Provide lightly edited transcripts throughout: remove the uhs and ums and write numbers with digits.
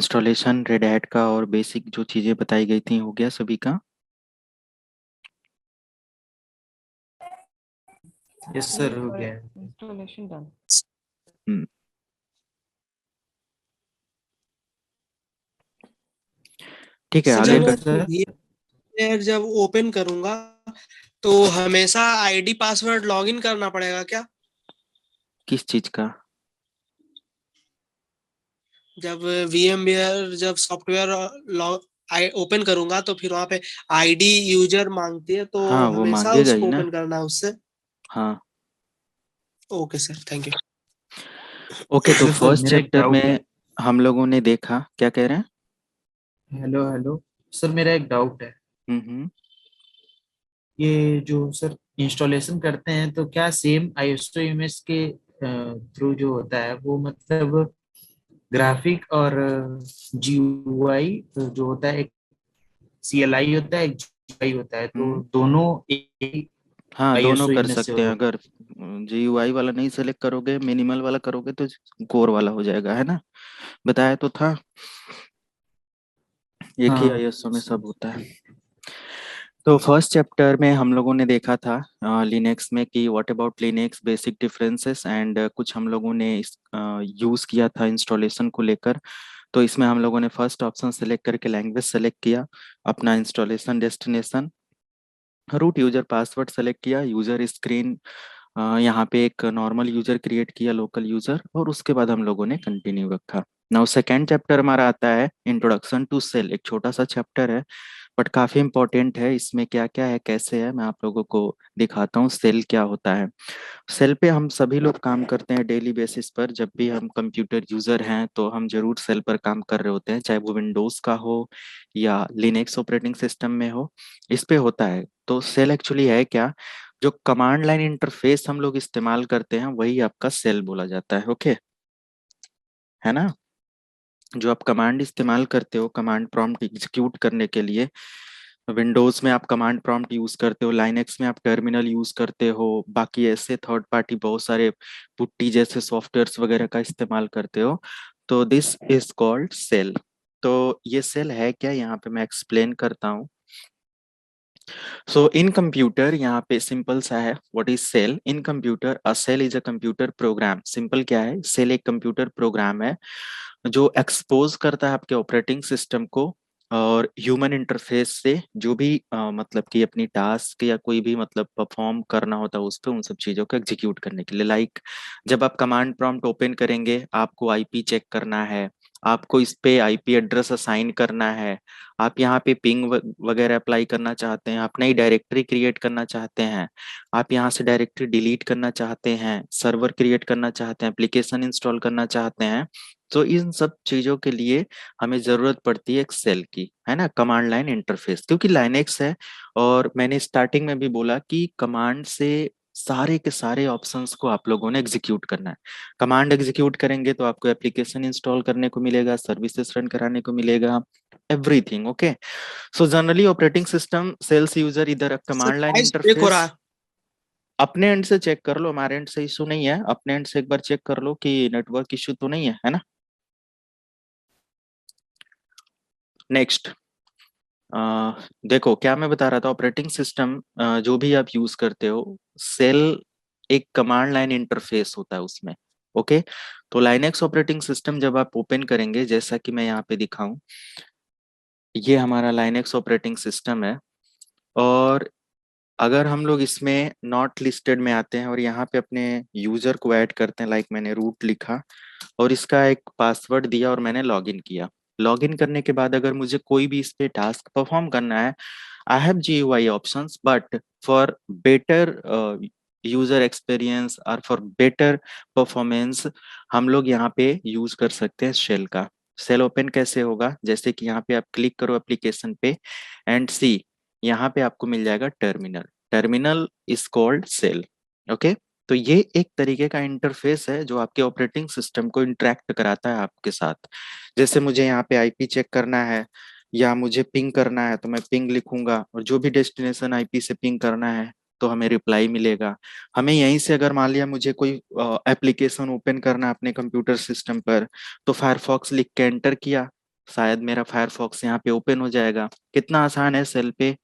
Installation red hat का और basic जो चीज़ें बताई गई थी हो गया सभी का। यस सर, हो गया है। Installation done. हम्म, ठीक है सर आगे जब का। सर VMware जब ओपन करूंगा तो हमेशा आईडी पासवर्ड लॉगिन करना पड़ेगा क्या? किस चीज़ का? जब VMware जब सॉफ्टवेयर ओपन करूंगा तो फिर वहां पे आईडी यूजर मांगती है, तो हाँ वो हमेशा मांगेगा ही उसको ना। ओपन करना है उससे। हाँ okay sir, thank you. Okay, तो सर सर फर्स्ट मेरा एक चैप्टर डाउट है। में हम लोगों ने देखा, क्या कह रहे हैं? Hello hello. सर मेरा एक डाउट है। हम्म। ये जो सर इंस्टॉलेशन करते हैं तो क्या सेम आईएसओ इमेज के थ्रू जो होता है वो मतलब ग्राफिक और जीयूआई जो होता है, एक सीएलआई होता है, एक जीयूआई होता है, तो हम्म। दोनों एक हाँ दोनों आईएसओ कर इमेज से सकते हैं। होता अगर GUI वाला नहीं सेलेक्ट करोगे, मिनिमल वाला करोगे तो कोर वाला हो जाएगा, है ना। बताया तो था, है। एक ही हाँ ISO में सब होता है। तो फर्स्ट चैप्टर में हम लोगों ने देखा था लिनक्स में कि what about Linux, basic differences and कुछ हम लोगों ने यूज़ किया था इंस्टॉलेशन को लेकर। तो इसमें हम लोगों ने फर्स्ट ऑप्शन सेलेक्ट करके लैंग्वेज सेलेक्ट किया, अपना installation destination, root user password select किया, यूजर स्क्रीन यहाँ पे एक नॉर्मल यूजर क्रिएट किया, लोकल यूजर, और उसके बाद हम लोगों ने कंटिन्यू रखा। नाउ सेकेंड चैप्टर हमारा आता है इंट्रोडक्शन टू सेल। एक छोटा सा चैप्टर है बट काफी इंपॉर्टेंट है। इसमें क्या क्या है, कैसे है, मैं आप लोगों को दिखाता हूँ सेल क्या होता है। सेल पे हम सभी लोग काम करते हैं डेली बेसिस पर। जब भी हम कंप्यूटर यूजर हैं तो हम जरूर सेल पर काम कर रहे होते हैं, चाहे वो विंडोज का हो या लिनक्स ऑपरेटिंग सिस्टम में हो, इस पे होता है। तो सेल एक्चुअली है क्या? जो कमांड लाइन इंटरफेस हम लोग इस्तेमाल करते हैं वही आपका सेल बोला जाता है। ओके, है ना। जो आप कमांड इस्तेमाल करते हो कमांड प्रॉम्प्ट एग्जीक्यूट करने के लिए, विंडोज में आप कमांड प्रॉम्प्ट यूज करते हो, लाइनेक्स में आप टर्मिनल यूज करते हो, बाकी ऐसे थर्ड पार्टी बहुत सारे पुट्टी जैसे सॉफ्टवेयर्स वगैरह का इस्तेमाल करते हो, तो दिस इज कॉल्ड सेल। तो ये सेल है क्या, यहाँ पे मैं एक्सप्लेन करता हूँ। सो इन कंप्यूटर, यहाँ पे सिंपल सा है, what is shell in computer? A shell is a computer program. Simple क्या है, सेल एक कंप्यूटर प्रोग्राम है जो एक्सपोज करता है आपके ऑपरेटिंग सिस्टम को और ह्यूमन इंटरफेस से जो भी मतलब कि अपनी टास्क या कोई भी मतलब परफॉर्म करना होता है उस पे, उन सब चीजों को एग्जीक्यूट करने के लिए। लाइक जब आप कमांड प्रॉम्प्ट ओपन करेंगे, आपको आईपी चेक करना है, आपको इस पे आईपी एड्रेस असाइन करना है, आप यहाँ पे पिंग वगैरह अप्लाई करना चाहते हैं, आप नई डायरेक्टरी क्रिएट करना चाहते हैं, आप यहाँ से डायरेक्टरी डिलीट करना चाहते हैं, सर्वर क्रिएट करना चाहते हैं, एप्लीकेशन इंस्टॉल करना चाहते हैं, तो इन सब चीजों के लिए हमें जरूरत पड़ती है एक्सेल की, है ना, कमांड लाइन इंटरफेस। क्योंकि लाइनेक्स है और मैंने स्टार्टिंग में भी बोला कि कमांड से सारे के सारे ऑप्शंस को आप लोगों ने एग्जीक्यूट करना है। कमांड एग्जीक्यूट करेंगे तो आपको एप्लीकेशन इंस्टॉल करने को मिलेगा, सर्विसेज रन कराने को मिलेगा, everything. Okay, so generally operating system sells user इधर sir command line voice break हो रहा इंटरफेस। है। अपने एंड से चेक कर लो, हमारे एंड से इशू नहीं है, अपने एंड से एक बार चेक कर लो कि नेटवर्क इशू तो नहीं है ना। नेक्स्ट, देखो क्या मैं बता रहा था, ऑपरेटिंग सिस्टम जो भी आप यूज करते हो, सेल एक कमांड लाइन इंटरफेस होता है उसमें। ओके, तो लाइनेक्स ऑपरेटिंग सिस्टम जब आप ओपन करेंगे, जैसा कि मैं यहाँ पे दिखाऊं, ये हमारा लाइनेक्स ऑपरेटिंग सिस्टम है। और अगर हम लोग इसमें नॉट लिस्टेड में आते हैं और यहाँ पे अपने यूजर को ऐड करते हैं, लाइक मैंने रूट लिखा और इसका एक पासवर्ड दिया और मैंने लॉगिन किया। लॉगिन करने के बाद अगर मुझे कोई भी इस पे टास्क परफॉर्म करना है, I have GUI options, but for better user experience और फॉर बेटर परफॉर्मेंस हम लोग यहाँ पे यूज कर सकते हैं शेल का। सेल ओपन कैसे होगा, जैसे कि यहाँ पे आप क्लिक करो एप्लीकेशन पे एंड सी, यहाँ पे आपको मिल जाएगा terminal. Terminal is called shell. Okay, तो ये एक तरीके का इंटरफेस है जो आपके ऑपरेटिंग सिस्टम को इंटरेक्ट कराता है आपके साथ। जैसे मुझे यहाँ पे आईपी चेक करना है या मुझे पिंग करना है तो मैं पिंग लिखूंगा, और जो भी डेस्टिनेशन आईपी से पिंग करना है तो हमें रिप्लाई मिलेगा। हमें यहीं से अगर मान लिया मुझे कोई एप्लीकेशन ओपन करना है अपने कंप्यूटर सिस्टम पर, तो फायरफॉक्स लिख के एंटर किया, शायद मेरा फायरफॉक्स यहाँ पे ओपन हो जाएगा। कितना आसान है सेल पे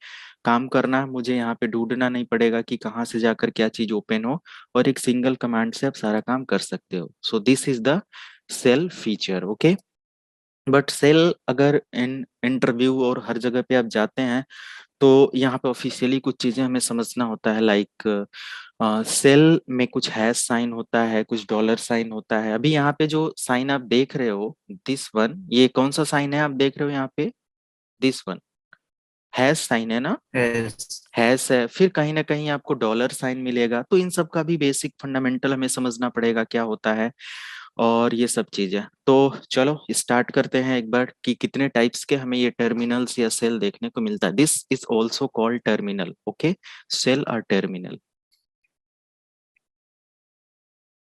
काम करना, मुझे यहाँ पे ढूंढना नहीं पड़ेगा कि कहाँ से जाकर क्या चीज ओपन हो, और एक सिंगल कमांड से आप सारा काम कर सकते हो। So this is the shell feature. Okay, but shell अगर इन इंटरव्यू और हर जगह पे आप जाते हैं तो यहाँ पे ऑफिशियली कुछ चीजें हमें समझना होता है। लाइक सेल में कुछ हैश साइन होता है, कुछ डॉलर साइन होता है। अभी यहाँ पे जो साइन आप देख रहे हो, दिस वन, ये कौन सा साइन है आप देख रहे हो यहाँ पे? दिस वन हैश साइन है ना, Yes. हैश है। फिर कहीं ना कहीं आपको डॉलर साइन मिलेगा। तो इन सब का भी बेसिक फंडामेंटल हमें समझना पड़ेगा क्या होता है, और ये सब चीजें। तो चलो स्टार्ट करते हैं एक बार कि कितने टाइप्स के हमें ये टर्मिनल्स या सेल देखने को मिलता है। This is also called terminal. Okay, shell और टर्मिनल।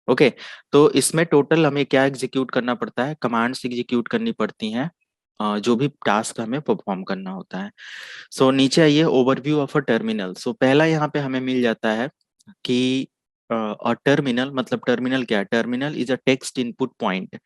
ओके, तो इसमें टोटल हमें क्या एग्जीक्यूट करना पड़ता है? कमांड्स एग्जीक्यूट करनी पड़ती हैं, जो भी टास्क हमें परफॉर्म करना होता है। सो नीचे आइए, ओवरव्यू ऑफ अ टर्मिनल। सो पहला यहाँ पे हमें मिल जाता है कि टर्मिनल मतलब, टर्मिनल क्या है? Terminal is a text input point.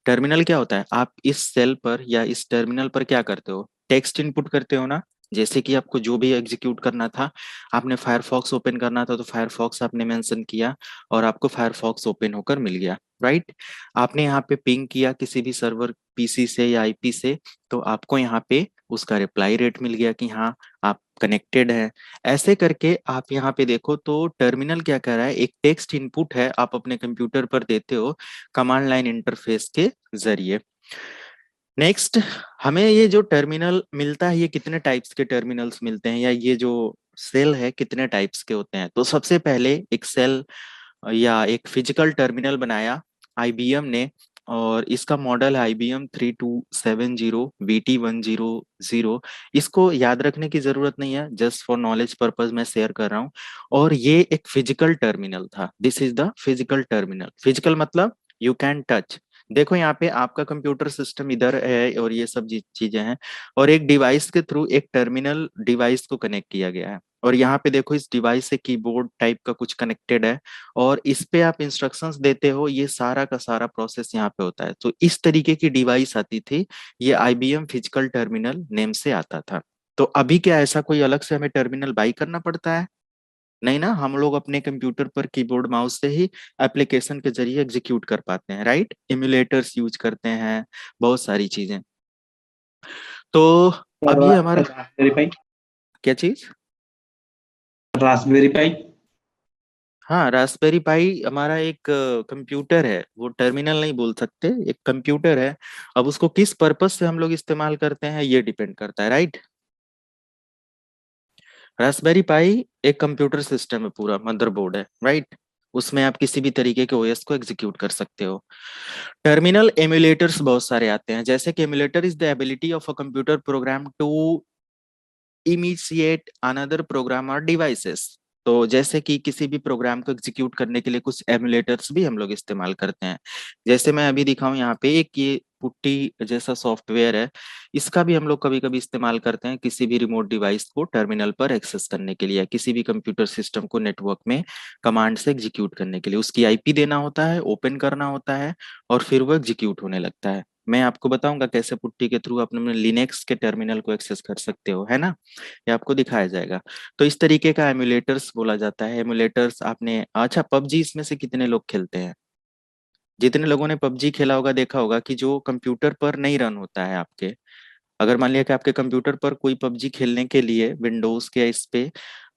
Terminal क्या होता है? आप इस सेल पर या इस टर्मिनल पर क्या करते हो? टेक्स्ट इनपुट करते हो ना। जैसे कि आपको जो भी एग्जीक्यूट करना था, आपने फायरफॉक्स ओपन करना था तो फायरफॉक्स आपने मेंशन किया और आपको फायरफॉक्स ओपन होकर मिल गया, राइट। आपने यहाँ पे पिंग किया किसी भी सर्वर पीसी से या आईपी से, तो आपको यहाँ पे उसका रिप्लाई रेट मिल गया कि हाँ आप कनेक्टेड हैं। ऐसे करके आप यहाँ पे देखो तो टर्मिनल क्या कर रहा है? एक टेक्स्ट इनपुट है, आप अपने कंप्यूटर पर देते हो कमांड लाइन इंटरफेस के जरिए। नेक्स्ट, हमें ये जो टर्मिनल मिलता है, ये कितने टाइप्स के टर्मिनल्स मिलते हैं, या ये जो सेल है कितने टाइप्स के होते हैं? तो सबसे पहले एक सेल या एक फिजिकल टर्मिनल बनाया आईबीएम ने, और इसका मॉडल है आईबीएम 3270 VT100। इसको याद रखने की जरूरत नहीं है, जस्ट फॉर नॉलेज पर्पज मैं शेयर कर रहा हूँ। और ये एक फिजिकल टर्मिनल था। This is the physical terminal. Physical मतलब यू कैन टच। देखो यहाँ पे आपका कंप्यूटर सिस्टम इधर है और ये सब चीजें हैं, और एक डिवाइस के थ्रू एक टर्मिनल डिवाइस को कनेक्ट किया गया है। और यहाँ पे देखो इस डिवाइस से कीबोर्ड टाइप का कुछ कनेक्टेड है, और इस पे आप इंस्ट्रक्शंस देते हो। ये सारा का सारा प्रोसेस यहाँ पे होता है। तो इस तरीके की डिवाइस आती थी, ये आईबीएम फिजिकल टर्मिनल नेम से आता था। तो अभी क्या ऐसा कोई अलग से हमें टर्मिनल बाई करना पड़ता है? नहीं ना, हम लोग अपने कंप्यूटर पर कीबोर्ड माउस से ही एप्लीकेशन के जरिए एग्जीक्यूट कर पाते हैं, राइट। इम्यूलेटर्स यूज करते हैं, बहुत सारी चीजें। तो अब ये हमारा रास्पबेरी पाई। क्या चीज? रास्पबेरी पाई। हाँ, रास्पबेरी पाई हमारा एक कंप्यूटर है, वो टर्मिनल नहीं बोल सकते, एक कंप्यूटर है। अब उसको किस पर्पस से हम लोग इस्तेमाल करते हैं ये डिपेंड करता है, राइट। रास्पबेरी पाई एक कंप्यूटर सिस्टम है, पूरा मदरबोर्ड है, राइट। उसमें आप किसी भी तरीके के ओएस को एग्जीक्यूट कर सकते हो। टर्मिनल एमुलेटर्स बहुत सारे आते हैं, जैसे कि emulator is the ability of a computer program to initiate another program और डिवाइसेस। तो जैसे कि किसी भी प्रोग्राम को एग्जीक्यूट करने के लिए कुछ एमुलेटर्स भी हम लोग इस्तेमाल करते हैं। जैसे मैं अभी दिखाऊं यहाँ पे, एक ये पुट्टी जैसा सॉफ्टवेयर है, इसका भी हम लोग कभी कभी इस्तेमाल करते हैं किसी भी रिमोट डिवाइस को टर्मिनल पर एक्सेस करने के लिए, किसी भी कंप्यूटर सिस्टम को नेटवर्क में कमांड से एग्जीक्यूट करने के लिए। उसकी आईपी देना होता है, ओपन करना होता है, और फिर वो एग्जीक्यूट होने लगता है। मैं आपको बताऊंगा कैसे पुट्टी के थ्रू अपने लिनक्स के टर्मिनल को एक्सेस कर सकते हो, है ना, ये आपको दिखाया जाएगा। तो इस तरीके का एमुलेटर्स बोला जाता है। एमुलेटर्स आपने, अच्छा पबजी इसमें से कितने लोग खेलते हैं? जितने लोगों ने पबजी खेला होगा देखा होगा कि जो कंप्यूटर पर नहीं रन होता है आपके, अगर मान लिया कि आपके कंप्यूटर पर कोई पबजी खेलने के लिए विंडोज के इस पे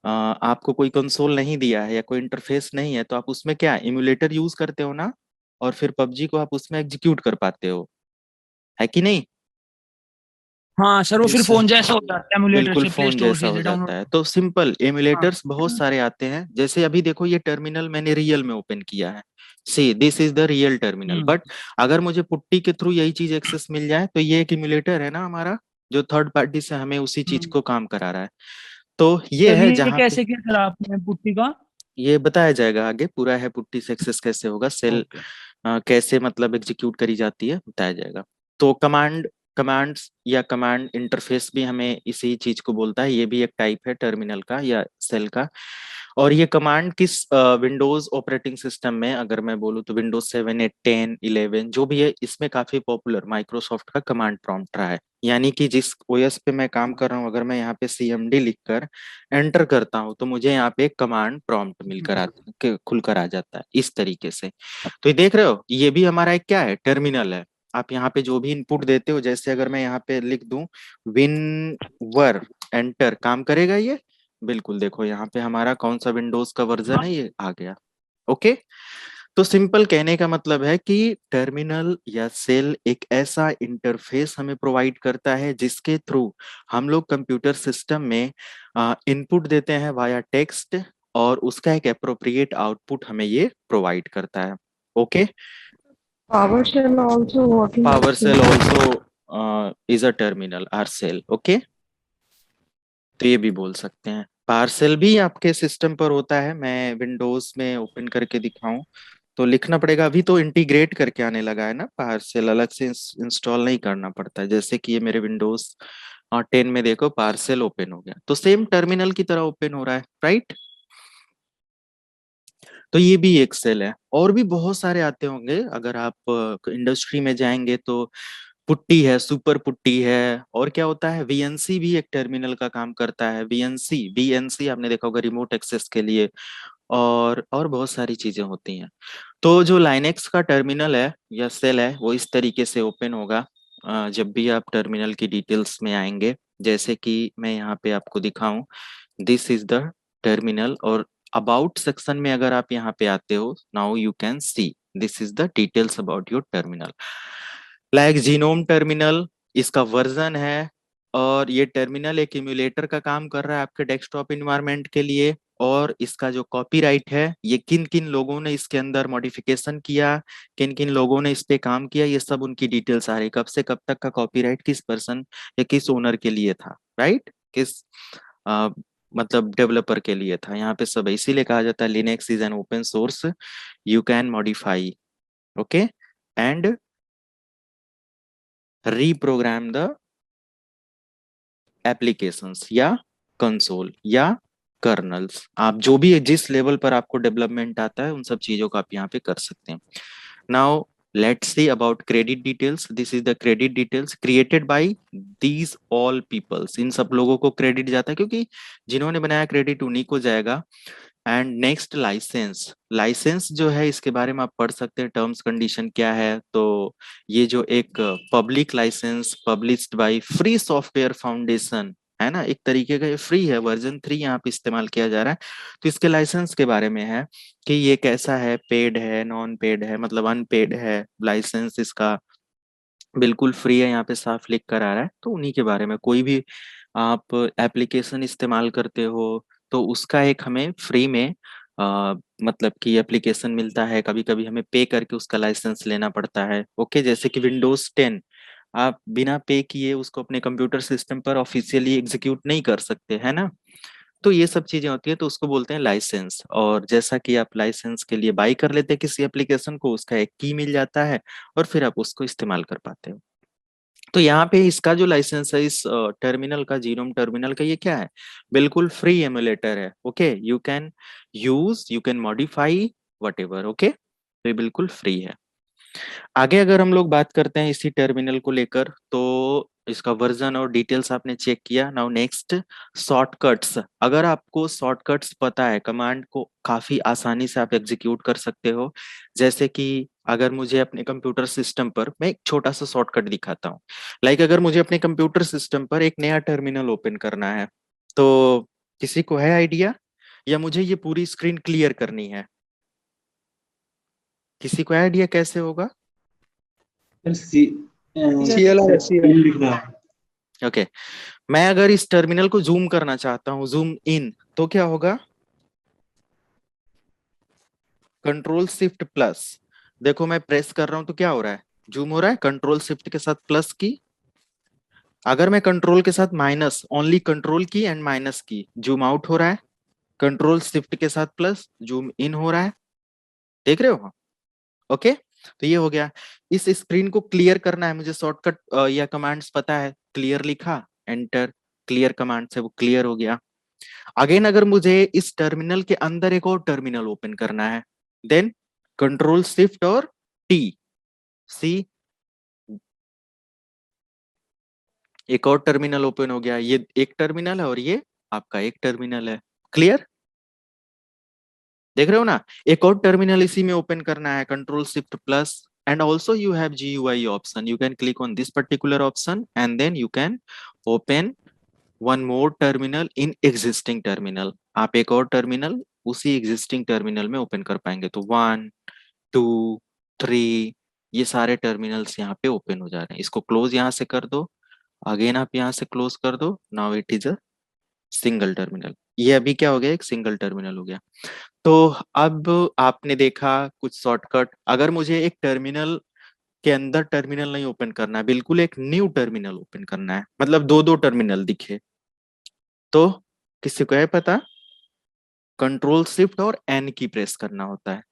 आपको कोई कंसोल नहीं दिया है या कोई इंटरफेस नहीं है, तो आप उसमें क्या इमुलेटर यूज करते हो ना, और फिर पबजी को आप उसमें एग्जीक्यूट कर पाते हो, है कि नहीं? हाँ सर, वो फिर फोन जैसा हो जाता है एमुलेटर बिल्कुल से, प्ले फोन स्टोर जैसा से हो जाता डाउनलोड। है। तो सिंपल हाँ। एमुलेटर्स बहुत सारे आते हैं। जैसे अभी देखो ये टर्मिनल मैंने रियल में ओपन किया है, see this is the real terminal. But अगर मुझे पुट्टी के थ्रू यही चीज एक्सेस मिल जाए तो ये एक इमुलेटर है ना हमारा, जो थर्ड पार्टी से हमें उसी चीज को काम करा रहा है। तो ये तब है ये जहाँ पे कैसे किया सर आपने पुट्टी का? ये बताया जाएगा आगे, पूरा है पुट्टी से एक्सेस कैसे होगा, सेल ओके। कैसे मतलब एग्जीक्यूट करी जाती है बताया जाएगा। तो कमांड्स या कमांड इंटरफेस भी हमें इसी चीज को बोलता है, ये भी एक टाइप है टर्मिनल का या सेल का। और ये कमांड किस विंडोज ऑपरेटिंग सिस्टम में, अगर मैं बोलूँ तो विंडोज 7, 8, 10, 11 जो भी है, इसमें काफी पॉपुलर माइक्रोसॉफ्ट का कमांड प्रॉम्प्ट रहा है। यानी कि जिस ओएस पे मैं काम कर रहा हूँ, अगर मैं यहाँ पे CMD लिखकर एंटर करता हूँ तो मुझे यहाँ पे कमांड प्रॉम्प्ट खुलकर आ जाता है इस तरीके से। तो ये देख रहे हो, ये भी हमारा एक क्या है, टर्मिनल है। आप यहाँ पे जो भी इनपुट देते हो, जैसे अगर मैं यहाँ पे लिख दूं विनवर एंटर, काम करेगा ये? बिल्कुल, देखो यहाँ पे हमारा कौन सा विंडोज का वर्जन है, ये आ गया। ओके, तो सिंपल कहने का मतलब है कि टर्मिनल या सेल एक ऐसा इंटरफेस हमें प्रोवाइड करता है जिसके थ्रू हम लोग कंप्यूटर सिस्टम में इनपुट देते हैं वाया टेक्स्ट, और उसका एक अप्रोप्रिएट आउटपुट हमें ये प्रोवाइड करता है। Okay, PowerShell also working as PowerShell also is a terminal or cell. Okay, तो ये भी बोल सकते हैं। पार्सेल भी आपके सिस्टम पर होता है, मैं विंडोज में ओपन करके दिखाऊं तो लिखना पड़ेगा। अभी तो इंटीग्रेट करके आने लगा है ना पार्सेल, अलग से इंस्टॉल नहीं करना पड़ता है। जैसे कि ये मेरे विंडोज 10 में देखो पार्सेल ओपन हो गया, तो सेम टर्मिनल की तरह ओपन हो रहा है, राइट? तो ये भी एक सेल है। और भी बहुत सारे आते होंगे, अगर आप इंडस्ट्री में जाएंगे तो पुट्टी है, सुपर पुट्टी है, और क्या होता है, VNC भी एक टर्मिनल का काम करता है। VNC आपने देखा होगा रिमोट एक्सेस के लिए, और बहुत सारी चीजें होती हैं। तो जो लाइनेक्स का टर्मिनल है या सेल है वो इस तरीके से ओपन होगा जब भी आप टर्मिनल की डिटेल्स में आएंगे। जैसे कि मैं यहाँ पे आपको दिखाऊं, दिस इज द टर्मिनल, और अबाउट सेक्शन में अगर आप यहाँ पे आते हो, now you can see this is the details about your terminal. Like genome terminal इसका वर्जन है, और ये टर्मिनल एक इम्यूलेटर का काम कर रहा है आपके डेस्कटॉप इन्वायरमेंट के लिए। और इसका जो कॉपीराइट है, ये किन किन लोगों ने इसके अंदर मॉडिफिकेशन किया, किन किन लोगों ने इस पे काम किया, ये सब उनकी डिटेल्स आ रही, कब से कब तक का कॉपीराइट किस पर्सन या किस ओनर के लिए था, राइट? किस आ, मतलब डेवलपर के लिए था, यहाँ पे सब है। इसीलिए कहा जाता है Linux is an open source, you can modify, okay, and reprogram the applications या कंसोल या कर्नल्स। आप जो भी जिस लेवल पर आपको डेवलपमेंट आता है उन सब चीजों को आप यहाँ पे कर सकते हैं। Now let's see about credit details. This is the credit details created by these all peoples. इन सब लोगों को क्रेडिट जाता है, क्योंकि जिन्होंने बनाया क्रेडिट उन्हीं को जाएगा। एंड नेक्स्ट लाइसेंस, लाइसेंस जो है इसके बारे में आप पढ़ सकते हैं, टर्म्स कंडीशन क्या है। तो ये जो एक public license published by free software foundation है ना, एक तरीके का ये फ्री है, वर्जन 3 यहाँ पे इस्तेमाल किया जा रहा है। तो इसके लाइसेंस के बारे में है कि ये कैसा है, पेड है, नॉन पेड है, मतलब अनपेड है लाइसेंस, इसका बिल्कुल फ्री है, यहाँ पे साफ लिख कर आ रहा है। तो उन्हीं के बारे में, कोई भी आप एप्लीकेशन इस्तेमाल करते हो तो उसका एक हमें फ्री में मतलब कि एप्लीकेशन मिलता है, कभी कभी हमें पे करके उसका लाइसेंस लेना पड़ता है। ओके, जैसे कि विंडोज 10 आप बिना पे किए उसको अपने कंप्यूटर सिस्टम पर ऑफिशियली एग्जीक्यूट नहीं कर सकते, है ना? तो ये सब चीजें होती है, तो उसको बोलते हैं लाइसेंस। और जैसा कि आप लाइसेंस के लिए बाई कर लेते हैं किसी एप्लीकेशन को, उसका एक की मिल जाता है और फिर आप उसको इस्तेमाल कर पाते हो। तो यहाँ पे इसका जो लाइसेंस है इस टर्मिनल का, जीनोम टर्मिनल का, ये क्या है, बिल्कुल फ्री एमुलेटर है। Okay, you can use, you can modify what ever. Okay, तो ये बिल्कुल फ्री है। आगे अगर हम लोग बात करते हैं इसी टर्मिनल को लेकर, तो इसका वर्जन और डिटेल्स आपने चेक किया। Now next, shortcuts. अगर आपको शॉर्टकट्स पता है, कमांड को काफी आसानी से आप एग्जीक्यूट कर सकते हो। जैसे कि अगर मुझे अपने कंप्यूटर सिस्टम पर, मैं एक छोटा सा शॉर्टकट दिखाता हूँ। लाइक अगर मुझे अपने कंप्यूटर सिस्टम पर एक नया टर्मिनल ओपन करना है, तो किसी को है आइडिया, या मुझे ये पूरी स्क्रीन क्लियर करनी है? किसी को आइडिया कैसे होगा? CLR लिख रहा है। ओके, मैं अगर इस टर्मिनल को जूम करना चाहता हूँ, जूम इन, तो क्या होगा, कंट्रोल शिफ्ट प्लस। देखो मैं प्रेस कर रहा हूं तो क्या हो रहा है, जूम हो रहा है, कंट्रोल शिफ्ट के साथ प्लस की। अगर मैं कंट्रोल के साथ माइनस, ओनली कंट्रोल की एंड माइनस की, जूम आउट हो रहा है। कंट्रोल शिफ्ट के साथ प्लस, जूम इन हो रहा है। देख रहे हो? ओके, तो ये हो गया। इस स्क्रीन को क्लियर करना है मुझे, शॉर्टकट या कमांड्स पता है, क्लियर लिखा, एंटर, क्लियर कमांड से वो क्लियर हो गया। अगेन अगर मुझे इस टर्मिनल के अंदर एक और टर्मिनल ओपन करना है, देन कंट्रोल शिफ्ट और टी। सी, एक और टर्मिनल ओपन हो गया, ये एक टर्मिनल है और ये आपका एक टर्मिनल है। क्लियर, देख रहे हो ना? एक और टर्मिनल इसी में ओपन करना है, control shift plus, and also you have GUI option. You can click on this particular option and then you can open one more terminal in existing terminal. आप एक और टर्मिनल उसी existing टर्मिनल में open कर पाएंगे। तो 1 2 3 ये सारे टर्मिनल्स यहाँ पे ओपन हो जा रहे हैं। इसको क्लोज यहाँ से कर दो, अगेन आप यहाँ से क्लोज कर दो। Now it is a single terminal. ये अभी क्या हो गया, एक सिंगल टर्मिनल हो गया। तो अब आपने देखा कुछ शॉर्टकट। अगर मुझे एक टर्मिनल के अंदर टर्मिनल नहीं ओपन करना है, बिल्कुल एक न्यू टर्मिनल ओपन करना है, मतलब दो दो टर्मिनल दिखे, तो किसी को है पता? कंट्रोल शिफ्ट और एन की प्रेस करना होता है।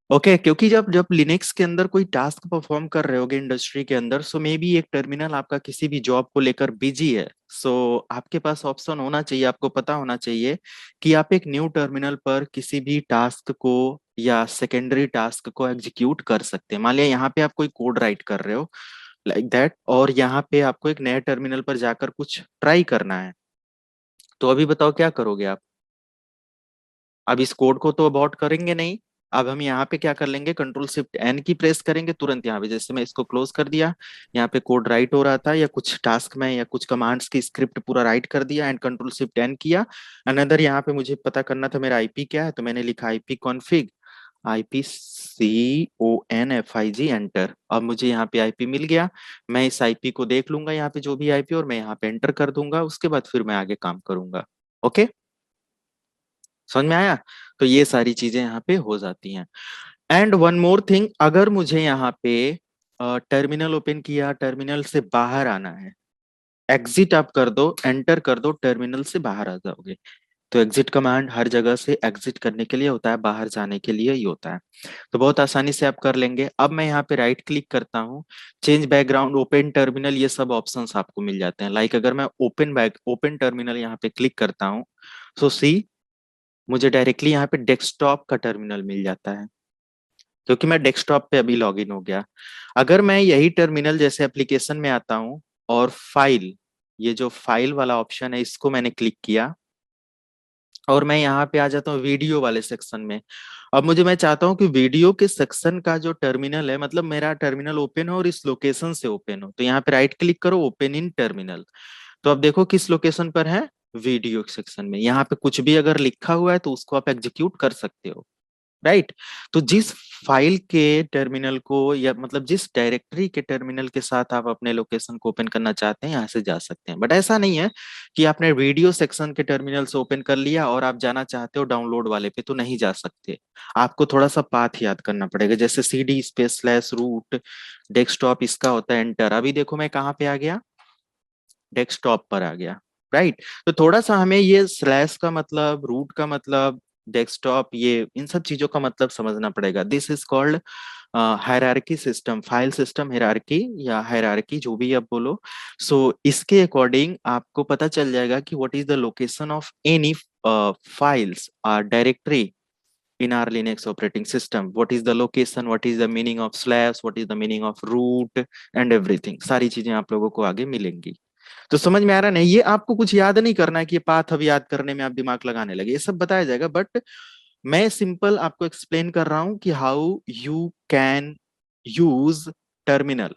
ओके क्योंकि जब जब लिनक्स के अंदर कोई टास्क परफॉर्म कर रहे होगे इंडस्ट्री के अंदर, सो मे बी एक टर्मिनल आपका किसी भी जॉब को लेकर बिजी है, सो आपके पास ऑप्शन होना चाहिए, आपको पता होना चाहिए कि आप एक न्यू टर्मिनल पर किसी भी टास्क को या सेकेंडरी टास्क को एग्जीक्यूट कर सकते हैं। मान लिया यहाँ पे आप कोई कोड राइट कर रहे हो लाइक दैट, और यहाँ पे आपको एक नए टर्मिनल पर जाकर कुछ ट्राई करना है, तो अभी बताओ क्या करोगे आप? अब इस कोड को तो अबॉर्ट करेंगे नहीं, अब हम यहाँ पे क्या कर लेंगे, कंट्रोल शिफ्ट एन की प्रेस करेंगे तुरंत। यहाँ पे जैसे मैं इसको क्लोज कर दिया, यहाँ पे कोड राइट हो रहा था या कुछ टास्क में या कुछ कमांड्स की स्क्रिप्ट पूरा राइट कर दिया एंड कंट्रोल शिफ्ट एन किया। अनदर यहाँ पे मुझे पता करना था मेरा आईपी क्या है, तो मैंने लिखा आईपी कॉन्फिग IPCONFIG एंटर। अब मुझे यहाँ पे आईपी मिल गया, मैं इस आईपी को देख लूंगा यहाँ पे जो भी आईपी, और मैं यहाँ पे एंटर कर दूंगा, उसके बाद फिर मैं आगे काम करूंगा। ओके समझ में आया? तो ये सारी चीजें यहाँ पे हो जाती हैं। एंड वन मोर थिंग, अगर मुझे यहाँ पे टर्मिनल ओपन किया, टर्मिनल से बाहर आना है, एग्जिट आप कर दो, एंटर कर दो, टर्मिनल से बाहर आ जाओगे। तो एग्जिट कमांड हर जगह से एग्जिट करने के लिए होता है, बाहर जाने के लिए ही होता है। तो बहुत आसानी से आप कर लेंगे। अब मैं यहाँ पे राइट क्लिक करता हूँ, चेंज बैकग्राउंड, ओपन टर्मिनल, ये सब ऑप्शंस आपको मिल जाते हैं। लाइक अगर मैं ओपन टर्मिनल यहाँ पे क्लिक करता हूँ, सो सी मुझे डायरेक्टली यहाँ पे डेस्कटॉप का टर्मिनल मिल जाता है, क्योंकि मैं डेस्कटॉप पे अभी लॉगिन हो गया। अगर मैं यही टर्मिनल जैसे एप्लीकेशन में आता हूँ और फाइल, ये जो फाइल वाला ऑप्शन है इसको मैंने क्लिक किया और मैं यहाँ पे आ जाता हूँ वीडियो वाले सेक्शन में। अब मैं चाहता हूँ कि वीडियो के सेक्शन का जो टर्मिनल है, मतलब मेरा टर्मिनल ओपन हो और इस लोकेशन से ओपन हो, तो यहाँ पे राइट क्लिक करो, ओपन इन टर्मिनल। तो अब देखो किस लोकेशन पर है, वीडियो सेक्शन में। यहाँ पे कुछ भी अगर लिखा हुआ है तो उसको आप एग्जीक्यूट कर सकते हो, राइट? तो जिस फाइल के टर्मिनल को, या मतलब जिस डायरेक्टरी के टर्मिनल के साथ आप अपने लोकेशन को ओपन करना चाहते हैं, यहाँ से जा सकते हैं। बट ऐसा नहीं है कि आपने वीडियो सेक्शन के टर्मिनल से ओपन कर लिया और आप जाना चाहते हो डाउनलोड वाले पे, तो नहीं जा सकते। आपको थोड़ा सा पाथ याद करना पड़ेगा, जैसे CD space slash root desktop, इसका होता है एंटर। अभी देखो मैं कहाँ पे आ गया, डेस्कटॉप पर आ गया, राइट? तो थोड़ा सा हमें ये स्लैश का मतलब, रूट का मतलब, डेस्कटॉप, ये इन सब चीजों का मतलब समझना पड़ेगा। This is called hierarchy system, file system hierarchy या हायरार्की, जो भी आप बोलो। सो इसके अकॉर्डिंग आपको पता चल जाएगा कि what is the location of any files और directory in our Linux operating system. What is the location, what is the meaning of slash, what is the meaning of root and everything. सारी चीजें आप लोगों को आगे मिलेंगी। तो समझ में आ रहा नहीं? ये आपको कुछ याद नहीं करना है कि ये पाथ अब याद करने में आप दिमाग लगाने लगे, ये सब बताया जाएगा। बट मैं सिंपल आपको एक्सप्लेन कर रहा हूं कि how you can use terminal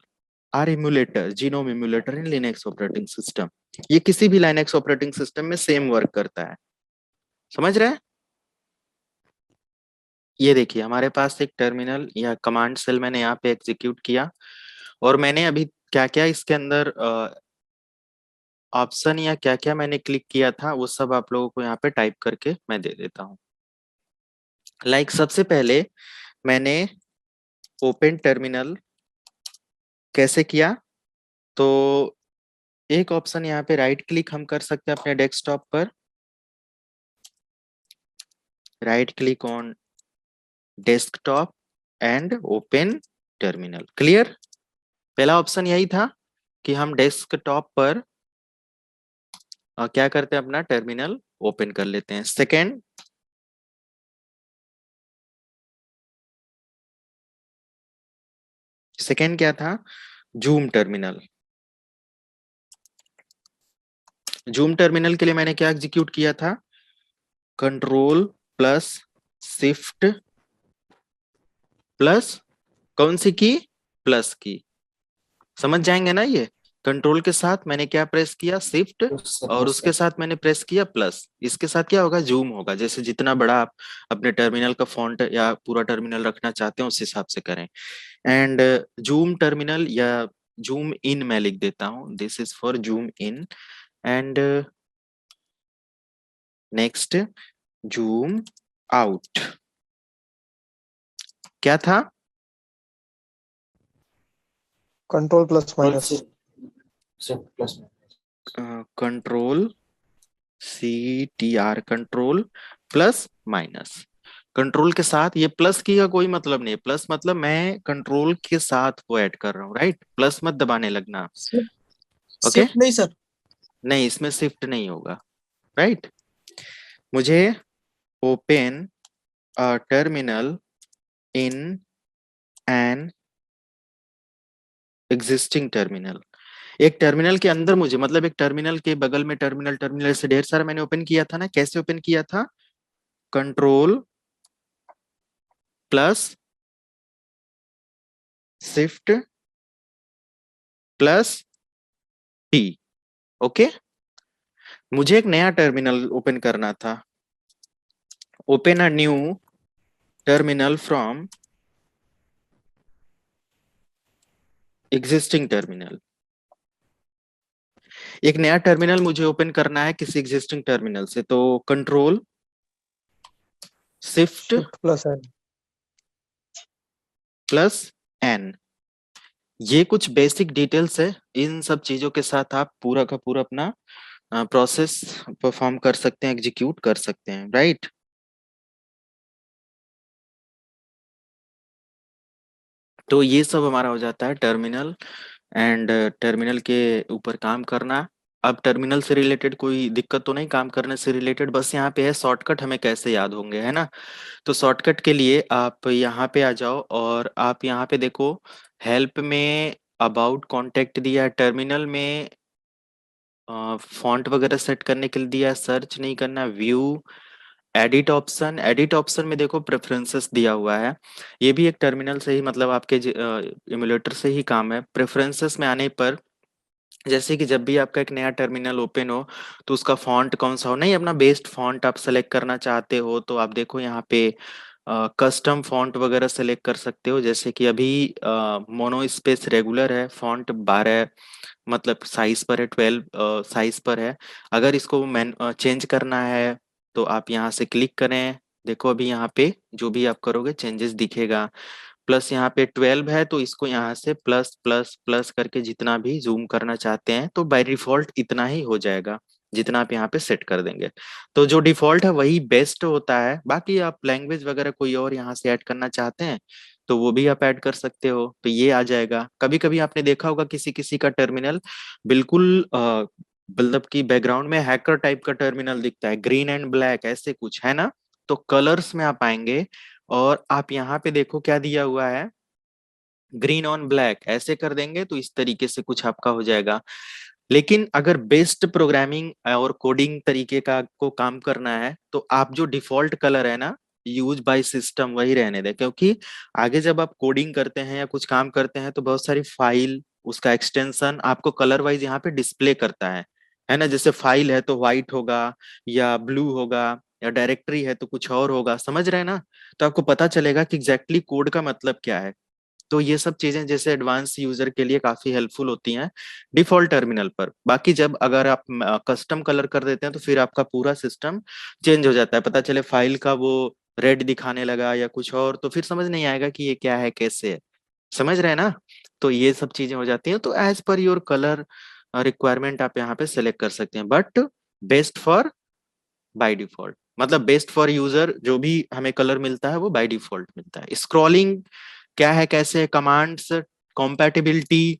or emulator, GNOME emulator in Linux operating system. ये किसी भी लिनक्स ऑपरेटिंग सिस्टम में सेम वर्क करता है, समझ रहे हैं? ये देखिए हमारे पास एक टर्मिनल या कमांड सेल मैंने यहाँ पे एग्जीक्यूट किया, और मैंने अभी क्या क्या इसके अंदर ऑप्शन या क्या क्या मैंने क्लिक किया था वो सब आप लोगों को यहाँ पे टाइप करके मैं दे देता हूँ। लाइक सबसे पहले मैंने ओपन टर्मिनल कैसे किया, तो एक ऑप्शन यहाँ पे राइट क्लिक हम कर सकते हैं अपने डेस्कटॉप पर, right click on desktop and open terminal. Clear? पहला ऑप्शन यही था कि हम डेस्कटॉप पर क्या करते हैं, अपना टर्मिनल ओपन कर लेते हैं। सेकेंड क्या था? Zoom terminal. जूम टर्मिनल के लिए मैंने क्या एग्जीक्यूट किया था? कंट्रोल प्लस शिफ्ट प्लस कौन सी की? प्लस की। समझ जाएंगे ना ये? कंट्रोल के साथ मैंने क्या प्रेस किया? शिफ्ट, और उसके साथ मैंने प्रेस किया प्लस। इसके साथ क्या होगा? जूम होगा। जैसे जितना बड़ा आप अपने टर्मिनल का फॉन्ट या पूरा टर्मिनल रखना चाहते हैं उस हिसाब से करें। एंड जूम टर्मिनल या जूम इन मैं लिख देता हूं, this is for zoom in. And next zoom out. क्या था? Control plus minus. Plus control CTR, control plus minus. Control के साथ ये प्लस की का कोई मतलब नहीं है। प्लस मतलब मैं कंट्रोल के साथ वो ऐड कर रहा हूँ, राइट? प्लस मत दबाने लगना। ओके? शिफ्ट नहीं सर। नहीं, इसमें शिफ्ट नहीं होगा, राइट? मुझे open terminal in an existing terminal. एक टर्मिनल के अंदर मुझे, मतलब एक टर्मिनल के बगल में टर्मिनल, टर्मिनल से ढेर सारा मैंने ओपन किया था ना। कैसे ओपन किया था? Control plus shift plus T। Okay? मुझे एक नया टर्मिनल ओपन करना था। Open a new terminal from existing terminal. एक नया टर्मिनल मुझे ओपन करना है किसी एग्जिस्टिंग टर्मिनल से, तो control shift plus N. Plus N। ये कुछ बेसिक डिटेल्स है। इन सब चीजों के साथ आप पूरा का पूरा अपना प्रोसेस परफॉर्म कर सकते हैं, एग्जीक्यूट कर सकते हैं, राइट? तो ये सब हमारा हो जाता है टर्मिनल एंड टर्मिनल के ऊपर काम करना। अब टर्मिनल से रिलेटेड कोई दिक्कत तो नहीं काम करने से रिलेटेड, बस यहाँ पे है शॉर्टकट हमें कैसे याद होंगे, है ना? तो शॉर्टकट के लिए आप यहाँ पे आ जाओ और आप यहाँ पे देखो, हेल्प में अबाउट कॉन्टेक्ट दिया है, टर्मिनल में फॉन्ट वगैरह सेट करने के लिए दिया है, सर्च नहीं करना, view, edit option. Edit option में देखो प्रेफरेंसेस दिया हुआ है। ये भी एक टर्मिनल से ही, मतलब आपके इमुलेटर से ही काम है। प्रेफरेंसेस में आने पर, जैसे कि जब भी आपका एक नया टर्मिनल ओपन हो तो उसका फॉन्ट कौन सा हो, नहीं अपना बेस्ड फॉन्ट आप सेलेक्ट करना चाहते हो तो आप देखो यहाँ पे कस्टम फॉन्ट वगैरह सेलेक्ट कर सकते हो। जैसे कि अभी मोनो स्पेस रेगुलर है, फॉन्ट 12 मतलब साइज पर है, 12 साइज पर है। अगर इसको चेंज करना है तो आप यहाँ से क्लिक करें। देखो अभी यहाँ पे जो भी आप करोगे चेंजेस दिखेगा। प्लस यहाँ पे 12 है तो इसको यहाँ से प्लस प्लस प्लस करके जितना भी जूम करना चाहते हैं तो बाय डिफॉल्ट इतना ही हो जाएगा जितना आप यहाँ पे सेट कर देंगे। तो जो डिफॉल्ट है वही बेस्ट होता है। बाकी आप लैंग्वेज वगैरह कोई और यहाँ से ऐड करना चाहते हैं तो वो भी आप ऐड कर सकते हो, तो ये आ जाएगा। कभी कभी आपने देखा होगा किसी किसी का टर्मिनल बिल्कुल मतलब कि बैकग्राउंड में हैकर टाइप का टर्मिनल दिखता है, ग्रीन एंड ब्लैक ऐसे कुछ, है ना? तो कलर्स में आप आएंगे और आप यहाँ पे देखो क्या दिया हुआ है, ग्रीन ऑन ब्लैक, ऐसे कर देंगे तो इस तरीके से कुछ आपका हो जाएगा। लेकिन अगर बेस्ट प्रोग्रामिंग और कोडिंग तरीके का को काम करना है तो आप जो डिफॉल्ट कलर है ना, यूज बाय सिस्टम, वही रहने दें। क्योंकि आगे जब आप कोडिंग करते हैं या कुछ काम करते हैं तो बहुत सारी फाइल, उसका एक्सटेंशन आपको कलर वाइज यहाँ पे डिस्प्ले करता है ना? जैसे फाइल है तो व्हाइट होगा या ब्लू होगा, या डायरेक्टरी है तो कुछ और होगा, समझ रहे हैं ना? तो आपको पता चलेगा कि एग्जैक्टली कोड का मतलब क्या है। तो ये सब चीजें जैसे एडवांस यूजर के लिए काफी हेल्पफुल होती हैं डिफॉल्ट टर्मिनल पर। बाकी जब अगर आप कस्टम कलर कर देते हैं तो फिर आपका पूरा सिस्टम चेंज हो जाता है। पता चले फाइल का वो रेड दिखाने लगा या कुछ और, तो फिर समझ नहीं आएगा कि ये क्या है, कैसे है। समझ रहे हैं ना? तो ये सब चीजें हो जाती हैं। तो as per your colour requirement आप यहाँ पे सेलेक्ट कर सकते हैं, but best for by default, मतलब बेस्ट फॉर यूजर जो भी हमें कलर मिलता है वो बाय डिफॉल्ट मिलता है। स्क्रॉलिंग क्या है, कैसे है, कमांड्स, कॉम्पैटिबिलिटी।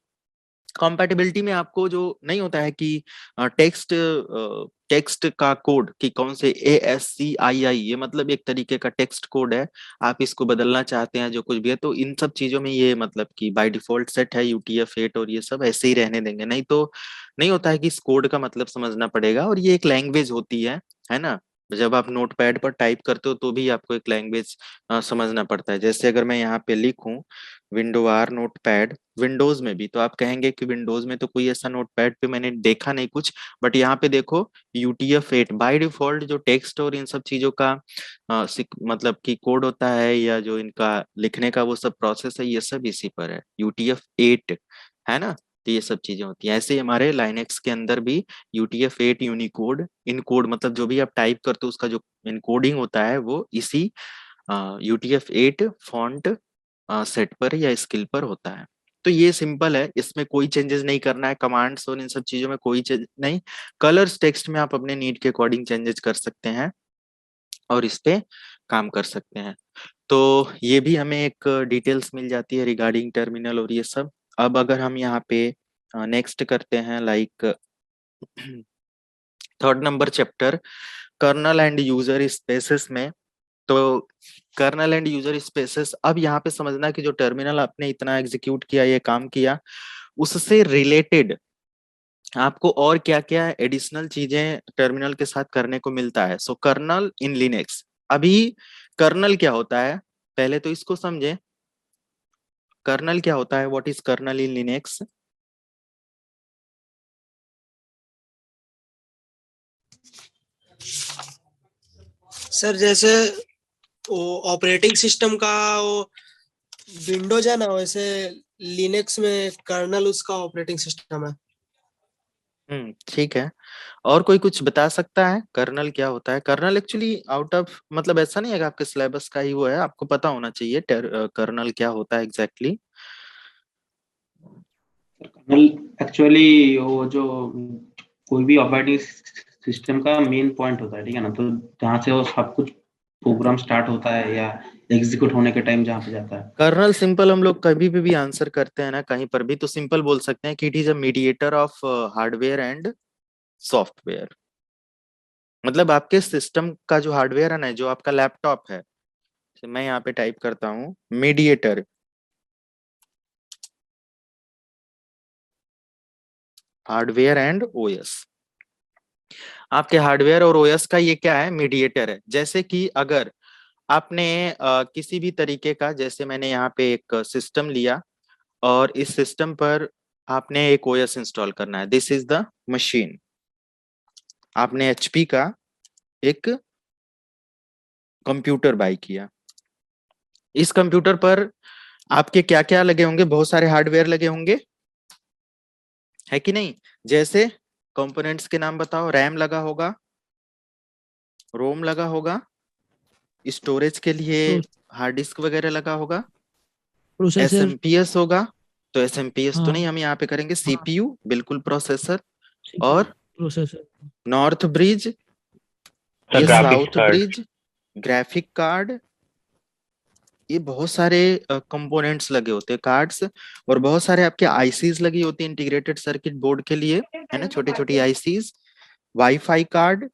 कॉम्पैटिबिलिटी में आपको जो नहीं होता है कि टेक्स्ट टेक्स्ट का कोड कि कौन से ASCII, ये मतलब एक तरीके का टेक्स्ट कोड है, आप इसको बदलना चाहते हैं जो कुछ भी है, तो इन सब चीजों में ये मतलब कि बाय डिफॉल्ट सेट है UTF-8, और ये सब ऐसे ही रहने देंगे, नहीं तो नहीं होता है कि इस कोड का मतलब समझना पड़ेगा, और ये एक लैंग्वेज होती है ना। जब आप नोटपैड पर टाइप करते हो तो भी आपको एक लैंग्वेज समझना पड़ता है। जैसे अगर मैं यहाँ पे लिखूं Windows नोटपैड, विंडोज में भी, तो आप कहेंगे कि विंडोज में तो कोई ऐसा नोटपैड पे मैंने देखा नहीं कुछ, बट यहाँ पे देखो UTF-8 बाय डिफॉल्ट जो टेक्स्ट और इन सब चीजों का मतलब कि कोड होता है, या जो इनका लिखने का वो सब प्रोसेस है, ये सब इसी पर है, UTF-8, है ना। तो ये सब चीजें होती हैं। ऐसे ही हमारे लाइनेक्स के अंदर भी UTF-8 यूनिकोड, इनकोड मतलब जो भी आप टाइप करते हो उसका जो इनकोडिंग होता है वो इसी UTF-8 फॉन्ट सेट पर या स्किल पर होता है। तो ये सिंपल है, इसमें कोई चेंजेस नहीं करना है, कमांड्स और इन सब चीजों में कोई चेंज नहीं। कलर्स टेक्स्ट में आप अपने नीड के अकॉर्डिंग चेंजेस कर सकते हैं और इस पे काम कर सकते हैं। तो ये भी हमें एक डिटेल्स मिल जाती है रिगार्डिंग टर्मिनल और ये सब। अब अगर हम यहाँ पे नेक्स्ट करते हैं, like third number chapter kernel and user spaces में, तो कर्नल एंड यूजर स्पेसेस, अब यहाँ पे समझना कि जो टर्मिनल आपने इतना एग्जीक्यूट किया, ये काम किया, उससे रिलेटेड आपको और क्या क्या एडिशनल चीजें टर्मिनल के साथ करने को मिलता है। सो कर्नल इन लिनक्स, अभी कर्नल क्या होता है पहले तो इसको समझे। कर्नल क्या होता है, what is kernel in Linux? Sir जैसे वो ऑपरेटिंग सिस्टम का वो विंडोज है ना, वैसे लिनक्स में कर्नल उसका ऑपरेटिंग सिस्टम है। ठीक है। और कोई कुछ बता सकता है कर्नल क्या होता है? कर्नल एक्चुअली आउट ऑफ, मतलब ऐसा नहीं है कि आपके सिलेबस का ही वो है, आपको पता होना चाहिए कर्नल क्या होता है एग्जैक्टली। कर्नल एक्चुअली वो जो कोई भी ऑपरेटिंग सिस्टम का मेन पॉइंट होता है, ठीक है ना, तो जहाँ से वो सब कुछ प्रोग्राम स्टार्ट होता है या एग्जीक्यूट होने के टाइम जहाँ पे जाता है। कर्नल सिंपल हम लोग कभी भी आंसर करते हैं ना कहीं पर भी, तो सिंपल बोल सकते हैं कि it is a mediator of hardware and software. मतलब आपके सिस्टम का जो हार्डवेयर है ना, जो आपका लैपटॉप है, तो मैं यहाँ पे टाइप करता हूँ मीडिएटर, हार्डवेयर एंड OS। आपके हार्डवेयर और OS का ये क्या है, मीडिएटर है। जैसे कि अगर आपने किसी भी तरीके का, जैसे मैंने यहाँ पे एक सिस्टम लिया और इस सिस्टम पर आपने एक OS इंस्टॉल करना है, दिस इज द मशीन। आपने HP का एक कंप्यूटर बाय किया, इस कंप्यूटर पर आपके क्या क्या लगे होंगे, बहुत सारे हार्डवेयर लगे होंगे, है कि नहीं? जैसे कंपोनेंट्स के नाम बताओ। रैम लगा होगा, रोम लगा होगा, स्टोरेज के लिए हार्ड डिस्क वगैरह लगा होगा, प्रोसेसर। SMPS होगा, तो SMPS तो हाँ नहीं, हम यहाँ पे करेंगे हाँ CPU, बिल्कुल प्रोसेसर। CPU और प्रोसेसर। नॉर्थ ब्रिज, The ये graphics south card. Bridge, graphic card, ये बहुत सारे कंपोनेंट्स लगे होते हैं, कार्ड्स। और बहुत सारे आपके आईसीज लगी होती है इंटीग्रेटेड सर्किट बोर्ड के लिए, है ना, छोटी छोटी आईसीज। वाईफाई कार्ड,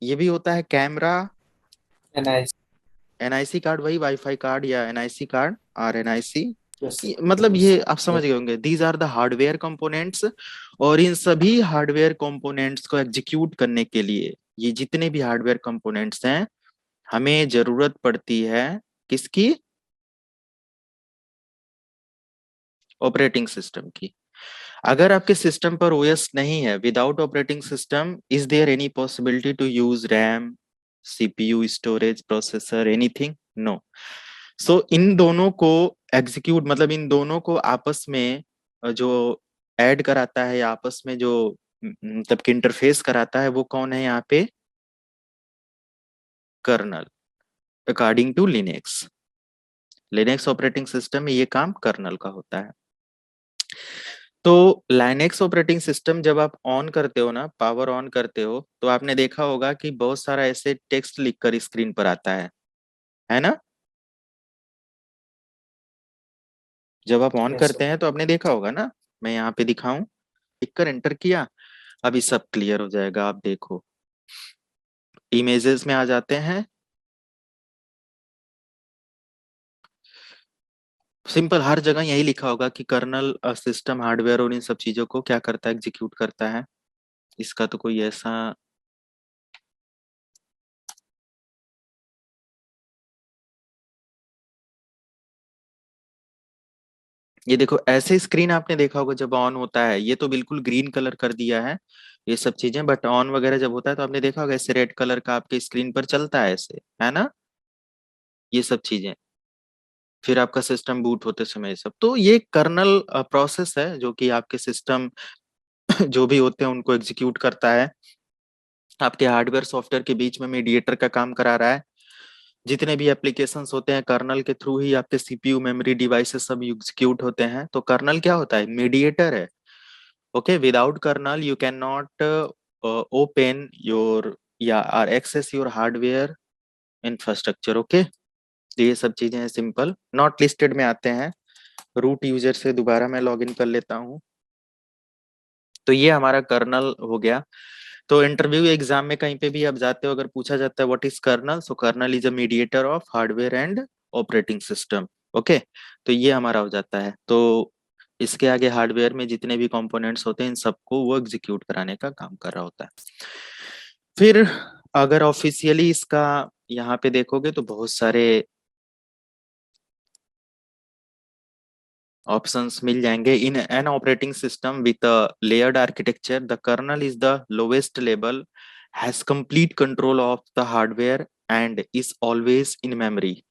ये भी होता है। कैमरा, NIC कार्ड, वही वाईफाई कार्ड या NIC कार्ड, RNIC। मतलब ये आप समझ गए होंगे, these are the hardware components. और इन सभी हार्डवेयर कंपोनेंट्स को एग्जीक्यूट करने के लिए, ये जितने भी हार्डवेयर कंपोनेंट्स हैं, हमें जरूरत पड़ती है किसकी? ऑपरेटिंग सिस्टम की। अगर आपके सिस्टम पर OS नहीं है, without operating system, is there any possibility to use RAM, CPU, storage, processor, anything? No. So इन दोनों को एग्जीक्यूट, मतलब इन दोनों को आपस में जो ऐड कराता है या आपस में जो मतलब कि इंटरफेस कराता है, वो कौन है यहाँ पे? Kernel, according to Linux. Linux operating system में ये काम कर्नल का होता है। तो लाइनेक्स ऑपरेटिंग सिस्टम जब आप ऑन करते हो ना, पावर ऑन करते हो, तो आपने देखा होगा कि बहुत सारा ऐसे टेक्स्ट लिखकर स्क्रीन पर आता है ना? जब आप ऑन करते हैं तो आपने देखा होगा ना, मैं यहाँ पे दिखाऊं, लिखकर एंटर किया, अभी सब क्लियर हो जाएगा। आप देखो, इमेजेस में आ जाते हैं। सिंपल, हर जगह यही लिखा होगा कि कर्नल सिस्टम हार्डवेयर और इन सब चीजों को क्या करता है, एग्जीक्यूट करता है। इसका तो कोई ऐसा ये देखो, ऐसे स्क्रीन आपने देखा होगा जब ऑन होता है, ये तो बिल्कुल ग्रीन कलर कर दिया है ये सब चीजें, बट ऑन वगैरह जब होता है तो आपने देखा होगा ऐसे रेड कलर का आपके स्क्रीन पर चलता है ऐसे, है ना, ये सब चीजें। फिर आपका सिस्टम बूट होते समय ये सब, तो ये कर्नल प्रोसेस है जो कि आपके सिस्टम जो भी होते हैं उनको एग्जीक्यूट करता है, आपके हार्डवेयर सॉफ्टवेयर के बीच में मीडिएटर का काम करा रहा है। जितने भी एप्लीकेशंस होते हैं कर्नल के थ्रू ही आपके सीपीयू, मेमोरी, डिवाइसेस सब एग्जीक्यूट होते हैं। तो कर्नल क्या होता है, मीडिएटर है। Okay, without kernel you can not open your या or access your hardware infrastructure. Okay, ये सब चीजें हैं, सिंपल नॉट लिस्टेड में आते हैं। रूट यूजर से दोबारा मैं लॉगिन कर लेता हूँ। तो ये हमारा कर्नल हो गया। तो इंटरव्यू एग्जाम में कहीं पे भी आप जाते हो, अगर पूछा जाता है what is kernel, so kernel is a mediator of hardware and operating system. Okay, तो ये हमारा हो जाता है। तो इसके आगे हार्डवेयर में जितने भी कंपोनेंट्स होते हैं इन सबको वो एग्जीक्यूट कराने का काम कर रहा होता है। फिर अगर ऑफिशियली इसका यहाँ पे देखोगे तो बहुत सारे ऑप्शंस मिल जाएंगे। In an operating system with a layered architecture the kernel is the lowest level, has complete control of the hardware and is always in memory.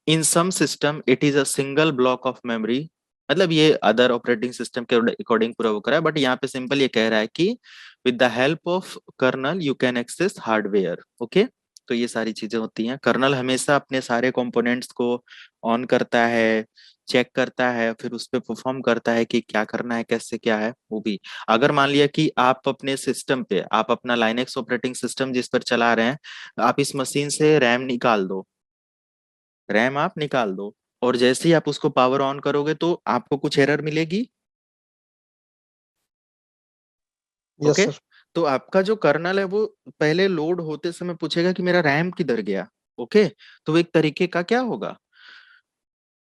In some system it is a single block of memory. मतलब ये other operating system के according पूरा वो करा है, but यहाँ पे simple ये कह रहा है कि with the help of kernel you can access hardware. Okay, तो ये सारी चीजें होती हैं। कर्नल हमेशा अपने सारे कंपोनेंट्स को ऑन करता है, चेक करता है, फिर उस पर परफॉर्म करता है कि क्या करना है, कैसे क्या है वो भी। अगर मान लिया कि आप अपने सिस्टम पे, आप अपना लाइनेक्स ऑपरेटिंग सिस्टम जिस पर चला रहे हैं, आप इस मशीन से रैम निकाल दो, रैम आप निकाल दो, और जैसे ही आप उसको पावर ऑन करोगे तो आपको कुछ एरर मिलेगी। Yes okay, sir. तो आपका जो कर्नल है वो पहले लोड होते समय पूछेगा कि मेरा रैम किधर गया। ओके, तो वो एक तरीके का क्या होगा,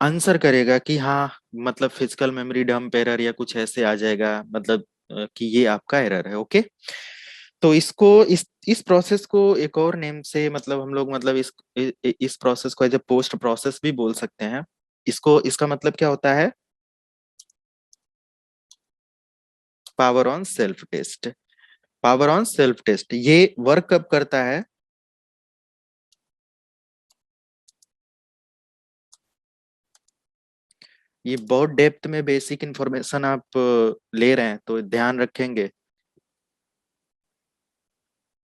आंसर करेगा कि हाँ, मतलब फिजिकल मेमोरी डंप एरर या कुछ ऐसे आ जाएगा, मतलब कि ये आपका एरर है। ओके, तो इसको इस प्रोसेस को एक और नेम से, मतलब हम लोग, मतलब इस प्रोसेस को एज ए पोस्ट प्रोसेस भी बोल सकते हैं। इसको, इसका मतलब क्या होता है, power on self test. Power on self test ये वर्क कब करता है, ये बहुत डेप्थ में बेसिक इंफॉर्मेशन आप ले रहे हैं तो ध्यान रखेंगे,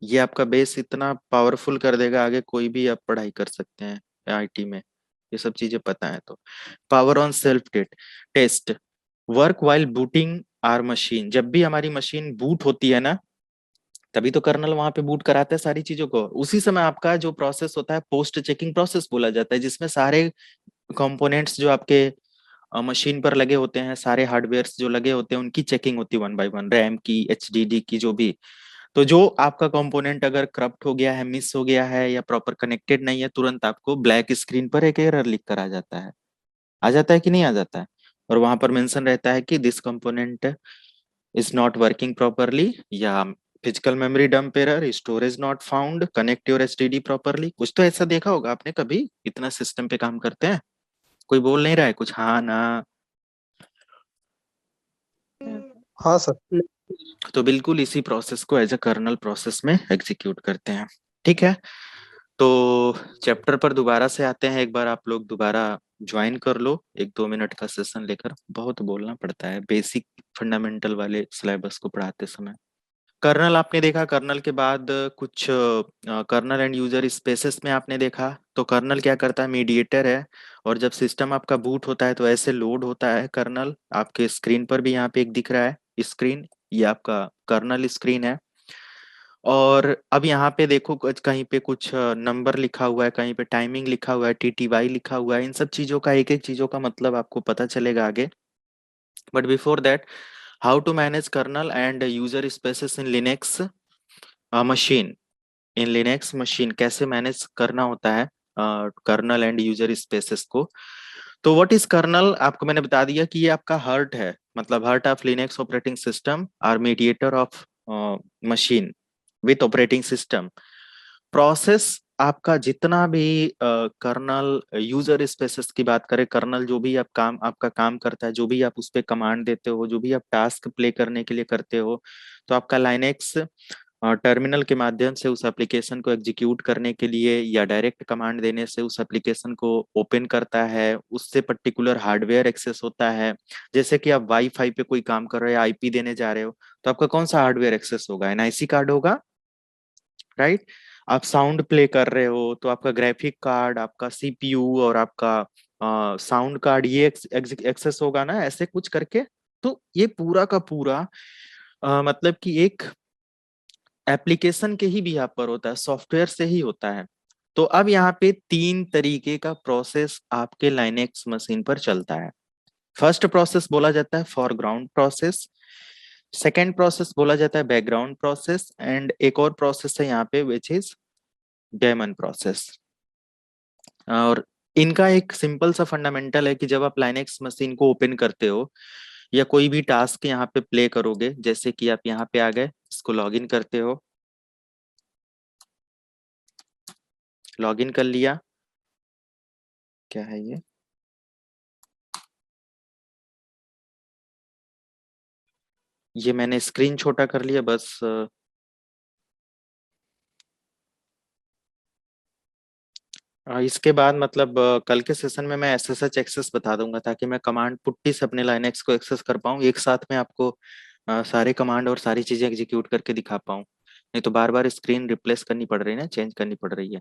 ये आपका बेस इतना पावरफुल कर देगा, आगे कोई भी आप पढ़ाई कर सकते हैं आईटी में, ये सब चीजें पता है तो। Power on self test work while booting our machine. जब भी हमारी मशीन बूट होती है ना, तभी तो कर्नल वहां पे बूट कराता है सारी चीजों को। उसी समय आपका जो प्रोसेस होता है पोस्ट चेकिंग प्रोसेस बोला जाता है, जिसमें सारे कंपोनेंट्स जो आपके मशीन पर लगे होते हैं, सारे हार्डवेयर जो लगे होते हैं उनकी चेकिंग होती है वन बाय वन, रैम की, एचडीडी की, जो भी। तो जो आपका कंपोनेंट अगर करप्ट हो गया है, मिस हो गया है या प्रॉपर कनेक्टेड नहीं है, तुरंत आपको ब्लैक स्क्रीन पर एक एरर लिख कर आ जाता है। आ जाता है कि नहीं आ जाता है, और वहां पर मेंशन रहता है कि this component is not working properly, या physical memory dump error, storage not found, connect your HDD properly. कुछ तो ऐसा देखा होगा आपने कभी, इतना सिस्टम पे काम करते हैं, कोई बोल नहीं रहा है कुछ, हाँ ना। हाँ सर। तो बिल्कुल इसी प्रोसेस को एज अ कर्नल प्रोसेस में एग्जीक्यूट करते हैं। ठीक है, तो चैप्टर पर दोबारा से आते हैं। एक बार आप लोग दोबारा ज्वाइन कर लो, 1-2 मिनट का सेशन लेकर, बहुत बोलना पड़ता है बेसिक फंडामेंटल वाले सिलेबस को पढ़ाते समय। कर्नल आपने देखा, कर्नल के बाद कुछ कर्नल एंड यूजर स्पेसेस में आपने देखा। तो कर्नल क्या करता है, मीडिएटर है, और जब सिस्टम आपका बूट होता है तो ऐसे लोड होता है कर्नल। आपके स्क्रीन पर भी यहाँ पे एक दिख रहा है स्क्रीन, ये आपका कर्नल स्क्रीन है। और अब यहाँ पे देखो कहीं पे कुछ नंबर लिखा हुआ है, कहीं पे टाइमिंग लिखा हुआ है, टीटीवाई लिखा हुआ है। इन सब चीजों का, एक एक चीजों का मतलब आपको पता चलेगा आगे। But before that how to manage kernel and user spaces in Linux machine. In Linux machine कैसे मैनेज करना होता है कर्नल एंड यूजर स्पेसेस को। तो व्हाट इज कर्नल, आपको मैंने बता दिया कि ये आपका हर्ट है, मतलब heart of Linux operating system और mediator of machine with operating system. Process आपका जितना भी कर्नल यूजर स्पेसेस की बात करें, कर्नल जो भी आप काम आपका काम करता है, जो भी आप उस पर कमांड देते हो, जो भी आप टास्क प्ले करने के लिए करते हो, तो आपका लाइनेक्स टर्मिनल के माध्यम से उस एप्लीकेशन को एग्जीक्यूट करने के लिए या डायरेक्ट कमांड देने से उस एप्लीकेशन को ओपन करता है, उससे पर्टिकुलर हार्डवेयर एक्सेस होता है। जैसे कि आप वाईफाई पे कोई काम कर रहे हो, आईपी देने जा रहे हो, तो आपका कौन सा हार्डवेयर एक्सेस होगा, एनआईसी कार्ड होगा, राइट। आप साउंड प्ले कर रहे हो तो आपका ग्राफिक कार्ड, आपका सीपीयू और आपका साउंड कार्ड, ये एक्सेस होगा ना, ऐसे कुछ करके। तो ये पूरा का पूरा मतलब कि एक एप्लीकेशन के ही बिहाफ पर होता है, सॉफ्टवेयर से ही होता है। तो अब यहाँ पे 3 तरीके का प्रोसेस आपके लाइनेक्स मशीन पर चलता है। फर्स्ट प्रोसेस बोला जाता है फॉरग्राउंड प्रोसेस, सेकेंड प्रोसेस बोला जाता है बैकग्राउंड प्रोसेस, एंड एक और प्रोसेस है यहाँ पे विच इज डेमन प्रोसेस। और इनका एक सिंपल सा फंडामेंटल है कि जब आप लाइनेक्स मशीन को ओपन करते हो या कोई भी टास्क यहाँ पे प्ले करोगे, जैसे कि आप यहाँ पे आ गए, इसको लॉगिन करते हो, लॉगिन कर लिया, क्या है ये मैंने स्क्रीन छोटा कर लिया बस। इसके बाद मतलब कल के सेशन में मैं एसएसएच एक्सेस बता दूंगा, ताकि मैं कमांड पुट्टी से अपने लाइनेक्स को एक्सेस कर पाऊँ, एक साथ में आपको सारे कमांड और सारी चीजें एग्जीक्यूट करके दिखा पाऊँ। नहीं तो बार बार स्क्रीन रिप्लेस करनी पड़ रही है ना, चेंज करनी पड़ रही है।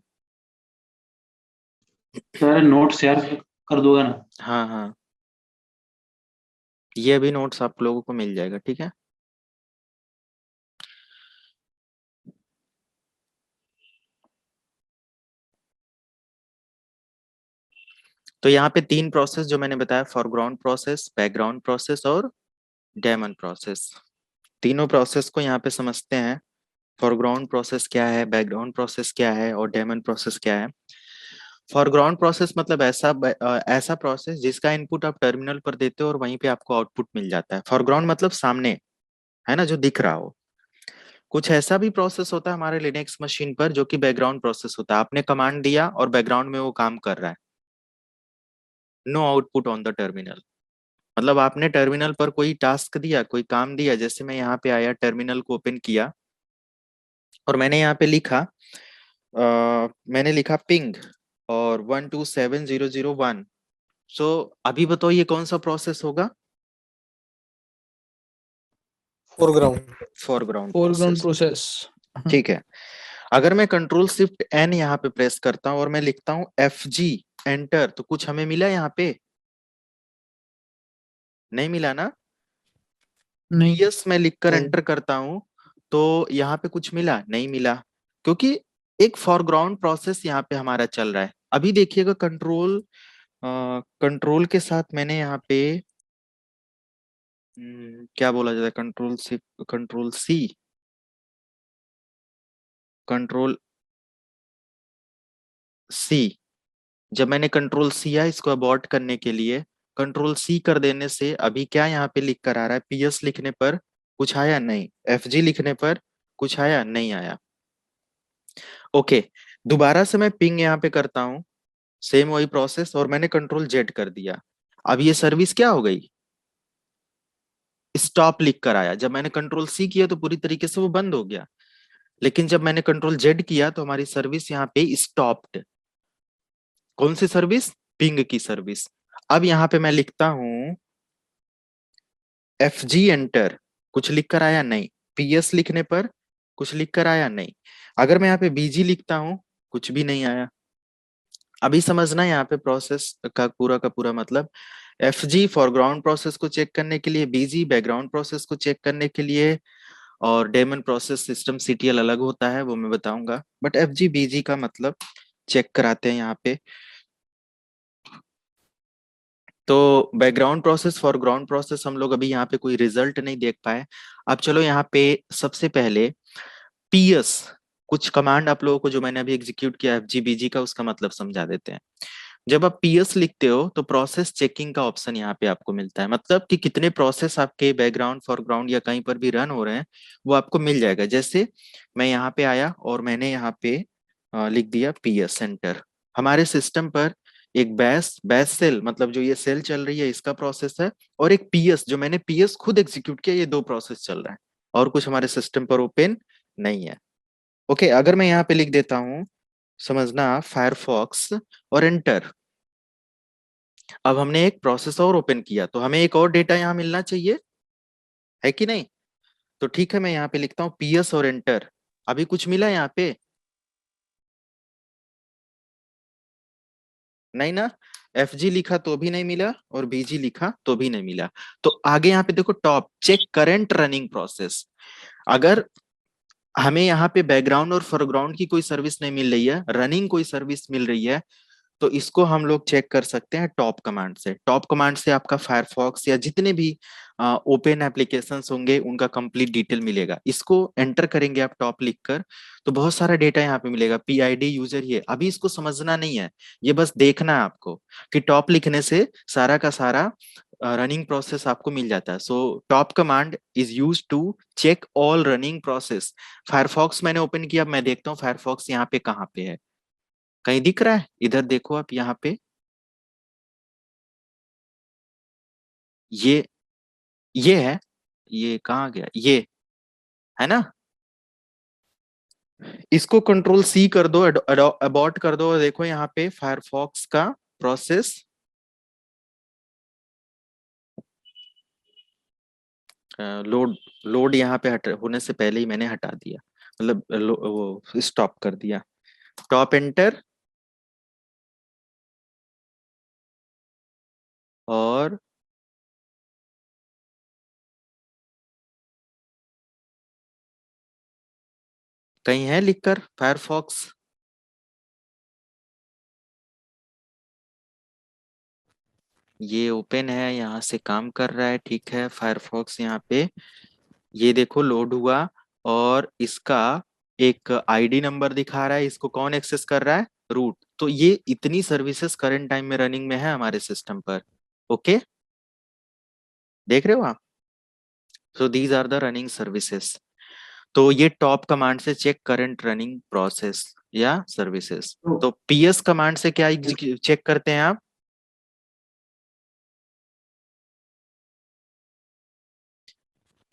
सर नोट शेयर कर दोगे ना? हाँ हाँ, ये भी नोट्स आप लोगों को मिल जाएगा, ठीक है। तो यहाँ पे 3 प्रोसेस जो मैंने बताया, फॉरग्राउंड प्रोसेस, बैकग्राउंड प्रोसेस और डेमन प्रोसेस। तीनों प्रोसेस को यहाँ पे समझते हैं। फॉरग्राउंड प्रोसेस क्या है, बैकग्राउंड प्रोसेस क्या है और डेमन प्रोसेस क्या है। फॉरग्राउंड प्रोसेस मतलब ऐसा प्रोसेस जिसका इनपुट आप टर्मिनल पर देते हो और वहीं पे आपको आउटपुट मिल जाता है। फॉरग्राउंड मतलब सामने, है ना, जो दिख रहा हो। कुछ ऐसा भी प्रोसेस होता है हमारे लिनक्स मशीन पर जो कि बैकग्राउंड प्रोसेस होता है, आपने कमांड दिया और बैकग्राउंड में वो काम कर रहा है, no output on the terminal. मतलब आपने टर्मिनल पर कोई टास्क दिया, कोई काम दिया, जैसे मैं यहाँ पे आया, टर्मिनल को ओपन किया और मैंने यहाँ पे लिखा मैंने लिखा पिंग और 127001। सो अभी बताओ ये कौन सा प्रोसेस होगा? Foreground. Foreground foreground process, process. ठीक है। अगर मैं कंट्रोल शिफ्ट एन यहाँ पे प्रेस करता हूँ और मैं लिखता हूँ FG एंटर, तो कुछ हमें मिला यहाँ पे? नहीं मिला ना। नहीं। PS मैं लिखकर नहीं। एंटर करता हूँ तो यहाँ पे कुछ मिला? नहीं मिला, क्योंकि एक फॉरग्राउंड प्रोसेस यहाँ पे हमारा चल रहा है। अभी देखिएगा कंट्रोल के साथ मैंने यहाँ पे क्या बोला जाता है, कंट्रोल सी, कंट्रोल सी। जब मैंने कंट्रोल सी किया इसको अबॉर्ट करने के लिए, कंट्रोल सी कर देने से अभी क्या यहाँ पे लिख कर आ रहा है, PS लिखने पर कुछ आया नहीं, FG लिखने पर कुछ आया नहीं आया। ओके, दोबारा से मैं पिंग यहाँ पे करता हूँ, सेम वही प्रोसेस, और मैंने कंट्रोल Z कर दिया। अब ये सर्विस क्या हो गई, स्टॉप लिख कर आया। जब मैंने कंट्रोल C किया तो पूरी तरीके से वो बंद हो गया, लेकिन जब मैंने कंट्रोल Z किया तो हमारी सर्विस यहाँ पे स्टॉप्ड। कौन सी सर्विस? पिंग की सर्विस। अब यहाँ पे मैं लिखता हूँ FG एंटर, कुछ लिख कर आया नहीं। PS लिखने पर कुछ लिख कर आया नहीं। अगर मैं यहाँ पे BG लिखता हूँ, कुछ भी नहीं आया। अभी समझना यहाँ पे प्रोसेस का पूरा मतलब, FG फॉरग्राउंड प्रोसेस को चेक करने के लिए, BG बैकग्राउंड प्रोसेस को चेक करने के लिए, और डेमन प्रोसेस सिस्टम CTL अलग होता है, वो मैं बताऊंगा। बट FG BG का मतलब चेक कराते हैं यहाँ पे। तो बैकग्राउंड प्रोसेस फॉरग्राउंड प्रोसेस हम लोग अभी यहाँ पे कोई रिजल्ट नहीं देख पाए। अब चलो यहाँ पे सबसे पहले पीएस कुछ कमांड आप लोगों को जो मैंने अभी एग्जीक्यूट किया एफजीबीजी का, उसका मतलब समझा देते हैं। जब आप पीएस लिखते हो तो प्रोसेस चेकिंग का ऑप्शन यहाँ पे आपको मिलता है, मतलब कि कितने प्रोसेस आपके बैकग्राउंड फॉरग्राउंड या कहीं पर भी रन हो रहे हैं वो आपको मिल जाएगा। जैसे मैं यहाँ पे आया और मैंने यहाँ पे लिख दिया पीएस सेंटर। हमारे सिस्टम पर एक बैश बैश सेल, मतलब जो ये सेल चल रही है इसका प्रोसेस है, और एक पीएस जो मैंने पीएस खुद एग्जीक्यूट किया, ये दो प्रोसेस चल रहा है और कुछ हमारे सिस्टम पर ओपन नहीं है। ओके, अगर मैं यहाँ पे लिख देता हूँ, समझना, फायरफॉक्स और एंटर। अब हमने एक प्रोसेस और ओपन किया तो हमें एक और डेटा यहाँ मिलना चाहिए, है कि नहीं? तो ठीक है, मैं यहाँ पे लिखता हूँ पीएस और एंटर। अभी कुछ मिला यहाँ पे? नहीं ना। एफ जी लिखा तो भी नहीं मिला और बीजी लिखा तो भी नहीं मिला। तो आगे यहाँ पे देखो, top check current running process. अगर हमें यहाँ पे बैकग्राउंड और फोरग्राउंड की कोई सर्विस नहीं मिल रही है, रनिंग कोई सर्विस मिल रही है, तो इसको हम लोग चेक कर सकते हैं टॉप कमांड से। टॉप कमांड से आपका फायरफॉक्स या जितने भी ओपन एप्लीकेशंस होंगे उनका कंप्लीट डिटेल मिलेगा। इसको एंटर करेंगे आप टॉप लिखकर तो बहुत सारा डेटा यहाँ पे मिलेगा, पीआईडी यूजर। ये अभी इसको समझना नहीं है, ये बस देखना है आपको कि टॉप लिखने से सारा का सारा रनिंग प्रोसेस आपको मिल जाता है। So top command is use to check all running process. Firefox मैंने ओपन किया, मैं देखता हूँ फायरफॉक्स यहाँ पे कहाँ पे है। कहीं दिख रहा है? इधर देखो आप, यहाँ पे ये है। ये कहाँ गया? ये है ना। इसको कंट्रोल सी कर दो, अबॉर्ट कर दो और देखो यहाँ पे फायरफॉक्स का प्रोसेस लोड लोड यहाँ पे होने से पहले ही मैंने हटा दिया, मतलब वो स्टॉप कर दिया। टॉप एंटर और कहीं है लिखकर फायरफॉक्स? ये ओपन है, यहाँ से काम कर रहा है, ठीक है। फायरफॉक्स यहाँ पे ये देखो लोड हुआ और इसका एक आईडी नंबर दिखा रहा है। इसको कौन एक्सेस कर रहा है? रूट। तो ये इतनी सर्विसेज करंट टाइम में रनिंग में है हमारे सिस्टम पर। ओके, देख रहे हो आप? So these are the running services. तो ये टॉप कमांड से चेक करंट रनिंग प्रोसेस या सर्विसेज। तो पीएस कमांड से क्या चेक करते हैं आप?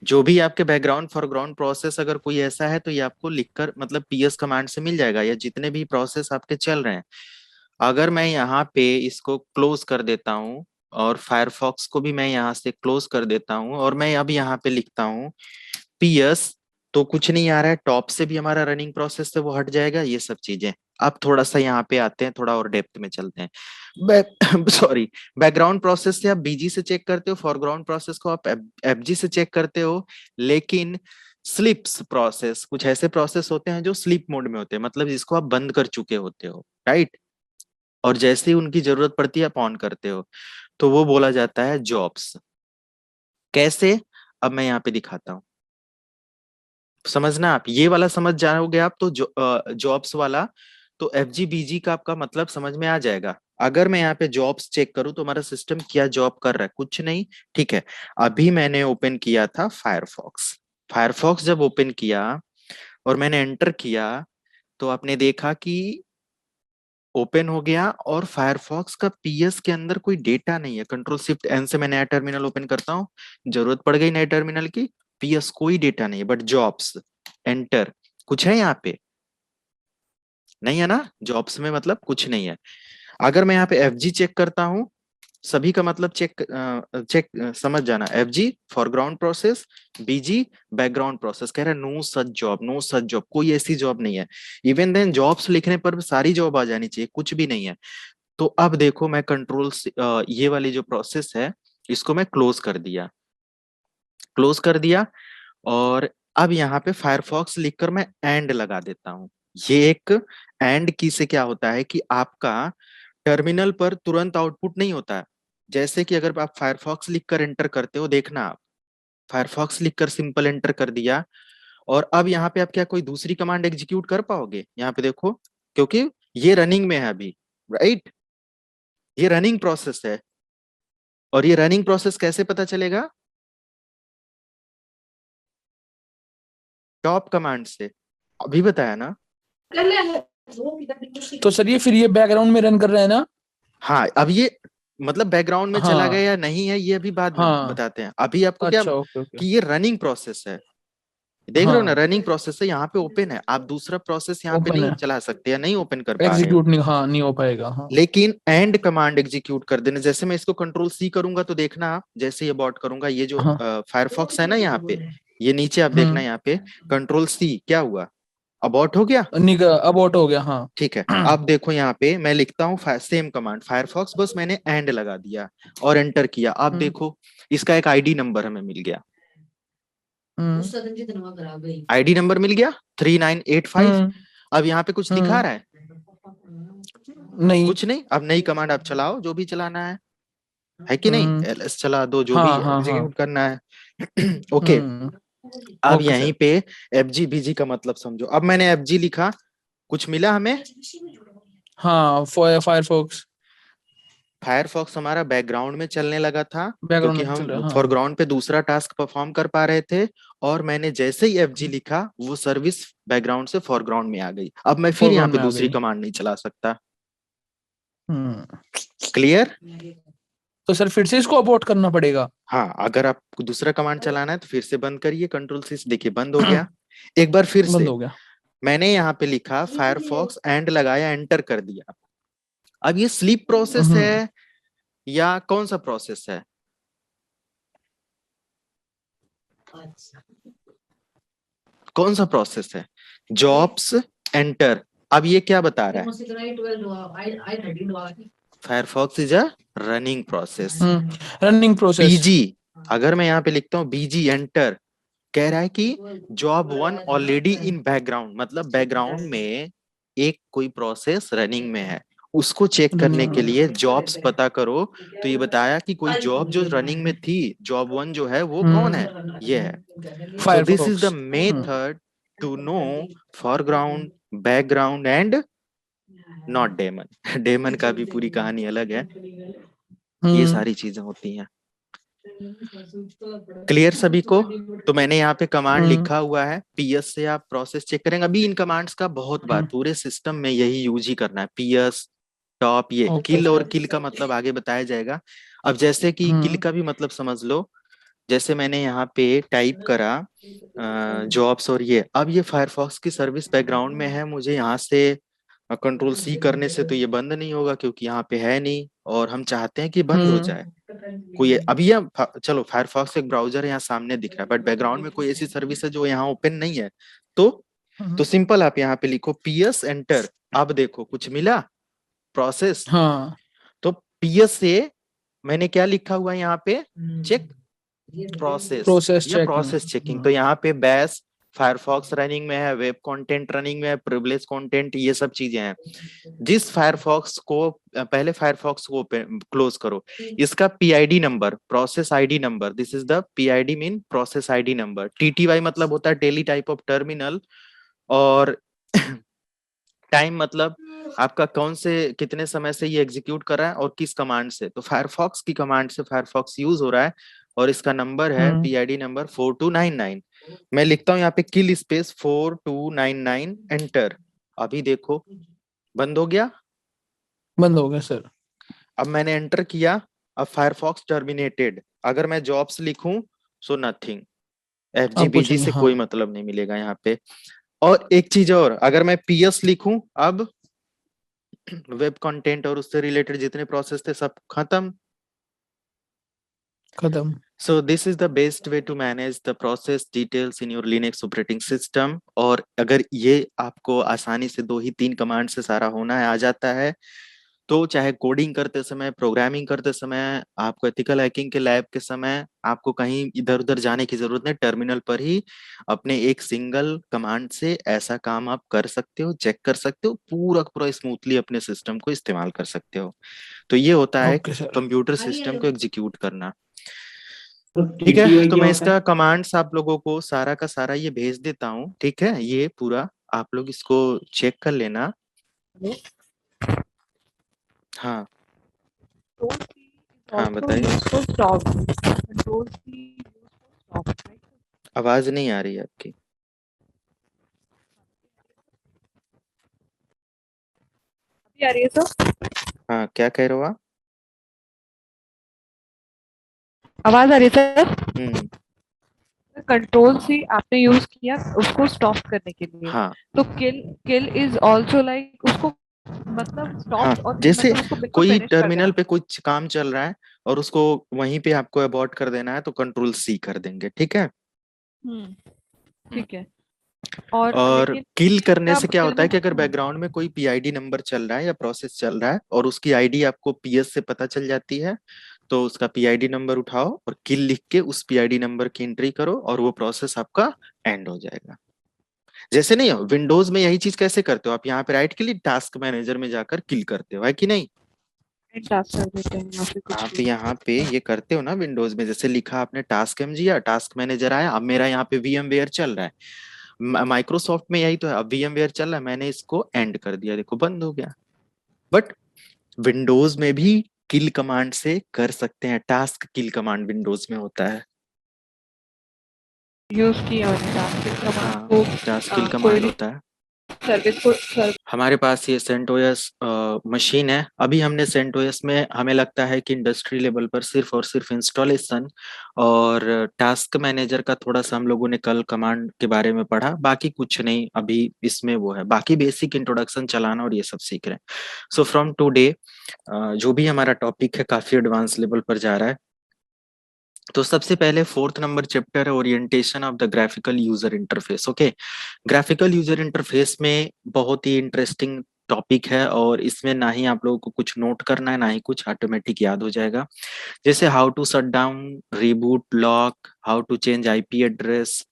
जो भी आपके बैकग्राउंड फॉरग्राउंड प्रोसेस अगर कोई ऐसा है तो ये आपको लिखकर, मतलब पीएस कमांड से मिल जाएगा, या जितने भी प्रोसेस आपके चल रहे हैं। अगर मैं यहाँ पे इसको क्लोज कर देता हूँ और फायरफॉक्स को भी मैं यहाँ से क्लोज कर देता हूँ और मैं अब यहाँ पे लिखता हूँ पीएस, तो कुछ नहीं आ रहा है। टॉप से भी हमारा रनिंग प्रोसेस से वो हट जाएगा, ये सब चीजें। अब थोड़ा सा यहाँ पे आते हैं, थोड़ा और डेप्थ में चलते हैं। सॉरी, बैकग्राउंड प्रोसेस से आप बीजी से चेक करते हो, फॉरग्राउंड प्रोसेस को आप एफजी से चेक करते हो, लेकिन स्लिप्स प्रोसेस, कुछ ऐसे प्रोसेस होते हैं जो स्लीप मोड में होते हैं, मतलब जिसको आप बंद कर चुके होते हो, राइट? और जैसे ही उनकी जरूरत पड़ती है आप ऑन करते हो, तो वो बोला जाता है जॉब्स। कैसे? अब मैं यहाँ पे दिखाता हूँ, समझना आप। ये वाला समझ जाओगे आप तो जॉब्स वाला, तो एफ जी बीजी का आपका मतलब समझ में आ जाएगा। अगर मैं यहाँ पे जॉब्स चेक करूँ तो हमारा सिस्टम क्या जॉब कर रहा है? कुछ नहीं, ठीक है। अभी मैंने ओपन किया था फायरफॉक्स। फायरफॉक्स जब ओपन किया और मैंने एंटर किया तो आपने देखा कि ओपन हो गया और फायरफॉक्स का पीएस के अंदर कोई डेटा नहीं है। कंट्रोल शिफ्ट एन से मैं नया टर्मिनल ओपन करता हूँ, जरूरत पड़ गई नए टर्मिनल की। पीएस कोई डेटा नहीं है, बट जॉब्स एंटर कुछ है यहाँ पे? नहीं है ना, जॉब्स में मतलब कुछ नहीं है। अगर मैं यहाँ पे एफजी चेक करता हूँ, सभी का मतलब चेक समझ जाना। FG foreground process, BG background process. कह रहा है no such job, no such job, कोई ऐसी जॉब नहीं है। इवन देन जॉब्स लिखने पर सारी जॉब आ जानी चाहिए, कुछ भी नहीं है। तो अब देखो मैं कंट्रोल ये वाली जो प्रोसेस है इसको मैं क्लोज कर दिया, क्लोज कर दिया। और अब यहाँ पे फायरफॉक्स लिखकर मैं एंड लगा देता हूँ। ये एक एंड की से क्या होता है कि आपका टर्मिनल पर तुरंत आउटपुट नहीं होता है। जैसे कि अगर आप फायरफॉक्स लिखकर एंटर करते हो, देखना आप फायरफॉक्स लिखकर सिंपल एंटर कर दिया, और अब यहाँ पे आप क्या कोई दूसरी कमांड एग्जीक्यूट कर पाओगे? यहाँ पे देखो, क्योंकि ये रनिंग में है अभी, राइट? ये रनिंग प्रोसेस है, और ये रनिंग प्रोसेस कैसे पता चलेगा? टॉप कमांड से, अभी बताया ना। तो सर ये फिर ये बैकग्राउंड में रन कर रहा है ना? हाँ, अब ये मतलब बैकग्राउंड में चला गया हाँ या नहीं है, ये अभी बाद में हाँ। बताते हैं। अभी आपको क्या अच्छा ओके ओके। कि ये रनिंग प्रोसेस है, देख रहे हो ना, हाँ रनिंग प्रोसेस है, यहाँ पे ओपन है। आप दूसरा प्रोसेस यहाँ पे ओपन नहीं है, चला सकते या नहीं ओपन कर पा रहे हो। एग्जीक्यूट नहीं, हाँ नहीं हो पाएगा। हाँ लेकिन एंड कमांड एग्जीक्यूट कर देना, जैसे मैं इसको कंट्रोल सी करूंगा तो देखना आप, जैसे ये बॉट करूंगा, ये जो हाँ। फायरफॉक्स है ना यहाँ पे, ये नीचे आप देखना यहाँ पे कंट्रोल सी क्या हुआ, अबॉट हो गया। अबाउट हो गया हाँ। ठीक है, अब देखो यहाँ पे मैं लिखता हूँ सेम कमांड फायरफॉक्स, बस मैंने एंड लगा दिया और एंटर किया। अब देखो इसका एक आईडी नंबर हमें मिल गया, आईडी नंबर मिल गया 3985। अब यहाँ पे कुछ दिखा रहा है? नहीं कुछ नहीं। अब नई कमांड आप चलाओ, जो भी चलाना है कि नहीं, ls चला दो, जो भी हाँ हाँ हाँ। एग्जीक्यूट करना है। ओके, अब ओके यहीं सर। पे fg bg का मतलब समझो। अब मैंने fg लिखा, कुछ मिला हमें? हाँ फायरफॉक्स, फायरफॉक्स हमारा बैकग्राउंड में चलने लगा था, बैकग्राउंड क्योंकि में चल रहा हम है हाँ। फोरग्राउंड पे दूसरा टास्क परफॉर्म कर पा रहे थे, और मैंने जैसे ही fg लिखा वो सर्विस बैकग्राउंड से फोरग्राउंड में आ गई। अब मैं फिर यहाँ फोरग्राउंड पे में आ दूसरी गई। कमांड नहीं चला सकता। क्लियर? तो सर फिर से इसको अबॉर्ट करना पड़ेगा? हाँ, अगर आपको दूसरा कमांड चलाना है तो फिर से बंद करिए, कंट्रोल से, देखिए बंद हो गया। एक बार फिर बंद से हो गया। मैंने यहाँ पे लिखा फायरफॉक्स एंड लगाया, एंटर कर दिया। अब ये स्लीप प्रोसेस है या कौन सा प्रोसेस है? कौन सा प्रोसेस है? Jobs enter. अब ये क्या बता रहा है? Firefox is a running process. Running process. BG, अगर मैं यहाँ पे लिखता हूँ बीजी एंटर, कह रहा है कि जॉब 1 ऑलरेडी इन बैकग्राउंड, मतलब बैकग्राउंड में एक कोई प्रोसेस रनिंग में है, उसको चेक करने के लिए जॉब्स पता करो। तो ये बताया कि कोई जॉब जो रनिंग में थी, जॉब 1 जो है वो कौन है? ये है। So this is the method to know foreground, background and not daemon. Daemon का भी पूरी कहानी अलग है। ये सारी चीजें होती हैं। क्लियर सभी को? तो मैंने यहाँ पे कमांड लिखा हुआ है, पीएस से आप प्रोसेस चेक करेंगे। अभी इन कमांड्स का बहुत बार पूरे सिस्टम में यही यूज ही करना है, पीएस टॉप। ये किल और किल का मतलब आगे बताया जाएगा। अब जैसे कि किल का भी मतलब समझ लो, जैसे मैंने यहाँ पे टाइप करा जॉब्स और ये, अब ये फायरफॉक्स की सर्विस बैकग्राउंड में है, मुझे यहाँ से कंट्रोल सी करने से तो ये बंद नहीं होगा, क्योंकि यहाँ पे है नहीं, और हम चाहते हैं कि बंद हो जाए। कोई अभी चलो फायरफॉक्स एक ब्राउजर यहाँ सामने दिख रहा है, बट बैकग्राउंड में कोई ऐसी सर्विस है जो यहाँ ओपन नहीं है, तो सिंपल आप यहाँ पे लिखो पीएस एंटर। अब देखो कुछ मिला प्रोसेस। हाँ। तो पीएस से मैंने क्या लिखा हुआ है यहाँ पे? चेक प्रोसेस या प्रोसेस चेकिंग। तो यहाँ पे बैश फायरफॉक्स रनिंग में है, वेब कंटेंट रनिंग में है, प्रिविलेज कंटेंट, ये सब चीजें हैं। जिस फायरफॉक्स को पहले फायरफॉक्स को क्लोज करो, इसका PID number, process ID number, this is the PID mean process ID number. TTY मतलब होता है डेली टाइप ऑफ टर्मिनल, और टाइम मतलब आपका कौन से कितने समय से ये एग्जीक्यूट कर रहा है और किस कमांड से। तो फायरफॉक्स की कमांड से फायरफॉक्स यूज हो रहा है, और इसका नंबर है पीआईडी नंबर 4299। मैं लिखता हूँ यहाँ पे किल स्पेस 4299 एंटर। अभी देखो बंद हो गया। बंद हो गया सर। अब मैंने एंटर किया, अब फायरफॉक्स टर्मिनेटेड। अगर मैं जॉब्स लिखूं सो नथिंग, एफजीबीजी से कोई मतलब नहीं मिलेगा यहाँ पे। और एक चीज और, अगर मैं पीएस लिखूं, अब वेब कंटेंट और उससे रिलेटेड जितने प्रोसेस थे सब खत्म। So this is the best way to manage the process details in your Linux operating system। और अगर ये आपको आसानी से 2 ही 3 कमांड से सारा होना है, आ जाता है, तो चाहे कोडिंग करते समय, प्रोग्रामिंग करते समय, आपको एथिकल हैकिंग के लैब के समय आपको कहीं इधर उधर जाने की जरूरत नहीं, टर्मिनल पर ही अपने एक सिंगल कमांड से ऐसा काम आप कर सकते हो, चेक कर सकते हो, पूरा पूरा स्मूथली अपने सिस्टम को इस्तेमाल कर सकते हो। तो ये होता है ओके सर। कंप्यूटर सिस्टम को एग्जीक्यूट करना। तो ठीक है, TTY तो क्या मैं होता है? इसका कमांड्स आप लोगों को सारा का सारा ये भेज देता हूँ। ठीक है, ये पूरा आप लोग इसको चेक कर लेना। हाँ Control C is हाँ, also बताइए। used for stop. Control C used for stop, right? आवाज नहीं आ रही है आपकी। अभी आ रही है सर? हाँ, क्या कह रहे हो आप? आवाज आ रही है सर? हम्म। कंट्रोल सी आपने यूज किया उसको स्टॉप करने के लिए, हाँ तो किल इज आल्सो लाइक उसको मतलब हाँ, स्टॉप और जैसे मतलब उसको बिल्कुल कोई फिनिश कर टर्मिनल देना। पे कुछ काम चल रहा है और उसको वहीं पे आपको अबॉर्ट कर देना है, तो कंट्रोल सी कर देंगे। ठीक है। ठीक है। और और लेकिन किल करने से तब क्या किल होता में है कि अगर बैकग्राउंड में कोई पीआईडी नंबर चल रहा है या प्रोसेस चल रहा है और उसकी आईडी आपको पीएस से पता चल जाती है, तो उसका पीआईडी नंबर उठाओ और किल लिख के उस पीआईडी नंबर की एंट्री करो और वो प्रोसेस आपका एंड हो जाएगा। जैसे नहीं हो विंडोज में यही चीज कैसे करते हो आप, यहाँ पे राइट क्लिक टास्क मैनेजर में जाकर किल करते हो, है कि नहीं? टास्क कर देते हैं या फिर कुछ आप भी। यहाँ पे ये करते हो ना विंडोज में, जैसे लिखा आपने टास्क एमजी या टास्क मैनेजर आया, अब मेरा यहाँ पे VMware चल रहा है, माइक्रोसॉफ्ट में यही तो है, अब VMware चल रहा है, मैंने इसको एंड कर दिया, देखो बंद हो गया। बट विंडोज में भी किल कमांड से कर सकते हैं, टास्क किल कमांड विंडोज में होता है। यूज किया मैंने टास्क किल कमांड हाँ, को, टास्क किल कोई कमांड भी होता है। सर्विस को हमारे पास ये सेंटोस मशीन है। अभी हमने सेंटोस में हमें लगता है कि इंडस्ट्री लेवल पर सिर्फ और सिर्फ इंस्टॉलेशन और टास्क मैनेजर का थोड़ा सा हम लोगों ने कल कमांड के बारे में पढ़ा, बाकी कुछ नहीं अभी इसमें वो है, बाकी बेसिक इंट्रोडक्शन चलाना और ये सब सीख रहे हैं। सो फ्रॉम टुडे जो भी हमारा टॉपिक है काफी एडवांस लेवल पर जा रहा है। तो सबसे पहले 4th नंबर चैप्टर है orientation of the graphical user interface. Okay, graphical user interface में बहुत ही इंटरेस्टिंग टॉपिक है और इसमें ना ही आप लोगों को कुछ नोट करना है ना ही कुछ ऑटोमेटिक याद हो जाएगा। जैसे how to shut down, reboot, lock, how to change IP address,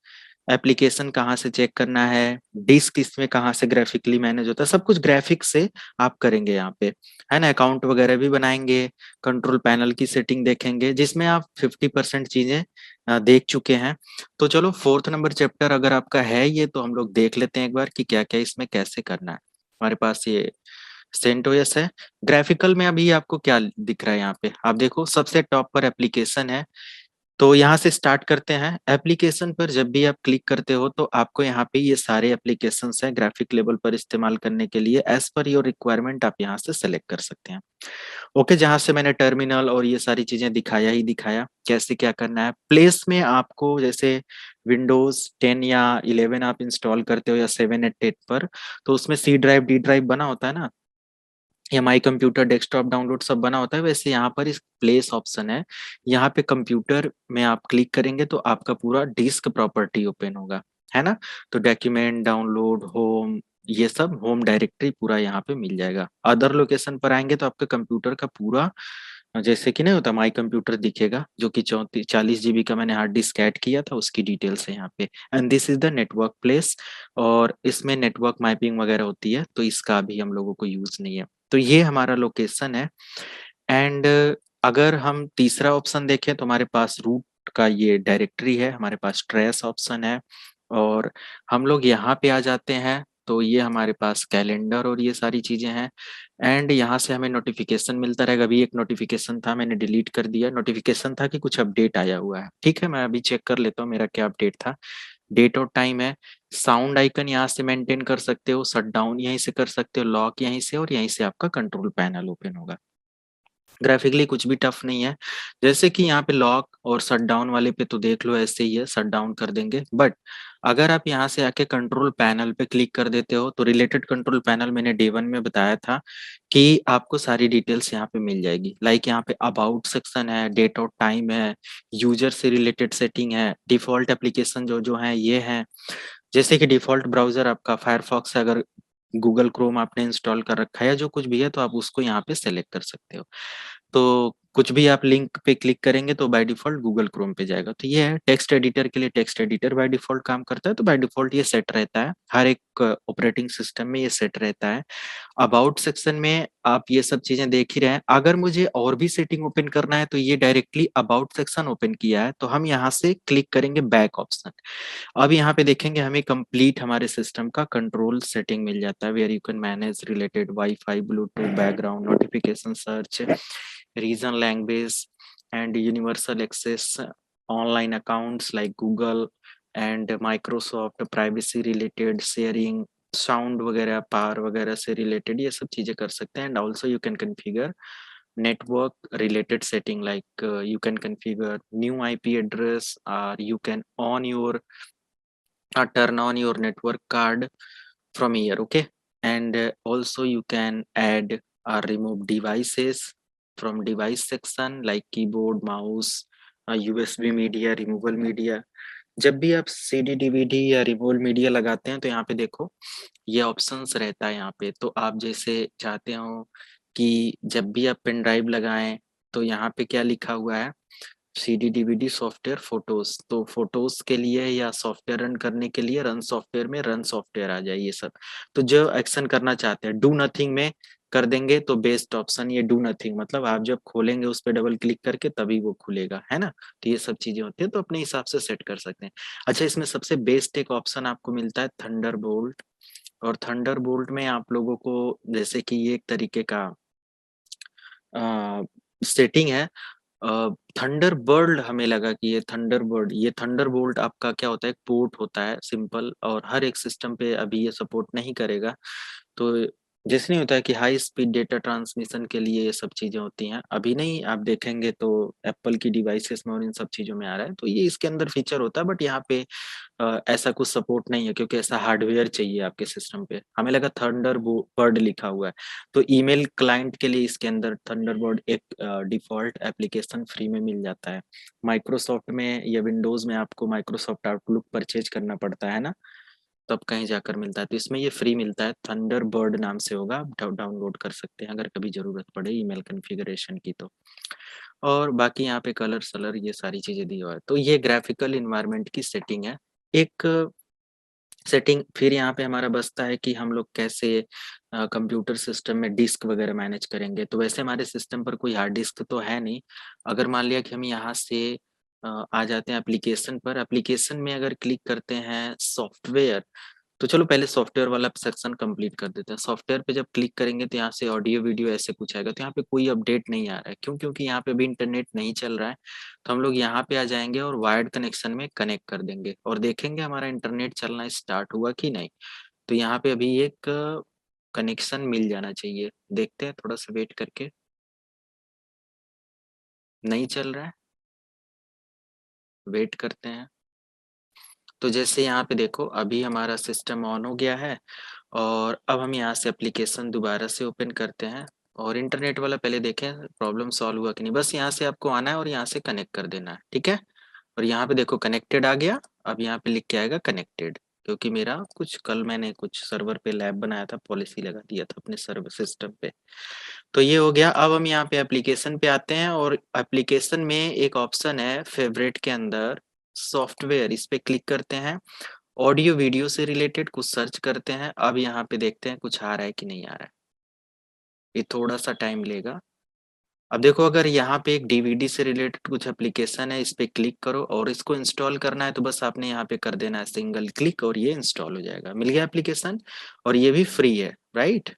application कहाँ से चेक करना है, डिस्क इसमें कहाँ से ग्राफिकली मैनेज होता है, सब कुछ ग्राफिक से आप करेंगे यहाँ पे, है ना। अकाउंट वगैरह भी बनाएंगे, कंट्रोल पैनल की सेटिंग देखेंगे, जिसमें आप 50% चीजें देख चुके हैं। तो चलो 4th नंबर चैप्टर अगर आपका है ये, तो हम लोग देख लेते हैं एक बार कि क्या क्या इसमें कैसे करना है। हमारे पास ये सेंटोस है। ग्राफिकल में अभी आपको क्या दिख रहा है यहाँ पे, आप देखो सबसे टॉप पर एप्लीकेशन है, तो यहाँ से स्टार्ट करते हैं। एप्लीकेशन पर जब भी आप क्लिक करते हो तो आपको यहाँ पे ये सारे एप्लीकेशंस हैं ग्राफिक लेवल पर इस्तेमाल करने के लिए, एज पर योर रिक्वायरमेंट आप यहाँ से सेलेक्ट कर सकते हैं। ओके, जहाँ से मैंने टर्मिनल और ये सारी चीजें दिखाया ही दिखाया कैसे क्या करना है। प्लेस में आपको जैसे विंडोज 10 या 11 आप इंस्टॉल करते हो या 7 या 8 पर, तो उसमें C ड्राइव D ड्राइव बना होता है ना, या माई कंप्यूटर डेस्कटॉप डाउनलोड सब बना होता है, वैसे यहाँ पर इस प्लेस ऑप्शन है, यहाँ पे कंप्यूटर में आप क्लिक करेंगे तो आपका पूरा डिस्क प्रॉपर्टी ओपन होगा, है ना। तो डॉक्यूमेंट, डाउनलोड, होम, ये सब होम डायरेक्टरी पूरा यहाँ पे मिल जाएगा। अदर लोकेशन पर आएंगे तो आपके कंप्यूटर का पूरा जैसे कि नहीं होता माई कंप्यूटर दिखेगा, जो कि 40 GB का मैंने हार्ड डिस्क ऐड किया था, उसकी डिटेल्स है यहाँ पे। And this is the network place, और इसमें नेटवर्क मैपिंग वगैरह होती है, तो इसका अभी हम लोगों को यूज नहीं है। तो ये हमारा लोकेशन है। एंड अगर हम तीसरा ऑप्शन देखें तो हमारे पास रूट का ये डायरेक्टरी है, हमारे पास ट्रेस ऑप्शन है, और हम लोग यहाँ पे आ जाते हैं तो ये हमारे पास कैलेंडर और ये सारी चीजें हैं। एंड यहाँ से हमें नोटिफिकेशन मिलता रहेगा। अभी एक नोटिफिकेशन था, मैंने डिलीट कर दिया। नोटिफिकेशन था कि कुछ अपडेट आया हुआ है, ठीक है, मैं अभी चेक कर लेता हूँ मेरा क्या अपडेट था। डेट और टाइम है। साउंड आइकन यहाँ से मेंटेन कर सकते हो, शट डाउन यहीं से कर सकते हो, लॉक यहीं से, और यहीं से आपका कंट्रोल पैनल ओपन होगा। ग्राफिकली कुछ भी टफ नहीं है। जैसे कि यहाँ पे लॉक और शट डाउन वाले पे तो देख लो ऐसे ही है, शट डाउन कर देंगे। बट अगर आप यहाँ से आके कंट्रोल पैनल पे क्लिक कर देते हो तो रिलेटेड कंट्रोल पैनल मैंने डे 1 में बताया था कि आपको सारी डिटेल्स यहाँ पे मिल जाएगी। लाइक यहाँ पे अबाउट सेक्शन है, डेट और टाइम है, यूजर से रिलेटेड सेटिंग है, डिफॉल्ट एप्लीकेशन जो जो है ये है। जैसे कि डिफॉल्ट ब्राउजर आपका फायरफॉक्स है, अगर गूगल क्रोम आपने इंस्टॉल कर रखा है या जो कुछ भी है, तो आप उसको यहाँ पे सेलेक्ट कर सकते हो। तो कुछ भी आप लिंक पे क्लिक करेंगे तो बाय डिफॉल्ट गूगल क्रोम पे जाएगा। तो ये है टेक्स्ट एडिटर के लिए, टेक्स्ट एडिटर बाय डिफॉल्ट काम करता है, तो बाय डिफॉल्ट ये सेट रहता है, हर एक ऑपरेटिंग सिस्टम में ये सेट रहता है। अबाउट सेक्शन में आप ये सब चीजें देख ही रहे हैं। अगर मुझे और भी सेटिंग ओपन करना है तो ये डायरेक्टली अबाउट सेक्शन ओपन किया है, तो हम यहाँ से क्लिक करेंगे बैक ऑप्शन। अब यहाँ पे देखेंगे हमें कंप्लीट हमारे सिस्टम का कंट्रोल सेटिंग मिल जाता है, where you can manage related WiFi, bluetooth, background notification, search, region, language and universal access, online accounts like Google and Microsoft, privacy related, sharing, sound वगैरह, पावर वगैरह से रिलेटेड ये सब चीजें कर सकते हैं। And also you can configure network related setting like you can configure new IP address, or you can on your turn on your network card from here. Okay, and also you can add or remove devices from device section like keyboard, mouse, USB media, removable media। जब भी आप CD DVD या removal media लगाते हैं तो यहाँ पे देखो ये ऑप्शंस रहता है यहाँ पे। तो आप जैसे चाहते हो कि जब भी आप पेन ड्राइव लगाएं तो यहाँ पे क्या लिखा हुआ है, CD DVD सॉफ्टवेयर, फोटोज। तो फोटोज के लिए या सॉफ्टवेयर रन करने के लिए रन सॉफ्टवेयर में रन सॉफ्टवेयर आ जाए ये सब। तो जो एक्शन करना चाहते हैं डू नथिंग में कर देंगे तो बेस्ट ऑप्शन ये डू नथिंग, मतलब आप जब खोलेंगे उस पर डबल क्लिक करके तभी वो खुलेगा, है ना। तो ये सब चीजें होती है, तो अपने हिसाब से सेट कर सकते हैं। अच्छा, इसमें सबसे बेस्ट एक ऑप्शन आपको मिलता है थंडरबोल्ट। और थंडरबोल्ट में आप लोगों को जैसे कि ये एक तरीके का सेटिंग है। थंडरबर्ड हमें लगा कि ये थंडरबर्ड, ये थंडरबोल्ट आपका क्या होता है, एक पोर्ट होता है सिंपल, और हर एक सिस्टम पे अभी ये सपोर्ट नहीं करेगा। तो जैसे नहीं होता है कि हाई स्पीड डेटा ट्रांसमिशन के लिए ये सब चीजें होती हैं, अभी नहीं, आप देखेंगे तो एप्पल की डिवाइसेस में और इन सब चीजों में आ रहा है, तो ये इसके अंदर फीचर होता है। बट यहाँ पे ऐसा कुछ सपोर्ट नहीं है क्योंकि ऐसा हार्डवेयर चाहिए आपके सिस्टम पे। हमें लगा थंडरबर्ड लिखा हुआ है। तो ईमेल क्लाइंट के लिए इसके अंदर थंडरबर्ड एक डिफॉल्ट एप्लीकेशन फ्री में मिल जाता है। माइक्रोसॉफ्ट में या विंडोज में आपको माइक्रोसॉफ्ट आउटलुक परचेज करना पड़ता है ना, तब कहीं जाकर मिलता है। तो इसमें ये फ्री मिलता है, थंडरबर्ड नाम से होगा, आप डाउनलोड कर सकते हैं अगर कभी जरूरत पड़े ईमेल कॉन्फ़िगरेशन की तो। और बाकी यहाँ पे कलर सलर ये सारी चीजें दी हुआ है। तो ये ग्राफिकल इन्वायरमेंट की सेटिंग है। एक सेटिंग फिर यहाँ पे हमारा बचता है कि हम लोग कैसे कंप्यूटर सिस्टम में डिस्क वगैरह मैनेज करेंगे। तो वैसे हमारे सिस्टम पर कोई हार्ड डिस्क तो है नहीं। अगर मान लिया कि हम यहाँ से आ जाते हैं एप्लीकेशन पर, एप्लीकेशन में अगर क्लिक करते हैं सॉफ्टवेयर, तो चलो पहले सॉफ्टवेयर वाला सेक्शन कंप्लीट कर देते हैं। सॉफ्टवेयर पे जब क्लिक करेंगे तो यहाँ से ऑडियो वीडियो ऐसे कुछ आएगा, तो यहाँ पे कोई अपडेट नहीं आ रहा है। क्यों? क्योंकि यहाँ पे अभी इंटरनेट नहीं चल रहा है। तो हम लोग यहाँ पे आ जाएंगे और वायर्ड कनेक्शन में कनेक्ट कर देंगे और देखेंगे हमारा इंटरनेट चलना स्टार्ट हुआ कि नहीं। तो यहाँ पे अभी एक कनेक्शन मिल जाना चाहिए, देखते हैं थोड़ा सा वेट करके। नहीं चल रहा है, वेट करते हैं। तो जैसे यहाँ पे देखो अभी हमारा सिस्टम ऑन हो गया है, और अब हम यहाँ से एप्लीकेशन दोबारा से ओपन करते हैं और इंटरनेट वाला पहले देखें प्रॉब्लम सॉल्व हुआ कि नहीं। बस यहाँ से आपको आना है और यहाँ से कनेक्ट कर देना है, ठीक है। और यहाँ पे देखो कनेक्टेड आ गया। अब यहाँ पे लिख के आएगा कनेक्टेड, क्योंकि मेरा कुछ कल मैंने कुछ सर्वर पे लैब बनाया था, पॉलिसी लगा दिया था अपने सर्वर सिस्टम पे। तो ये हो गया। अब हम यहाँ पे एप्लीकेशन पे आते हैं और एप्लीकेशन में एक ऑप्शन है फेवरेट के अंदर सॉफ्टवेयर, इस पे क्लिक करते हैं। ऑडियो वीडियो से रिलेटेड कुछ सर्च करते हैं। अब यहाँ पे देखते हैं कुछ आ रहा है कि नहीं आ रहा है, ये थोड़ा सा टाइम लेगा। अब देखो अगर यहाँ पे एक डीवीडी से रिलेटेड कुछ एप्लीकेशन है, इस पे क्लिक करो और इसको इंस्टॉल करना है, तो बस आपने यहाँ पे कर देना है सिंगल क्लिक और ये इंस्टॉल हो जाएगा। मिल गया एप्लीकेशन, और ये भी फ्री है, राइट।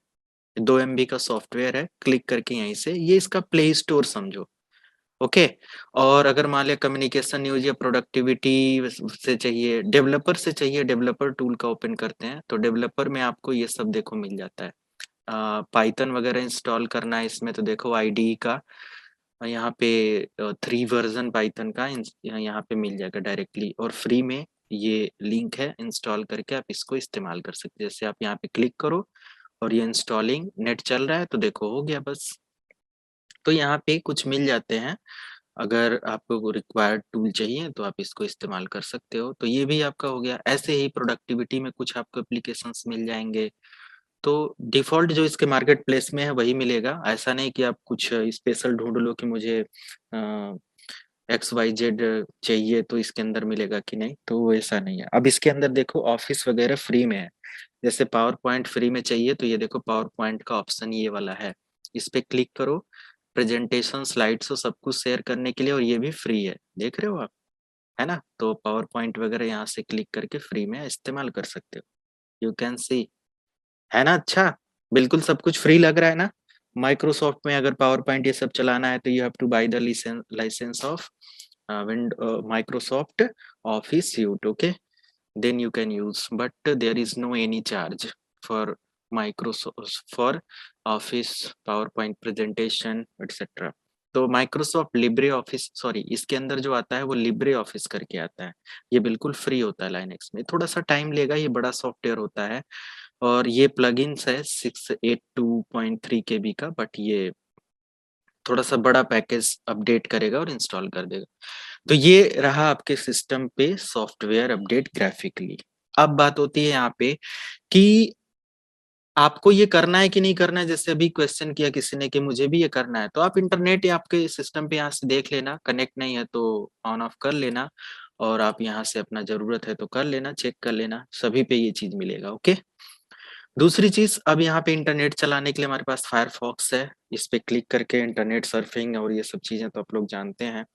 2 MB का सॉफ्टवेयर है, क्लिक करके यहीं से ये इसका प्ले स्टोर समझो। ओके। और अगर मान लिया कम्युनिकेशन न्यूज या प्रोडक्टिविटी से चाहिए, डेवलपर से चाहिए, डेवलपर टूल का ओपन करते हैं तो डेवलपर में आपको ये सब देखो मिल जाता है। पाइथन वगैरह इंस्टॉल करना है इसमें, तो देखो आईडी का यहाँ पे 3 वर्जन पाइथन का यहाँ पे मिल जाएगा डायरेक्टली, और फ्री में ये लिंक है, इंस्टॉल करके आप इसको इस्तेमाल कर सकते हैं। जैसे आप यहाँ पे क्लिक करो और ये इंस्टॉलिंग, नेट चल रहा है तो देखो हो गया बस। तो यहाँ पे कुछ मिल जाते हैं, अगर आपको रिक्वायर्ड टूल चाहिए तो आप इसको इस्तेमाल कर सकते हो। तो ये भी आपका हो गया। ऐसे ही प्रोडक्टिविटी में कुछ आपको एप्लीकेशंस मिल जाएंगे, तो डिफॉल्ट जो इसके मार्केट प्लेस में है वही मिलेगा। ऐसा नहीं कि आप कुछ स्पेशल ढूंढ लो कि मुझे XYZ चाहिए तो इसके अंदर मिलेगा कि नहीं, तो वो ऐसा नहीं है। अब इसके अंदर देखो ऑफिस वगैरह फ्री में है। जैसे पावर पॉइंट फ्री में चाहिए तो ये देखो पावर पॉइंट का ऑप्शन ये वाला है, इस पे क्लिक करो। प्रेजेंटेशन स्लाइड्स और सब कुछ शेयर करने के लिए, और ये भी फ्री है, देख रहे हो आप, है ना। तो पावर पॉइंट वगैरह यहाँ से क्लिक करके फ्री में इस्तेमाल कर सकते हो। यू कैन सी, है ना। अच्छा, बिल्कुल सब कुछ फ्री लग रहा है ना। माइक्रोसॉफ्ट में अगर पावर पॉइंट ये सब चलाना है तो you have to buy the license of Microsoft Office Suite, okay, then you can use, but there is no any charge for Microsoft for Office PowerPoint presentation etc. तो Microsoft Libre office, sorry, इसके अंदर जो आता है वो Libre office करके आता है। ये बिल्कुल फ्री होता है लाइनेक्स में, थोड़ा सा टाइम लेगा, ये बड़ा सॉफ्टवेयर होता है। और ये प्लगइन्स है 682.3 KB का, बट ये थोड़ा सा बड़ा पैकेज अपडेट करेगा और इंस्टॉल कर देगा। तो ये रहा आपके सिस्टम पे सॉफ्टवेयर अपडेट ग्राफिकली। अब बात होती है यहाँ पे कि आपको ये करना है कि नहीं करना है। जैसे अभी क्वेश्चन किया किसी ने कि मुझे भी ये करना है, तो आप इंटरनेट या आपके सिस्टम पे यहाँ से देख लेना, कनेक्ट नहीं है तो ऑन ऑफ कर लेना, और आप यहाँ से अपना जरूरत है तो कर लेना, चेक कर लेना, सभी पे ये चीज मिलेगा। ओके, दूसरी चीज, अब यहाँ पे इंटरनेट चलाने के लिए हमारे पास फायरफॉक्स है। इस पे क्लिक करके इंटरनेट सर्फिंग और ये सब चीजें तो आप लोग जानते हैं,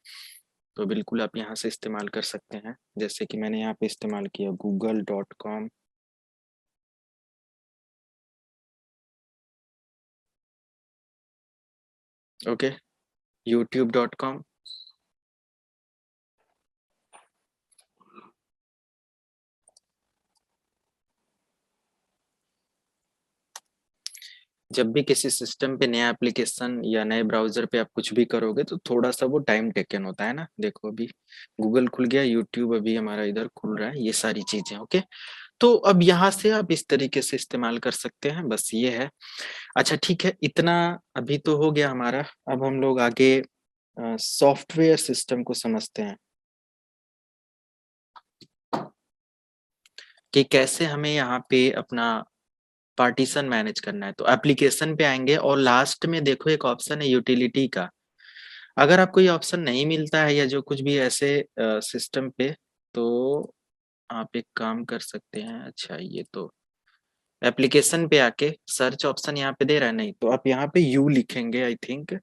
तो बिल्कुल आप यहाँ से इस्तेमाल कर सकते हैं। जैसे कि मैंने यहाँ पे इस्तेमाल किया google.com, ओके, youtube.com, जब भी किसी सिस्टम पे नया एप्लीकेशन या नए ब्राउजर पे आप कुछ भी करोगे तो थोड़ा सा वो टाइम टेकन होता है ना। देखो अभी गूगल खुल गया, यूट्यूब अभी हमारा इधर खुल रहा है, ये सारी चीजें। ओके, तो अब यहाँ से आप इस तरीके से इस्तेमाल कर सकते हैं, बस ये है। अच्छा ठीक है, इतना अभी तो हो गया हमारा। अब हम लोग आगे सॉफ्टवेयर सिस्टम को समझते हैं कि कैसे हमें यहाँ पे अपना पार्टीशन मैनेज करना है। तो एप्लीकेशन पे आएंगे और लास्ट में देखो एक ऑप्शन है यूटिलिटी का। अगर आपको ये ऑप्शन नहीं मिलता है या जो कुछ भी ऐसे सिस्टम पे, तो आप एक काम कर सकते हैं। अच्छा, ये तो एप्लीकेशन पे आके सर्च ऑप्शन यहाँ पे दे रहा है, नहीं तो आप यहाँ पे यू लिखेंगे आई थिंक,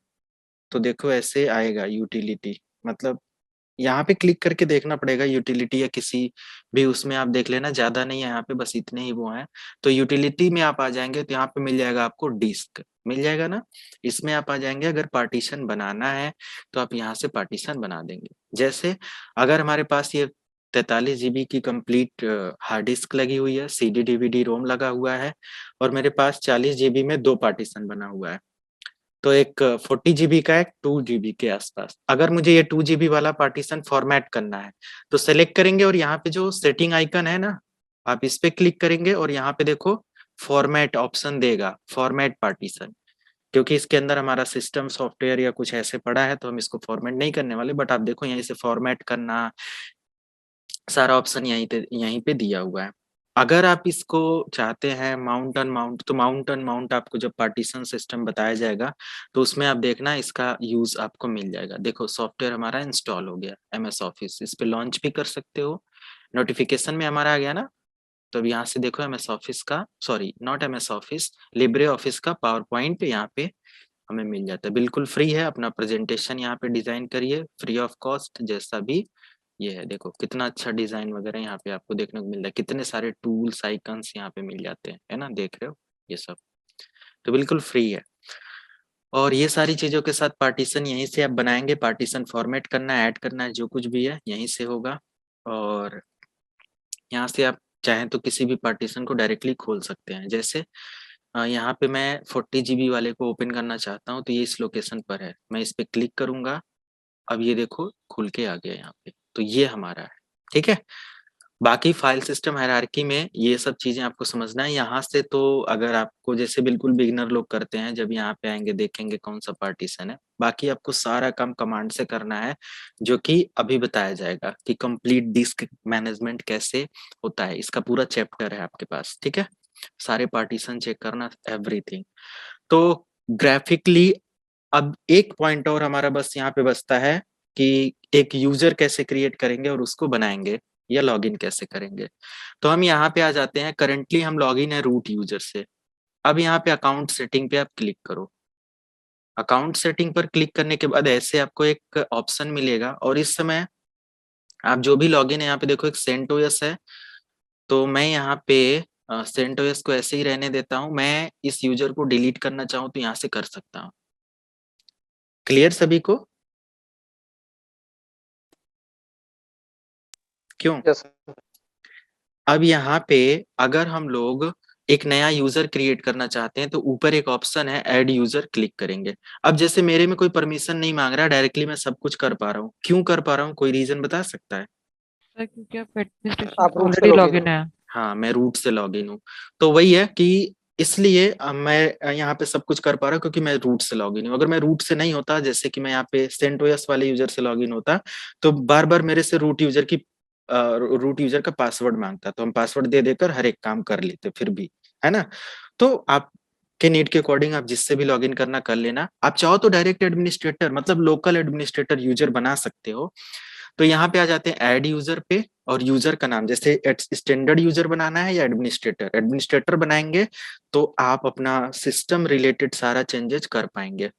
तो देखो ऐसे आएगा यूटिलिटी। मतलब यहाँ पे क्लिक करके देखना पड़ेगा यूटिलिटी या किसी भी उसमें, आप देख लेना, ज्यादा नहीं है यहाँ पे, बस इतने ही वो हैं। तो यूटिलिटी में आप आ जाएंगे तो यहाँ पे मिल जाएगा आपको डिस्क, मिल जाएगा ना। इसमें आप आ जाएंगे, अगर पार्टीशन बनाना है तो आप यहाँ से पार्टीशन बना देंगे। जैसे अगर हमारे पास ये 43 GB की कंप्लीट हार्ड डिस्क लगी हुई है, CD DVD रोम लगा हुआ है, और मेरे पास 40 GB में 2 पार्टीशन बना हुआ है, तो एक 40 GB का, एक 2 GB के आसपास। अगर मुझे ये 2 GB वाला पार्टीशन फॉर्मेट करना है तो सेलेक्ट करेंगे, और यहाँ पे जो सेटिंग आइकन है ना, आप इस पे क्लिक करेंगे और यहाँ पे देखो फॉर्मेट ऑप्शन देगा, फॉर्मेट पार्टीशन। क्योंकि इसके अंदर हमारा सिस्टम सॉफ्टवेयर या कुछ ऐसे पड़ा है तो हम इसको फॉर्मेट नहीं करने वाले, बट आप देखो यहीं से फॉर्मेट करना, सारा ऑप्शन यहीं पे दिया हुआ है। अगर आप इसको चाहते हैं माउंट अनमाउंट, तो माउंट अनमाउंट आपको जब पार्टीशन सिस्टम बताया जाएगा तो उसमें आप देखना इसका यूज आपको मिल जाएगा। देखो सॉफ्टवेयर हमारा इंस्टॉल हो गया MS ऑफिस, इस पे लॉन्च भी कर सकते हो। नोटिफिकेशन में हमारा आ गया ना, तो अब यहाँ से देखो MS ऑफिस का, sorry not MS office, Libre office का पावर पॉइंट यहाँ पे हमें मिल जाता है। बिल्कुल फ्री है, अपना प्रेजेंटेशन यहाँ पे डिजाइन करिए फ्री ऑफ कॉस्ट, जैसा भी ये है। देखो कितना अच्छा डिजाइन वगैरह यहाँ पे आपको देखने को मिल रहा है, कितने सारे टूल्स आइकन्स यहाँ पे मिल जाते हैं, है ना, देख रहे हो ये सब, तो बिल्कुल फ्री है। और ये सारी चीजों के साथ पार्टीशन यहीं से आप बनाएंगे, पार्टीशन फॉर्मेट करना है, ऐड करना है, जो कुछ भी है यहीं से होगा। और यहाँ से आप चाहें तो किसी भी पार्टीशन को डायरेक्टली खोल सकते हैं। जैसे यहाँ पे मैं 40 GB वाले को ओपन करना चाहता हूँ, तो ये इस लोकेशन पर है, मैं इस पे क्लिक करूंगा, अब ये देखो खुल के आ गया यहाँ पे, तो ये हमारा है। ठीक है, बाकी फाइल सिस्टम हायरार्की में ये सब चीजें आपको समझना है। यहाँ से तो अगर आपको, जैसे बिल्कुल बिगिनर लोग करते हैं, जब यहाँ पे आएंगे देखेंगे कौन सा पार्टीशन है, बाकी आपको सारा काम कमांड से करना है, जो कि अभी बताया जाएगा कि कंप्लीट डिस्क मैनेजमेंट कैसे होता है, इसका पूरा चैप्टर है आपके पास। ठीक है, सारे पार्टीशन चेक करना, एवरीथिंग। तो ग्राफिकली अब एक पॉइंट और हमारा बस यहाँ पे बचता है कि एक यूजर कैसे क्रिएट करेंगे और उसको बनाएंगे या लॉगिन कैसे करेंगे। तो हम यहाँ पे आ जाते हैं, करंटली हम लॉगिन है रूट यूजर से। अब यहाँ पे अकाउंट सेटिंग पे आप क्लिक करो। अकाउंट सेटिंग पर क्लिक करने के बाद ऐसे आपको एक ऑप्शन मिलेगा और इस समय आप जो भी लॉगिन है यहाँ पे देखो एक सेंटोस है, तो मैं यहाँ पे सेंटोस को ऐसे ही रहने देता हूँ। मैं इस यूजर को डिलीट करना चाहूँ तो यहाँ से कर सकता हूँ। क्लियर सभी को? क्यों? यस अब यहाँ पे अगर हम लोग एक नया यूजर क्रिएट करना चाहते हैं तो ऊपर एक ऑप्शन है ऐड यूजर, क्लिक करेंगे। अब जैसे मेरे में कोई परमिशन नहीं मांग रहा, डायरेक्टली मैं सब कुछ कर पा रहा हूँ। क्यों कर पा रहा हूँ, कोई रीजन बता सकता है? सर क्योंकि आप एडमिनिस्ट्रेशन आप रूट से ऑलरेडी लॉगिन लॉगिन है। हाँ, मैं रूट से लॉगिन हूँ। तो वही है कि इसलिए मैं यहाँ पे सब कुछ कर पा रहा हूँ क्योंकि मैं रूट से लॉगिन हूँ। अगर मैं रूट से नहीं होता, जैसे कि मैं यहाँ पे सेंटोस वाले यूजर से लॉगिन होता, तो बार बार मेरे से रूट यूजर का पासवर्ड मांगता, तो हम पासवर्ड दे देकर हर एक काम कर लेते फिर भी, है ना। तो आप के नीड के अकॉर्डिंग आप जिससे भी लॉगिन करना कर लेना। आप चाहो तो डायरेक्ट एडमिनिस्ट्रेटर मतलब लोकल एडमिनिस्ट्रेटर यूजर बना सकते हो। तो यहाँ पे आ जाते हैं ऐड यूजर पे, और यूजर का नाम जैसे स्टैंडर्ड यूजर बनाना है या एडमिनिस्ट्रेटर, एडमिनिस्ट्रेटर बनाएंगे तो आप अपना सिस्टम रिलेटेड सारा चेंजेस कर पाएंगे।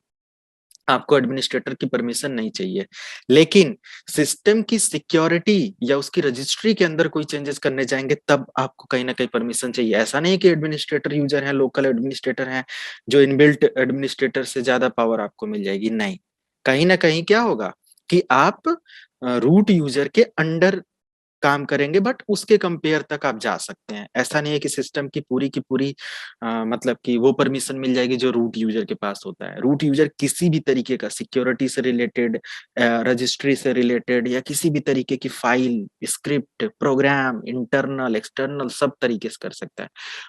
आपको एडमिनिस्ट्रेटर की परमिशन नहीं चाहिए। लेकिन सिस्टम की सिक्योरिटी या उसकी रजिस्ट्री के अंदर कोई चेंजेस करने जाएंगे तब आपको कहीं ना कहीं परमिशन चाहिए। ऐसा नहीं कि एडमिनिस्ट्रेटर यूजर है, लोकल एडमिनिस्ट्रेटर है, जो इनबिल्ट एडमिनिस्ट्रेटर से ज्यादा पावर आपको मिल जाएगी, नहीं। कहीं ना कहीं क्या होगा कि आप रूट यूजर के अंडर काम करेंगे, बट उसके कंपेयर तक आप जा सकते हैं। ऐसा नहीं है कि सिस्टम की पूरी मतलब कि वो परमिशन मिल जाएगी जो रूट यूजर के पास होता है। रूट यूजर किसी भी तरीके का सिक्योरिटी से रिलेटेड, रजिस्ट्री से रिलेटेड या किसी भी तरीके की file, script, program, internal external सब तरीके से कर सकता है।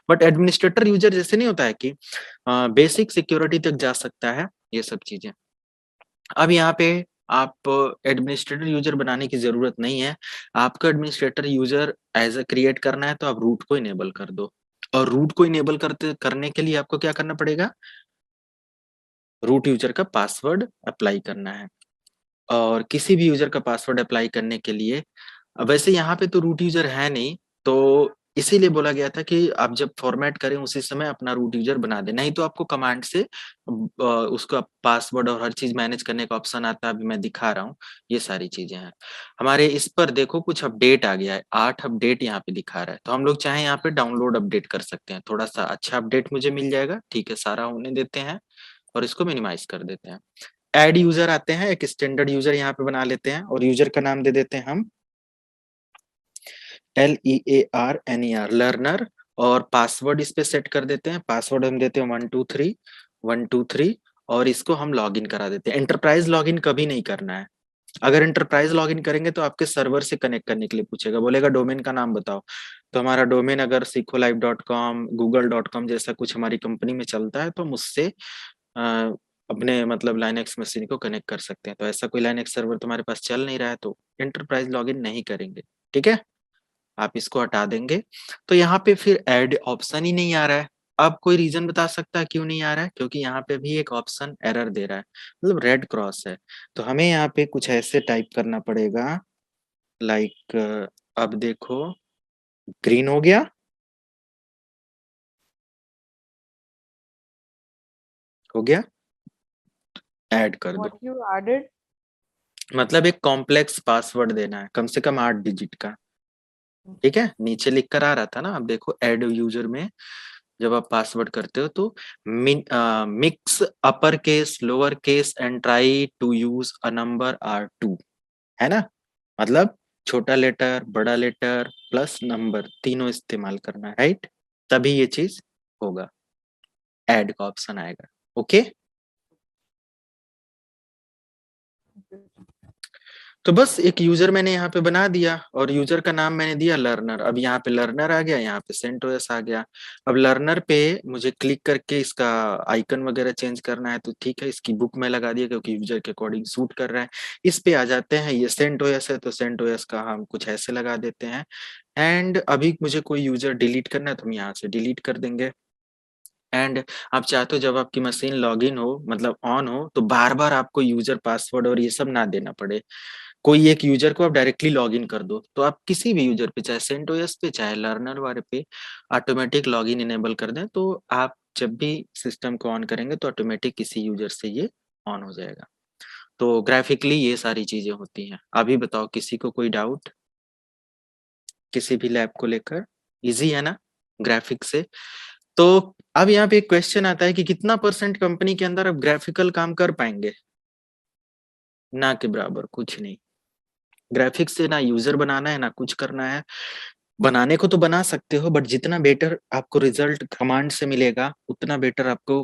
बट एडमिनिस्ट्रेटर यूजर जैसे नहीं होता है कि बेसिक सिक्योरिटी तक जा सकता है, ये सब चीजें। अब यहाँ पे आप एडमिनिस्ट्रेटर यूजर बनाने की जरूरत नहीं है। आपका administrator user as a create करना है तो आप रूट को इनेबल कर दो। और रूट को इनेबल करने के लिए आपको क्या करना पड़ेगा, रूट यूजर का पासवर्ड अप्लाई करना है। और किसी भी यूजर का पासवर्ड अप्लाई करने के लिए, वैसे यहाँ पे तो रूट यूजर है नहीं, तो इसीलिए बोला गया था कि आप जब फॉर्मेट करें उसी समय अपना रूट यूजर बना दें, नहीं तो आपको कमांड से उसका पासवर्ड और हर चीज मैनेज करने का ऑप्शन आता है। अभी मैं दिखा रहा हूँ, ये सारी चीजें हैं हमारे। इस पर देखो कुछ अपडेट आ गया है, 8 अपडेट यहाँ पे दिखा रहा है। तो हम लोग चाहे यहाँ पे डाउनलोड अपडेट कर सकते हैं, थोड़ा सा अच्छा अपडेट मुझे मिल जाएगा। ठीक है, सारा होने देते हैं और इसको मिनिमाइज कर देते हैं। ऐड यूजर आते हैं, एक स्टैंडर्ड यूजर यहाँ पे बना लेते हैं और यूजर का नाम दे देते हैं हम LEARNER, लर्नर। और पासवर्ड इस पे सेट कर देते हैं। पासवर्ड हम देते हैं 123 और इसको हम लॉगिन करा देते हैं। एंटरप्राइज लॉगिन कभी नहीं करना है। अगर एंटरप्राइज लॉगिन करेंगे तो आपके सर्वर से कनेक्ट करने के लिए पूछेगा, बोलेगा डोमेन का नाम बताओ। तो हमारा डोमेन अगर sikholive.com, google.com जैसा कुछ हमारी कंपनी में चलता है तो हम उससे अपने मतलब लाइनक्स मशीन को कनेक्ट कर सकते हैं। तो ऐसा कोई लाइनक्स सर्वर तुम्हारे पास चल नहीं रहा है तो एंटरप्राइज लॉगिन नहीं करेंगे। ठीक है, आप इसको हटा देंगे। तो यहाँ पे फिर ऐड ऑप्शन ही नहीं आ रहा है। अब कोई रीजन बता सकता है क्यों नहीं आ रहा है? क्योंकि यहाँ पे भी एक ऑप्शन एरर दे रहा है, मतलब रेड क्रॉस है। तो हमें यहाँ पे कुछ ऐसे टाइप करना पड़ेगा, लाइक अब देखो ग्रीन हो गया, हो गया, ऐड कर दो। What you added? मतलब एक कॉम्प्लेक्स पासवर्ड देना है, कम से कम 8 डिजिट का। ठीक है, नीचे लिख कर आ रहा था ना, अब देखो ऐड यूजर में जब आप पासवर्ड करते हो तो mix upper case, lower case and try to use a number or 2, है ना। मतलब छोटा लेटर, बड़ा लेटर प्लस नंबर तीनों इस्तेमाल करना है, राइट। तभी ये चीज होगा, ऐड का ऑप्शन आएगा। ओके, तो बस एक यूजर मैंने यहाँ पे बना दिया और यूजर का नाम मैंने दिया लर्नर। अब यहाँ पे लर्नर आ गया, यहाँ पे CentOS आ गया। अब लर्नर पे मुझे क्लिक करके इसका आइकन वगैरह चेंज करना है तो ठीक है, इसकी बुक में लगा दिया क्योंकि यूजर के अकॉर्डिंग सूट कर रहा है। इस पे आ जाते हैं, ये CentOS है तो CentOS का हम कुछ ऐसे लगा देते हैं। एंड अभी मुझे कोई यूजर डिलीट करना है तो हम यहाँ से डिलीट कर देंगे। एंड आप चाहते हो जब आपकी मशीन लॉगिन हो, मतलब ऑन हो, तो बार बार आपको यूजर पासवर्ड और ये सब ना देना पड़े। कोई एक यूजर को आप डायरेक्टली लॉगिन कर दो, तो आप किसी भी यूजर पे, चाहे CentOS पे चाहे लर्नर वाले पे, ऑटोमेटिक लॉगिन इनेबल कर दें, तो आप जब भी सिस्टम को ऑन करेंगे तो ऑटोमेटिक किसी यूजर से ये ऑन हो जाएगा। तो ग्राफिकली ये सारी चीजें होती हैं। अभी बताओ किसी को कोई डाउट किसी भी लैब को लेकर? इजी है ना ग्राफिक से? तो अब यहाँ पे एक क्वेश्चन आता है कि कितना % कंपनी के अंदर अब ग्राफिकल काम कर पाएंगे? ना के बराबर कुछ नहीं। ग्राफिक्स से ना यूजर बनाना है ना कुछ करना है। बनाने को तो बना सकते हो, बट जितना बेटर आपको रिजल्ट कमांड से मिलेगा उतना बेटर आपको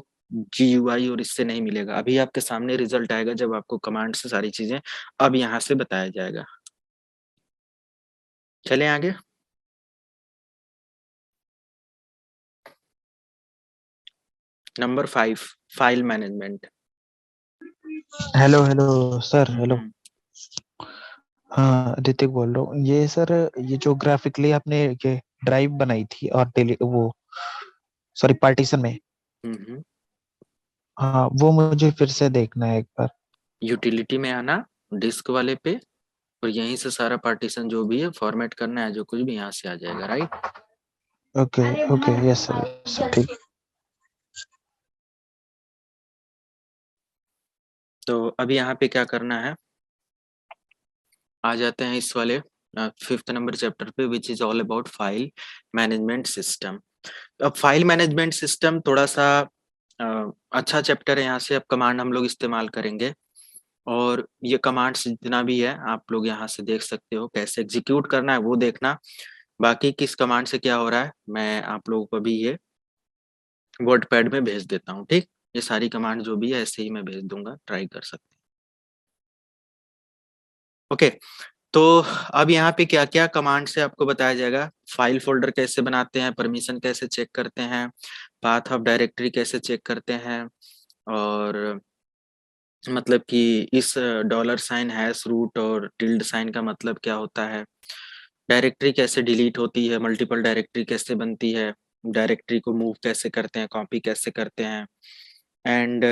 GUI और इससे नहीं मिलेगा। अभी आपके सामने रिजल्ट आएगा जब आपको कमांड से सारी चीजें अब यहाँ से बताया जाएगा। चलें आगे। Number 5, file management. Hello hello sir, hello. Hmm, हाँ, ऋतिक बोल रहा हूँ। ये सर, ये जो ग्राफिकली आपने ये ड्राइव बनाई थी और वो सॉरी पार्टीशन में, हम्म। हाँ वो मुझे फिर से देखना है एक बार। यूटिलिटी में आना, डिस्क वाले पे, और यहीं से सारा पार्टीशन जो भी है फॉर्मेट करना है, जो कुछ भी यहाँ से आ जाएगा। Right? Okay okay, yes sir, ठीक। तो अभी यहाँ पे क्या करना है, आ जाते हैं इस वाले 5th नंबर चैप्टर पे, which is all about file management system. अब फाइल मैनेजमेंट सिस्टम थोड़ा सा अच्छा चैप्टर है। यहाँ से अब कमांड हम लोग इस्तेमाल करेंगे और ये कमांड्स जितना भी है आप लोग यहाँ से देख सकते हो, कैसे एग्जीक्यूट करना है वो देखना। बाकी किस कमांड से क्या हो रहा है मैं आप लोगों को अभी ये वर्ड पैड में भेज देता हूँ। ठीक, ये सारी कमांड जो भी है ऐसे ही मैं भेज दूंगा, ट्राई कर सकते हैं। ओके, तो अब यहाँ पे क्या क्या कमांड से आपको बताया जाएगा। फाइल फोल्डर कैसे बनाते हैं, परमिशन कैसे चेक करते हैं, पाथ ऑफ डायरेक्टरी कैसे चेक करते हैं, और मतलब कि इस $, हैश रूट और टिल्ड साइन का मतलब क्या होता है, डायरेक्टरी कैसे डिलीट होती है, मल्टीपल डायरेक्टरी कैसे बनती है, डायरेक्टरी को मूव कैसे करते हैं, कॉपी कैसे करते हैं, एंड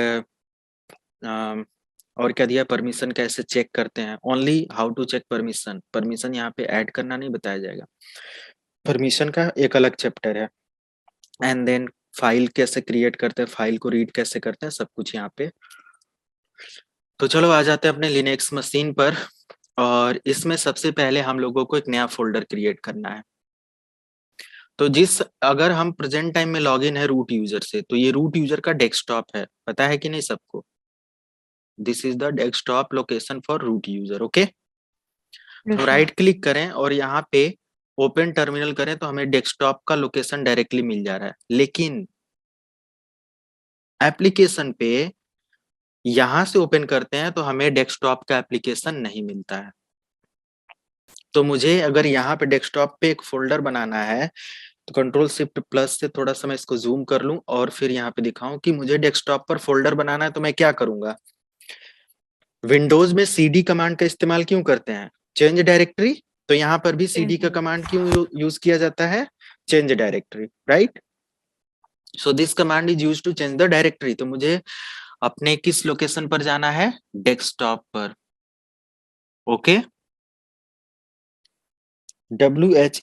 और क्या दिया, परमिशन कैसे चेक करते हैं। Only how to check permission, permission यहाँ पे ऐड करना नहीं बताया जाएगा, परमिशन का एक अलग चैप्टर है। एंड देन फाइल कैसे क्रिएट करते हैं, फाइल को रीड कैसे करते हैं, सब कुछ यहाँ पे। तो चलो आ जाते हैं अपने लिनक्स मशीन पर, और इसमें सबसे पहले हम लोगों को एक नया फोल्डर क्रिएट करना है। तो अगर हम प्रेजेंट टाइम में लॉगिन है रूट यूजर से, तो ये रूट यूजर का डेस्कटॉप है, पता है कि नहीं सबको? This is the desktop location for root user. Okay, तो राइट क्लिक करें और यहाँ पे ओपन टर्मिनल करें तो हमें डेस्कटॉप का लोकेशन डायरेक्टली मिल जा रहा है। लेकिन एप्लीकेशन पे यहां से ओपन करते हैं तो हमें डेस्कटॉप का एप्लीकेशन नहीं मिलता है। तो मुझे अगर यहाँ पे डेस्कटॉप पे एक फोल्डर बनाना है तो Ctrl+Shift+ से थोड़ा सा मैं इसको जूम कर लूं और फिर यहाँ पे दिखाऊं कि मुझे डेस्कटॉप पर फोल्डर बनाना है, तो मैं क्या करूंगा। विंडोज में CD कमांड का इस्तेमाल क्यों करते हैं, चेंज डायरेक्टरी, तो यहाँ पर भी CD का कमांड क्यों यूज किया जाता है, change directory. Right, so this command is use to change the directory. तो मुझे अपने किस लोकेशन पर जाना है, डेस्कटॉप पर। Okay, WHEREISDESKTOP,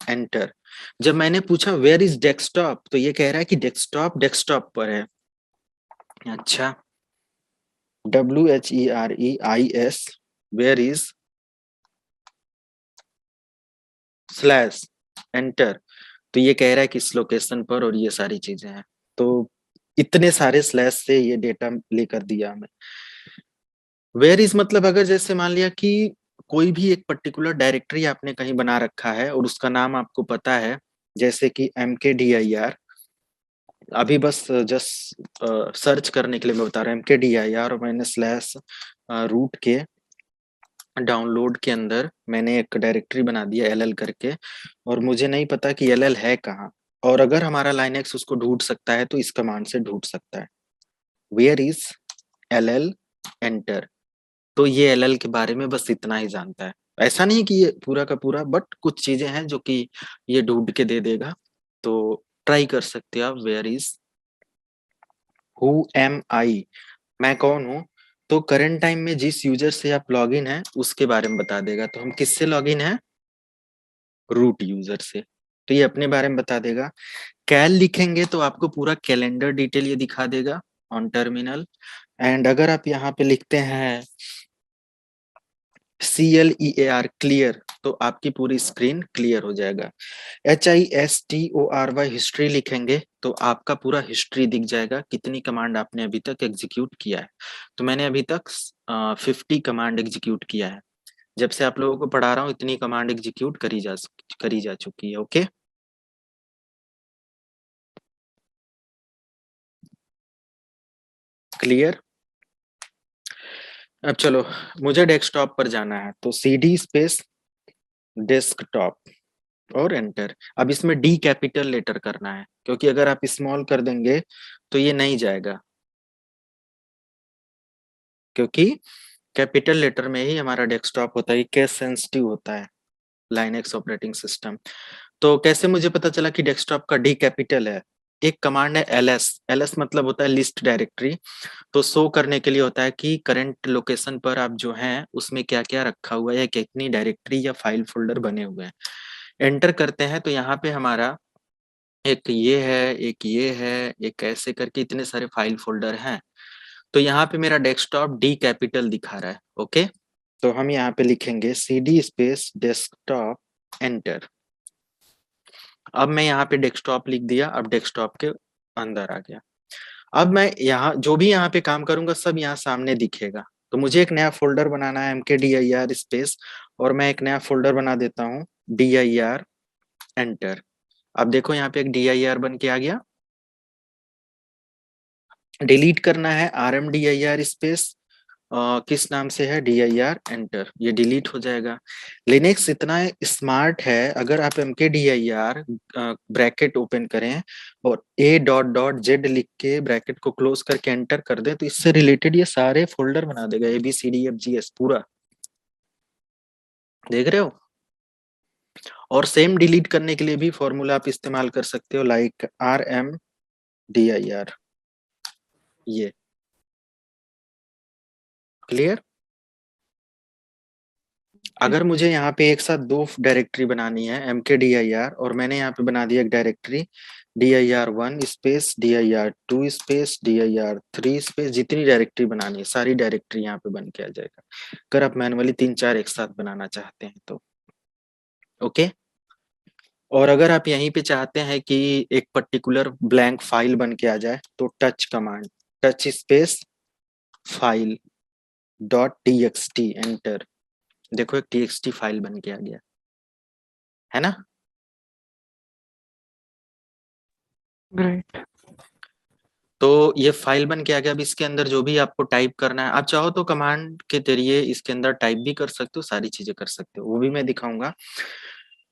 enter. जब मैंने पूछा वेयर इज डेस्कटॉप, तो ये कह रहा है कि डेस्कटॉप डेस्कटॉप पर है। अच्छा, WHEREIS where is slash enter, तो ये कह रहा है कि इस लोकेशन पर, और ये सारी चीजें हैं। तो इतने सारे स्लैश से ये डेटा लेकर दिया हमें। वेयर इज मतलब अगर जैसे मान लिया कि कोई भी एक पर्टिकुलर डायरेक्टरी आपने कहीं बना रखा है और उसका नाम आपको पता है, जैसे कि MKDIR, अभी बस जस्ट सर्च करने के लिए मैं बता रहा हूँ mkdir और मैंने स्लैश रूट के डाउनलोड के अंदर मैंने एक डायरेक्टरी बना दिया ll करके, और मुझे नहीं पता कि ll है कहाँ, और अगर हमारा लाइनक्स उसको ढूंढ सकता है तो इस कमांड से ढूंढ सकता है, वेयर इज ll एंटर। तो ये ll के बारे में बस इतना ही जानता है, ऐसा नहीं कि ये पूरा का पूरा, बट कुछ चीजें हैं जो कि ये ढूंढ के दे देगा। तो ट्राई कर सकते हो आप, वेयर इज हु एम आई, मैं कौन हूँ। तो करंट टाइम में जिस यूजर से आप लॉगिन है उसके बारे में बता देगा। तो हम किससे लॉगिन है, रूट यूजर से, तो ये अपने बारे में बता देगा। कैल लिखेंगे तो आपको पूरा कैलेंडर डिटेल ये दिखा देगा ऑन टर्मिनल। एंड अगर आप यहाँ पे लिखते हैं CLEAR क्लियर, तो आपकी पूरी स्क्रीन क्लियर हो जाएगा। HISTORY हिस्ट्री लिखेंगे तो आपका पूरा हिस्ट्री दिख जाएगा, कितनी कमांड आपने अभी तक एग्जीक्यूट किया है। तो मैंने अभी तक 50 कमांड एग्जीक्यूट किया है। जब से आप लोगों को पढ़ा रहा हूँ इतनी कमांड एग्जीक्यूट करी जा चुकी है। Okay, clear. अब चलो मुझे डेस्कटॉप पर जाना है, तो CD स्पेस डेस्कटॉप और एंटर। अब इसमें D कैपिटल लेटर करना है, क्योंकि अगर आप स्मॉल कर देंगे तो ये नहीं जाएगा, क्योंकि कैपिटल लेटर में ही हमारा डेस्कटॉप होता है, केस सेंसिटिव होता है लाइनक्स ऑपरेटिंग सिस्टम। तो कैसे मुझे पता चला कि डेस्कटॉप का D कैपिटल है, एक कमांड है ls मतलब होता है लिस्ट डायरेक्टरी। तो शो करने के लिए होता है कि करंट लोकेशन पर आप जो हैं उसमें क्या क्या रखा हुआ है, या कितनी डायरेक्टरी या फाइल फोल्डर बने हुए हैं। एंटर करते हैं तो यहाँ पे हमारा एक ये है, एक ये है, एक ऐसे करके इतने सारे फाइल फोल्डर हैं। तो यहाँ पे मेरा डेस्कटॉप D कैपिटल दिखा रहा है। ओके, तो हम यहाँ पे लिखेंगे CD स्पेस डेस्कटॉप एंटर। अब मैं यहाँ पे डेस्कटॉप लिख दिया, अब डेस्कटॉप के अंदर आ गया। अब मैं यहाँ जो भी यहाँ पे काम करूंगा सब यहाँ सामने दिखेगा। तो मुझे एक नया फोल्डर बनाना है mkdir स्पेस, और मैं एक नया फोल्डर बना देता हूँ dir एंटर। अब देखो यहाँ पे एक dir बन के आ गया। डिलीट करना है rmdir स्पेस, किस नाम से है dir एंटर, ये डिलीट हो जाएगा। लिनक्स इतना स्मार्ट है, अगर आप mkdir ब्रैकेट ओपन करें और a.z लिख के ब्रैकेट को क्लोज करके एंटर कर दें तो इससे रिलेटेड ये सारे फोल्डर बना देगा, ABCDFGS पूरा, देख रहे हो। और सेम डिलीट करने के लिए भी फॉर्मूला आप इस्तेमाल कर सकते हो, लाइक rmdir, ये क्लियर। अगर मुझे यहाँ पे एक साथ दो डायरेक्टरी बनानी है mkdir, और मैंने यहाँ पे बना दिया एक directory dir1 space dir2 space dir3 space, जितनी डायरेक्टरी बनानी है सारी डायरेक्टरी यहाँ पे बन के आ जाएगा, अगर आप मैनुअली 3-4 एक साथ बनाना चाहते हैं तो। ओके, और अगर आप यहीं पे चाहते हैं कि एक पर्टिकुलर ब्लैंक फाइल बन के आ जाए तो touch command, touch space file .txt enter. देखो एक txt फाइल बन के आ गया है ना। ग्रेट। तो ये फाइल बन के आ गया। अब इसके अंदर जो भी आपको टाइप करना है, आप चाहो तो कमांड के जरिए इसके अंदर टाइप भी कर सकते हो, सारी चीजें कर सकते हो, वो भी मैं दिखाऊंगा।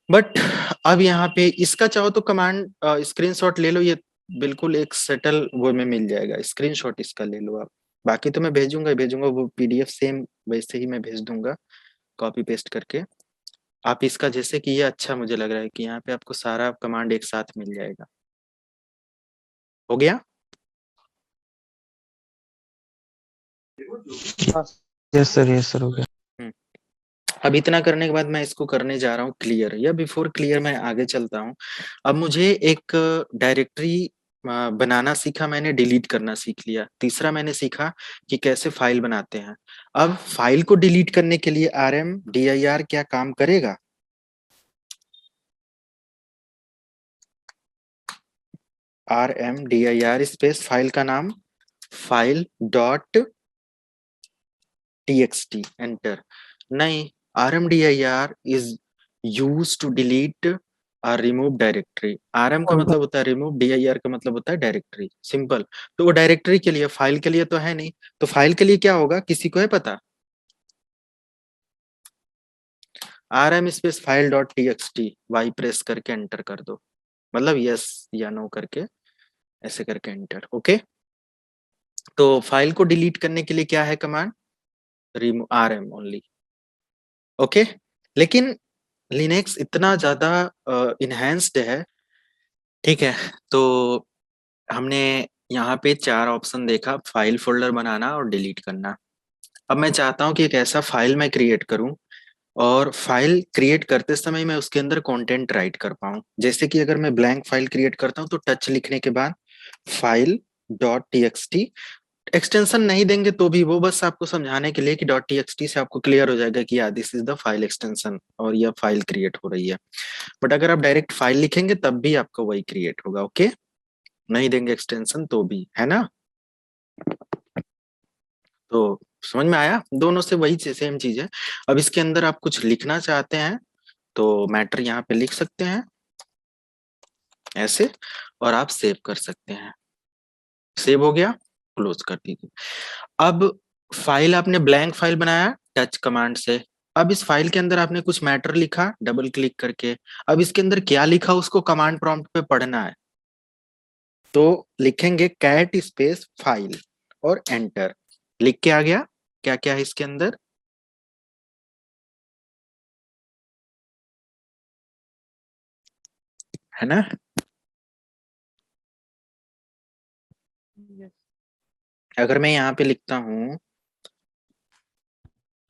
बट अब यहाँ पे इसका चाहो तो कमांड स्क्रीनशॉट ले लो, ये बिल्कुल एक सेटल वो में मिल जाएगा, स्क्रीनशॉट इसका ले लो आप। बाकी तो मैं भेजूंगा वो PDF सेम वैसे ही मैं भेज दूंगा कॉपी पेस्ट करके। आप इसका जैसे कि ये अच्छा मुझे लग रहा है कि यहाँ पे आपको सारा कमांड एक साथ मिल जाएगा। हो गया। यस सर हो गया। अब इतना करने के बाद मैं इसको करने जा रहा हूँ क्लियर, या बिफोर क्लियर मैं आगे चलता हूँ। अब मुझे एक डायरेक्टरी बनाना सीखा मैंने, डिलीट करना सीख लिया। तीसरा मैंने सीखा कि कैसे फाइल बनाते हैं। अब फाइल को डिलीट करने के लिए rmdir क्या काम करेगा, rmdir स्पेस फाइल का नाम फाइल .txt एंटर। नहीं, rmdir is used to delete और रिमूव डायरेक्टरी। RM का मतलब होता है रिमूव, DIR का मतलब होता है डायरेक्टरी, सिंपल। तो वो डायरेक्टरी के लिए, फाइल के लिए तो है नहीं। तो फाइल के लिए क्या होगा, किसी को है पता? RM space file dot txt, Y press करके एंटर कर दो, मतलब यस या नो करके ऐसे करके एंटर। ओके, तो फाइल को डिलीट करने के लिए क्या है command? Remove RM only. Okay, लेकिन लिनक्स इतना ज्यादा इनहेंस्ड है, ठीक है। तो हमने यहाँ पे 4 ऑप्शन देखा, फाइल फोल्डर बनाना और डिलीट करना। अब मैं चाहता हूँ कि एक ऐसा फाइल मैं क्रिएट करूँ और फाइल क्रिएट करते समय मैं उसके अंदर कंटेंट राइट कर पाऊँ। जैसे कि अगर मैं ब्लैंक फाइल क्रिएट करता हूँ तो टच लिखने के बाद फाइल डॉट txt, एक्सटेंशन नहीं देंगे तो भी, वो बस आपको समझाने के लिए कि डॉट txt से आपको क्लियर हो जाएगा कि या this is the file extension और यह फाइल क्रिएट हो रही है। बट अगर आप डायरेक्ट फाइल लिखेंगे तब भी आपको वही क्रिएट होगा। ओके, नहीं देंगे एक्सटेंशन तो भी, है ना? तो समझ में आया, दोनों से वही सेम चीज है। अब इसके अंदर आप कुछ लिखना चाहते हैं तो मैटर यहाँ पे लिख सकते हैं ऐसे, और आप सेव कर सकते हैं। सेव हो गया, क्लोज कर दीजिए। अब फाइल आपने ब्लैंक फाइल बनाया टच कमांड से। अब इस फाइल के अंदर आपने कुछ मैटर लिखा डबल क्लिक करके। अब इसके अंदर क्या लिखा उसको कमांड प्रॉम्प्ट पे पढ़ना है, तो लिखेंगे कैट स्पेस फाइल और एंटर। लिख के आ गया क्या क्या है इसके अंदर, है ना? Yes. अगर मैं यहाँ पे लिखता हूँ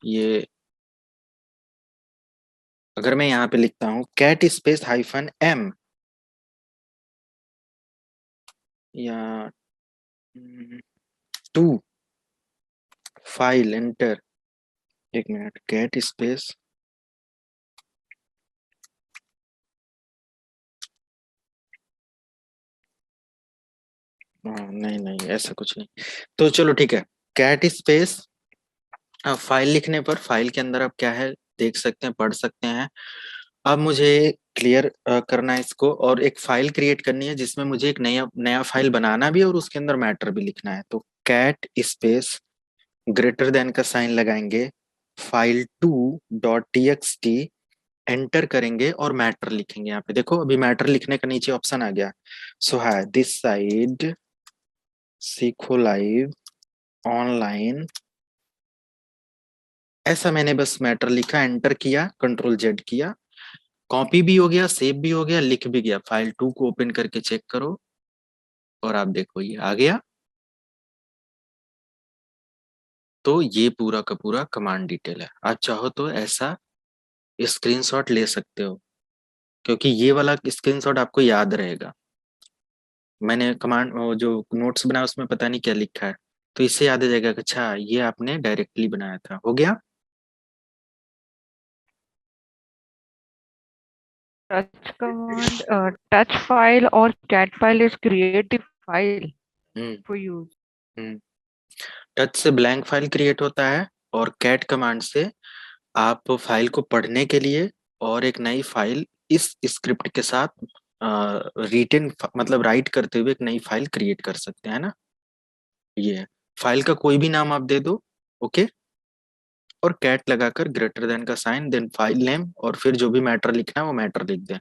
ये, अगर मैं यहाँ पे लिखता हूँ कैट स्पेस हाइफन M या 2 फाइल एंटर, एक मिनट, कैट स्पेस, नहीं नहीं ऐसा कुछ नहीं, तो चलो ठीक है, कैट स्पेस फाइल लिखने पर फाइल के अंदर आप क्या है देख सकते हैं, पढ़ सकते हैं। अब मुझे क्लियर करना है इसको, और एक फाइल क्रिएट करनी है जिसमें मुझे एक नया नया फाइल बनाना भी और उसके अंदर मैटर भी लिखना है। तो कैट स्पेस ग्रेटर देन का साइन लगाएंगे, फाइल 2 डॉट txt एंटर करेंगे और मैटर लिखेंगे। यहाँ पे देखो अभी मैटर लिखने का नीचे ऑप्शन आ गया, सो है दिस साइड सीखो लाइव ऑनलाइन, ऐसा मैंने बस मैटर लिखा, एंटर किया, कंट्रोल जेड किया, कॉपी भी हो गया, सेव भी हो गया, लिख भी गया। फाइल 2 को ओपन करके चेक करो और आप देखो ये आ गया। तो ये पूरा का पूरा कमांड डिटेल है। आप चाहो तो ऐसा स्क्रीनशॉट ले सकते हो, क्योंकि ये वाला स्क्रीनशॉट आपको याद रहेगा। मैंने कमांड जो नोट्स बनाया उसमें पता नहीं क्या लिखा है, तो इससे याद आ जाएगा कि अच्छा ये आपने डायरेक्टली बनाया था। हो गया? Touch command, touch file or cat file is create the file hmm for use. Touch से ब्लैंक फाइल क्रिएट होता है और कैट कमांड से आप फाइल को पढ़ने के लिए और एक नई फाइल इस स्क्रिप्ट के साथ रिटन मतलब राइट करते हुए एक नई फाइल क्रिएट कर सकते हैं ना। ये फाइल का कोई भी नाम आप दे दो, ओके, और कैट लगाकर ग्रेटर देन का साइन, देन फाइल नेम, और फिर जो भी मैटर लिखना है वो मैटर लिख दें।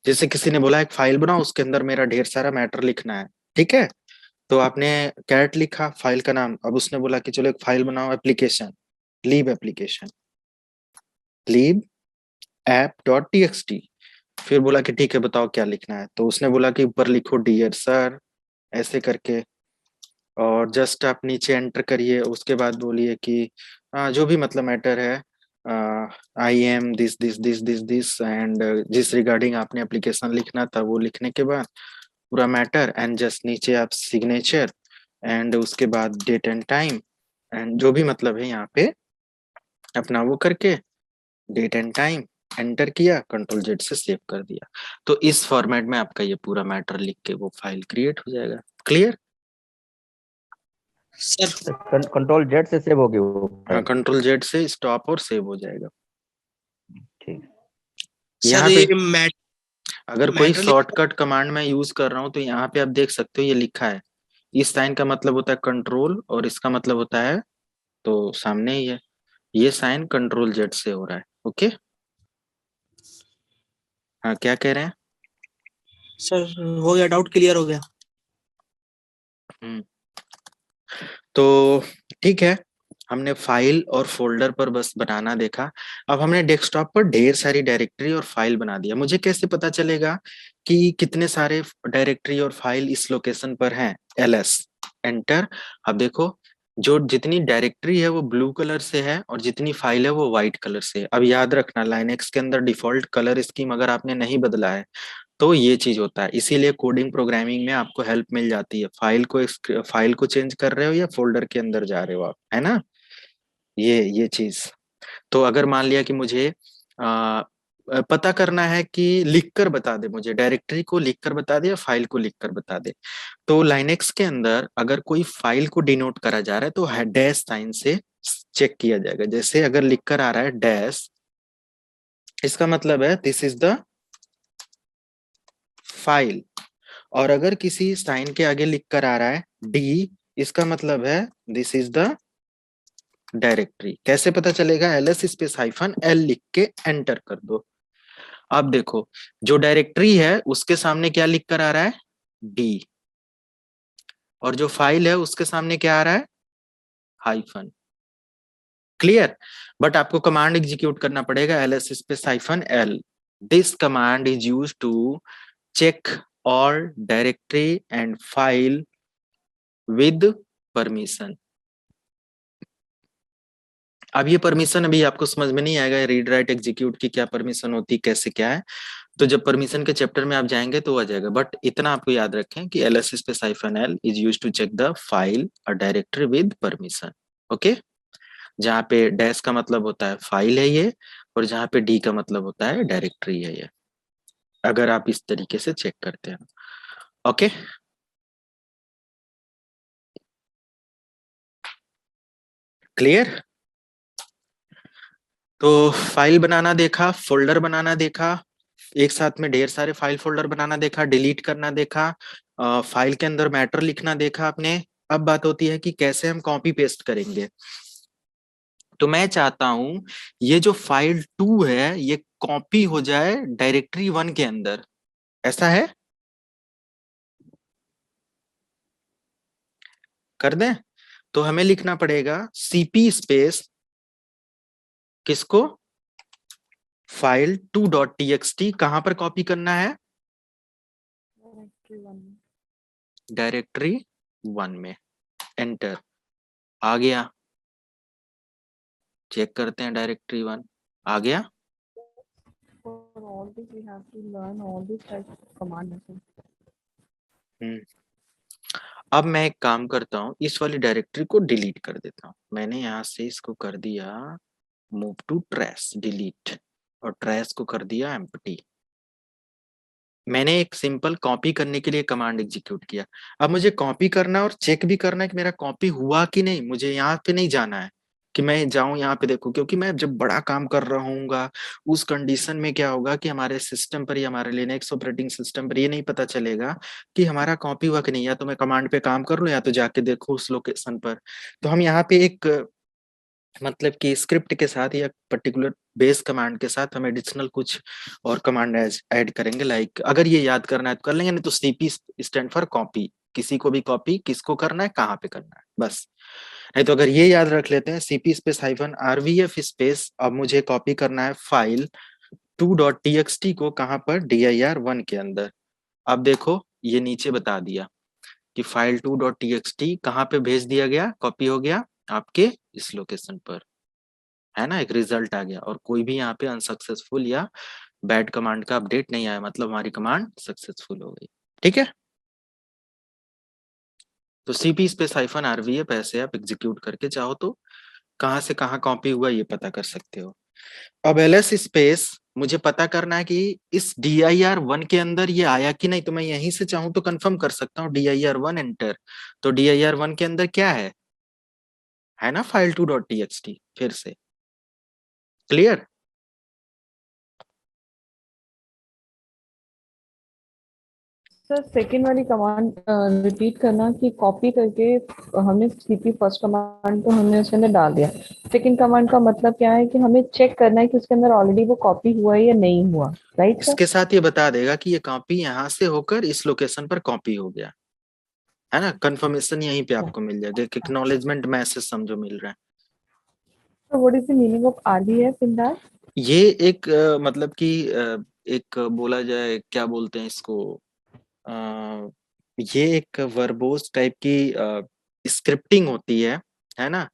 जैसे किसी ने बोला एक फाइल बनाओ उसके अंदर मेरा ढेर सारा मैटर लिखना है, ठीक है, तो आपने कैट लिखा फाइल का नाम, अब उसने बोला कि चलो एक फाइल बनाओ application, leave application, leave app dot txt, फिर बोला कि ठीक है बताओ क्या लिखना है, तो उसने बोला कि ऊपर लिखो डियर सर ऐसे करके, और जस्ट आप नीचे एंटर करिए, उसके बाद बोलिए कि जो भी मतलब मैटर है, I am this this this this this and जिस रिगार्डिंग आपने एप्लीकेशन लिखना था वो लिखने के बाद पूरा मैटर, एंड जस्ट नीचे आप सिग्नेचर एंड उसके बाद डेट एंड टाइम एंड जो भी मतलब है यहाँ पे अपना वो करके डेट एंड टाइम एंटर किया, कंट्रोल जेड से सेव कर दिया। तो इस फॉर्मेट में आपका ये पूरा मैटर लिख के वो फाइल क्रिएट हो जाएगा। क्लियर? सर कंट्रोल जेड से सेव होगी वो हाँ, फाइल। कंट्रोल जेड से स्टॉप और सेव हो जाएगा। ठीक। यहाँ सर पे ये अगर कोई मैटर शॉर्टकट कमांड मैं यूज कर रहा हूँ तो यहाँ पे आप देख सकते हो ये लिखा है, इस साइन का मतलब होता है कंट्रोल और इसका मतलब होता है, तो सामने ही है, ये साइन कंट्रोल जेड से हो रहा है। ओके, हाँ क्या कह रहे हैं? सर हो गया, डाउट क्लियर हो गया। हम्म, तो ठीक है, हमने फाइल और फोल्डर पर बस बनाना देखा। अब हमने डेस्कटॉप पर ढेर सारी डायरेक्टरी और फाइल बना दिया। मुझे कैसे पता चलेगा कि कितने सारे डायरेक्टरी और फाइल इस लोकेशन पर हैं? ls enter. अब देखो, जो जितनी डायरेक्टरी है वो ब्लू कलर से है और जितनी फाइल है वो व्हाइट कलर से है। अब याद रखना, लाइनेक्स के अंदर डिफॉल्ट कलर स्कीम अगर आपने नहीं बदला है तो ये चीज होता है, इसीलिए कोडिंग प्रोग्रामिंग में आपको हेल्प मिल जाती है। फाइल को चेंज कर रहे हो या फोल्डर के अंदर जा रहे हो आप, है ना, ये चीज। तो अगर मान लिया कि मुझे पता करना है कि लिख कर बता दे, मुझे डायरेक्टरी को लिख कर बता दे या फाइल को लिख कर बता दे, तो लाइनेक्स के अंदर अगर कोई फाइल को डिनोट करा जा रहा है तो डैश साइन से चेक किया जाएगा। जैसे अगर लिख कर आ रहा है डैश, इसका मतलब है दिस इज द फाइल। और अगर किसी साइन के आगे लिख कर आ रहा है डी, इसका मतलब है दिस इज द डायरेक्टरी। कैसे पता चलेगा? ls स्पेस हाइफन l लिख के एंटर कर दो। अब देखो, जो डायरेक्टरी है उसके सामने क्या लिख कर आ रहा है? डी। और जो फाइल है उसके सामने क्या आ रहा है? हाइफन। क्लियर? बट आपको कमांड एग्जीक्यूट करना पड़ेगा, ls space hyphen l। This command is use to check all directory and file with permission। अब ये परमिशन अभी आपको समझ में नहीं आएगा, रीड राइट एग्जीक्यूट की क्या परमिशन होती, कैसे क्या है, तो जब परमिशन के चैप्टर में आप जाएंगे तो आ जाएगा। बट इतना आपको याद रखें कि ls space hyphen l is use to check the file और डायरेक्टरी विद परमिशन। ओके, जहाँ पे डैश का मतलब होता है फाइल है ये, और जहाँ पे डी का मतलब होता है डायरेक्टरी है ये, अगर आप इस तरीके से चेक करते हैं। Okay, clear? तो फाइल बनाना देखा, फोल्डर बनाना देखा, एक साथ में ढेर सारे फाइल फोल्डर बनाना देखा, डिलीट करना देखा, फाइल के अंदर मैटर लिखना देखा आपने। अब बात होती है कि कैसे हम कॉपी पेस्ट करेंगे। तो मैं चाहता हूं ये जो फाइल 2 है ये कॉपी हो जाए डायरेक्टरी 1 के अंदर, ऐसा है? कर दें? तो हमें लिखना पड़ेगा cp स्पेस किसको? File 2.txt। कहां पर कॉपी करना है? डायरेक्टरी 1 में। एंटर। आ गया, चेक करते हैं, डायरेक्टरी 1 आ गया। अब मैं एक काम करता हूँ, इस वाली डायरेक्टरी को डिलीट कर देता हूँ। मैंने यहाँ से इसको कर दिया मूव टू ट्रैश, डिलीट, और ट्रैश को कर दिया एम्प्टी। मैंने एक सिंपल कॉपी करने के लिए कमांड एग्जीक्यूट किया। अब मुझे कॉपी करना और चेक भी करना है कि मेरा कॉपी हुआ कि नहीं। मुझे यहाँ पे नहीं जाना है कि मैं जाऊं यहाँ पे देखूं, क्योंकि मैं जब बड़ा काम कर रहा हूँगा उस कंडीशन में क्या होगा कि हमारे सिस्टम पर या हमारे लिनक्स ऑपरेटिंग सिस्टम पर ये नहीं पता चलेगा कि हमारा कॉपी हुआ कि नहीं। या तो मैं कमांड पे काम कर लूं या तो जाके देखो उस लोकेशन पर। तो हम यहाँ पे एक मतलब कि स्क्रिप्ट के साथ या पर्टिकुलर बेस कमांड के साथ हम एडिशनल कुछ और कमांड ऐड करेंगे। लाइक अगर ये याद करना है तो कर लेंगे, नहीं तो सीपी स्टैंड फॉर कॉपी, किसी को भी कॉपी किसको करना है, कहाँ पे करना है, बस। नहीं तो अगर ये याद रख लेते हैं CP space hyphen rvf space, अब मुझे कॉपी करना है फाइल 2.txt को, कहाँ पर? dir1 के अंदर। अब देखो ये नीचे बता दिया कि फाइल 2.txt कहाँ पे भेज दिया गया, कॉपी हो गया आपके इस लोकेशन पर, है ना, एक रिजल्ट आ गया। और कोई भी यहाँ पे अनसक्सेसफुल या बैड कमांड का अपडेट नहीं आया, मतलब हमारी कमांड सक्सेसफुल हो गई। ठीक है, तो cp स्पेस हाइफन rvf ऐसे आप एग्जीक्यूट करके चाहो तो कहाँ से कहाँ कॉपी हुआ ये पता कर सकते हो। अब ls स्पेस मुझे पता करना है कि इस dir1 के अंदर ये आया कि नहीं, तो मैं यहीं से चाहूं तो कंफर्म कर सकता हूँ dir1 एंटर। तो dir1 के अंदर क्या है ना, फाइल 2.txt। फिर से क्लियर? सर सेकंड वाली कमांड रिपीट करना कि कॉपी करके हमने सीपी फर्स्ट कमांड तो हमने उसके अंदर डाल दिया, सेकंड कमांड का मतलब क्या है कि हमें चेक करना है कि उसके अंदर ऑलरेडी वो कॉपी हुआ है या नहीं हुआ, राइट सर? इसके साथ ये बता देगा कि ये कॉपी यहाँ से होकर इस लोकेशन पर कॉपी हो गया है ना, कंफर्मेशन यहीं पे आपको मिल जाएगा, एक एक्नॉलेजमेंट मैसेज समझो मिल रहा है। So what is the meaning of RBF in that? ये एक मतलब कि एक बोला जाए क्या बोलते हैं इसको, ये एक वर्बोस टाइप की स्क्रिप्टिंग होती है ना,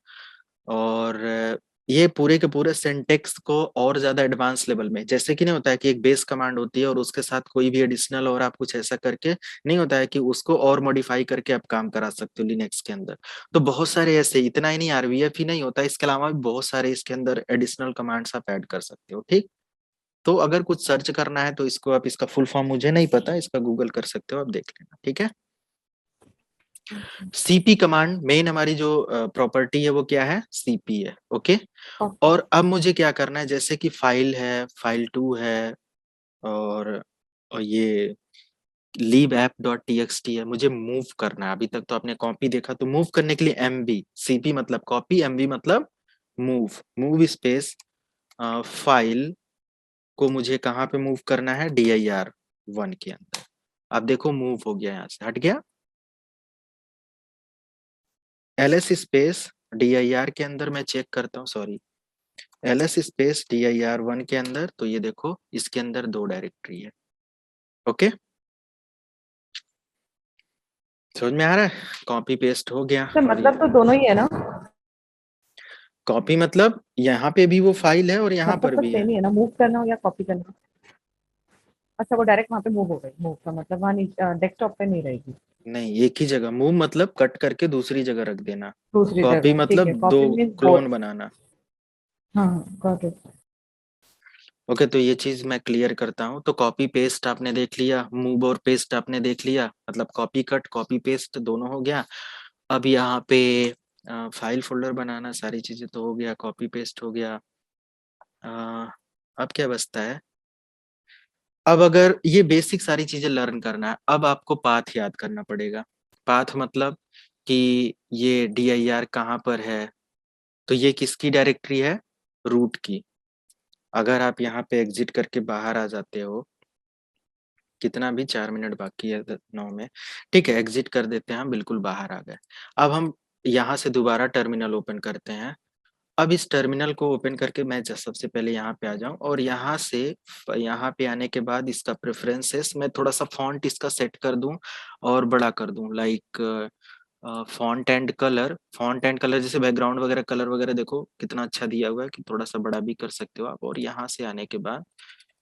और ये पूरे के पूरे सिंटेक्स को और ज्यादा एडवांस लेवल में, जैसे कि नहीं होता है कि एक बेस कमांड होती है और उसके साथ कोई भी एडिशनल और आप कुछ ऐसा करके नहीं होता है कि उसको और मॉडिफाई करके आप काम करा सकते हो लिनक्स के अंदर। तो बहुत सारे ऐसे, इतना ही नहीं आरवीएफ ही नहीं होता, इसके अलावा भी बहुत सारे इसके अंदर एडिशनल कमांड्स आप ऐड कर सकते हो। ठीक, तो अगर कुछ सर्च करना है तो इसको आप, इसका फुल फॉर्म मुझे नहीं पता, इसका गूगल कर सकते हो, आप देख लेना। ठीक है, सीपी कमांड मेन हमारी जो प्रॉपर्टी है वो क्या है, सीपी है। ओके, और अब मुझे क्या करना है, जैसे कि फाइल है, file2 है, और ये libapp.txt है, मुझे मूव करना है। अभी तक तो आपने कॉपी देखा, तो मूव करने के लिए एमबी, सीपी मतलब कॉपी, एमबी मतलब मूव स्पेस फाइल को मुझे कहाँ पे मूव करना है, dir1 के अंदर। आप देखो मूव हो गया, यहाँ से हट गया। ls स्पेस dir के अंदर मैं चेक करता हूँ, सॉरी, ls स्पेस dir1 के अंदर, तो ये देखो इसके अंदर 2 डायरेक्टरी है। ओके, समझ में आ रहा है, कॉपी पेस्ट हो गया। सर मतलब तो दोनों ही है ना? कॉपी मतलब यहाँ पे भी वो फाइल है और यहाँ मतलब पर तो भी है। सेम ही है ना, मूव करना हो या कॉपी करना? अच्छा, वो डायरेक्ट वहाँ पे मूव हो गई, मूव का मतलब वहाँ डेस्कटॉप पे नहीं रहेगी, नहीं, एक ही जगह। मूव मतलब कट करके दूसरी जगह रख देना, दूसरी कॉपी जगह, ठीक है, मतलब 2 कॉपी मीन्स क्लोन बोथ। बनाना। हाँ, गॉट इट। ओके, तो ये चीज मैं क्लियर करता हूँ। तो कॉपी पेस्ट आपने देख लिया, मूव और पेस्ट आपने देख लिया, मतलब कॉपी कट कॉपी पेस्ट दोनों हो गया। अब यहाँ पे फाइल फोल्डर बनाना, सारी चीजें तो हो गया, कॉपी पेस्ट हो गया। अब क्या बचता है, अब अगर ये बेसिक सारी चीजें लर्न करना है, अब आपको पाथ याद करना पड़ेगा। पाथ मतलब कि ये dir कहाँ पर है, तो ये किसकी डायरेक्टरी है, रूट की। अगर आप यहाँ पे एग्जिट करके बाहर आ जाते हो, कितना भी 4 मिनट बाकी है 9 में, ठीक है, एग्जिट कर देते हैं हम, बिल्कुल बाहर आ गए। अब हम यहाँ से दोबारा टर्मिनल ओपन करते हैं। अब इस टर्मिनल को ओपन करके मैं सबसे पहले यहाँ पे आ जाऊं, और यहाँ से यहाँ पे आने के बाद इसका प्रेफरेंसेस मैं थोड़ा सा फॉन्ट इसका सेट कर दूं और बड़ा कर दूं, लाइक फॉन्ट एंड कलर जैसे बैकग्राउंड वगैरह कलर वगैरह देखो कितना अच्छा दिया हुआ है, कि थोड़ा सा बड़ा भी कर सकते हो आप। और यहाँ से आने के बाद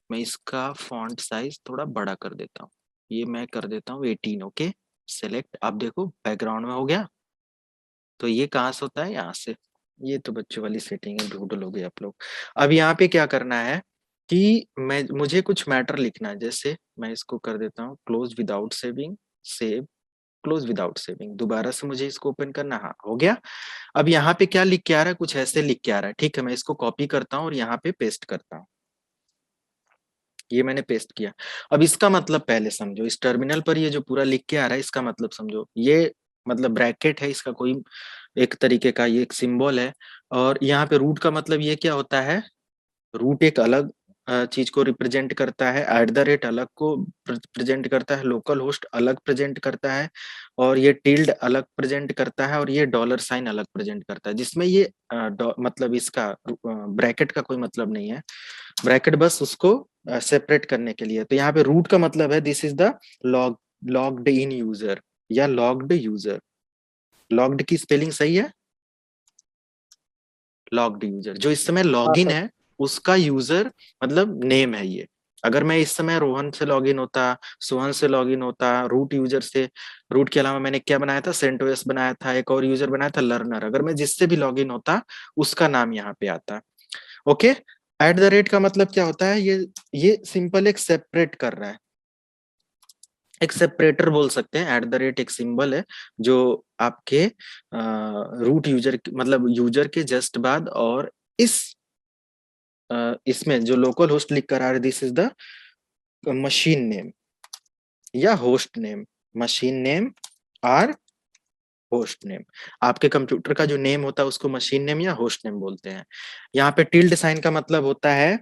मैं इसका फॉन्ट साइज थोड़ा बड़ा कर देता हूँ, ये मैं कर देता हूँ 18। ओके, सेलेक्ट, आप देखो बैकग्राउंड में हो गया। तो ये कहाँ से होता है, यहाँ से। ये तो बच्चों वाली सेटिंग है, ढूंढ लोगे आप लोग। अब यहाँ पे क्या करना है कि मुझे कुछ मैटर लिखना है, जैसे मैं इसको कर देता हूँ close without saving, save, close without saving, दोबारा से मुझे इसको ओपन करना। हाँ, हो गया। अब यहाँ पे क्या लिख के आ रहा है, कुछ ऐसे लिख के आ रहा है। ठीक है, मैं इसको कॉपी करता हूँ और यहाँ पे पेस्ट करता हूँ। ये मैंने पेस्ट किया। अब इसका मतलब पहले समझो, इस टर्मिनल पर ये जो पूरा लिख के आ रहा है इसका मतलब समझो। ये मतलब ब्रैकेट है, इसका कोई एक तरीके का ये एक सिंबल है। और यहाँ पे रूट का मतलब ये क्या होता है, रूट एक अलग चीज को रिप्रेजेंट करता है, @ अलग को प्रेजेंट करता है, लोकल होस्ट अलग प्रेजेंट करता है, और ये टिल्ड अलग प्रेजेंट करता है, और ये $साइन अलग प्रेजेंट करता है। जिसमें ये मतलब इसका ब्रैकेट का कोई मतलब नहीं है, ब्रैकेट बस उसको सेपरेट करने के लिए। तो यहाँ पे रूट का मतलब है this is the logged in user या लॉग्ड यूजर। लॉग्ड की स्पेलिंग सही है, लॉग्ड यूजर, जो इस समय लॉगिन है उसका यूजर मतलब नेम है ये। अगर मैं इस समय रोहन से लॉगिन होता, सोहन से लॉगिन होता, रूट यूजर से, रूट के अलावा मैंने क्या बनाया था, सेंटोस बनाया था, एक और यूजर बनाया था लर्नर, अगर मैं जिससे भी लॉगिन होता उसका नाम यहाँ पे आता। ओके, @ का मतलब क्या होता है, ये सिंपल एक सेपरेट कर रहा है, एक सेपरेटर बोल सकते हैं। @ एक सिंबल है जो आपके रूट यूजर मतलब यूजर के जस्ट बाद, और इसमें जो लोकल होस्ट लिख कर आ रहा है this is the machine name, या होस्ट नेम, मशीन नेम और होस्ट नेम। आपके कंप्यूटर का जो नेम होता है उसको मशीन नेम या होस्ट नेम बोलते हैं। यहाँ पे टिल्ड साइन का मतलब होता है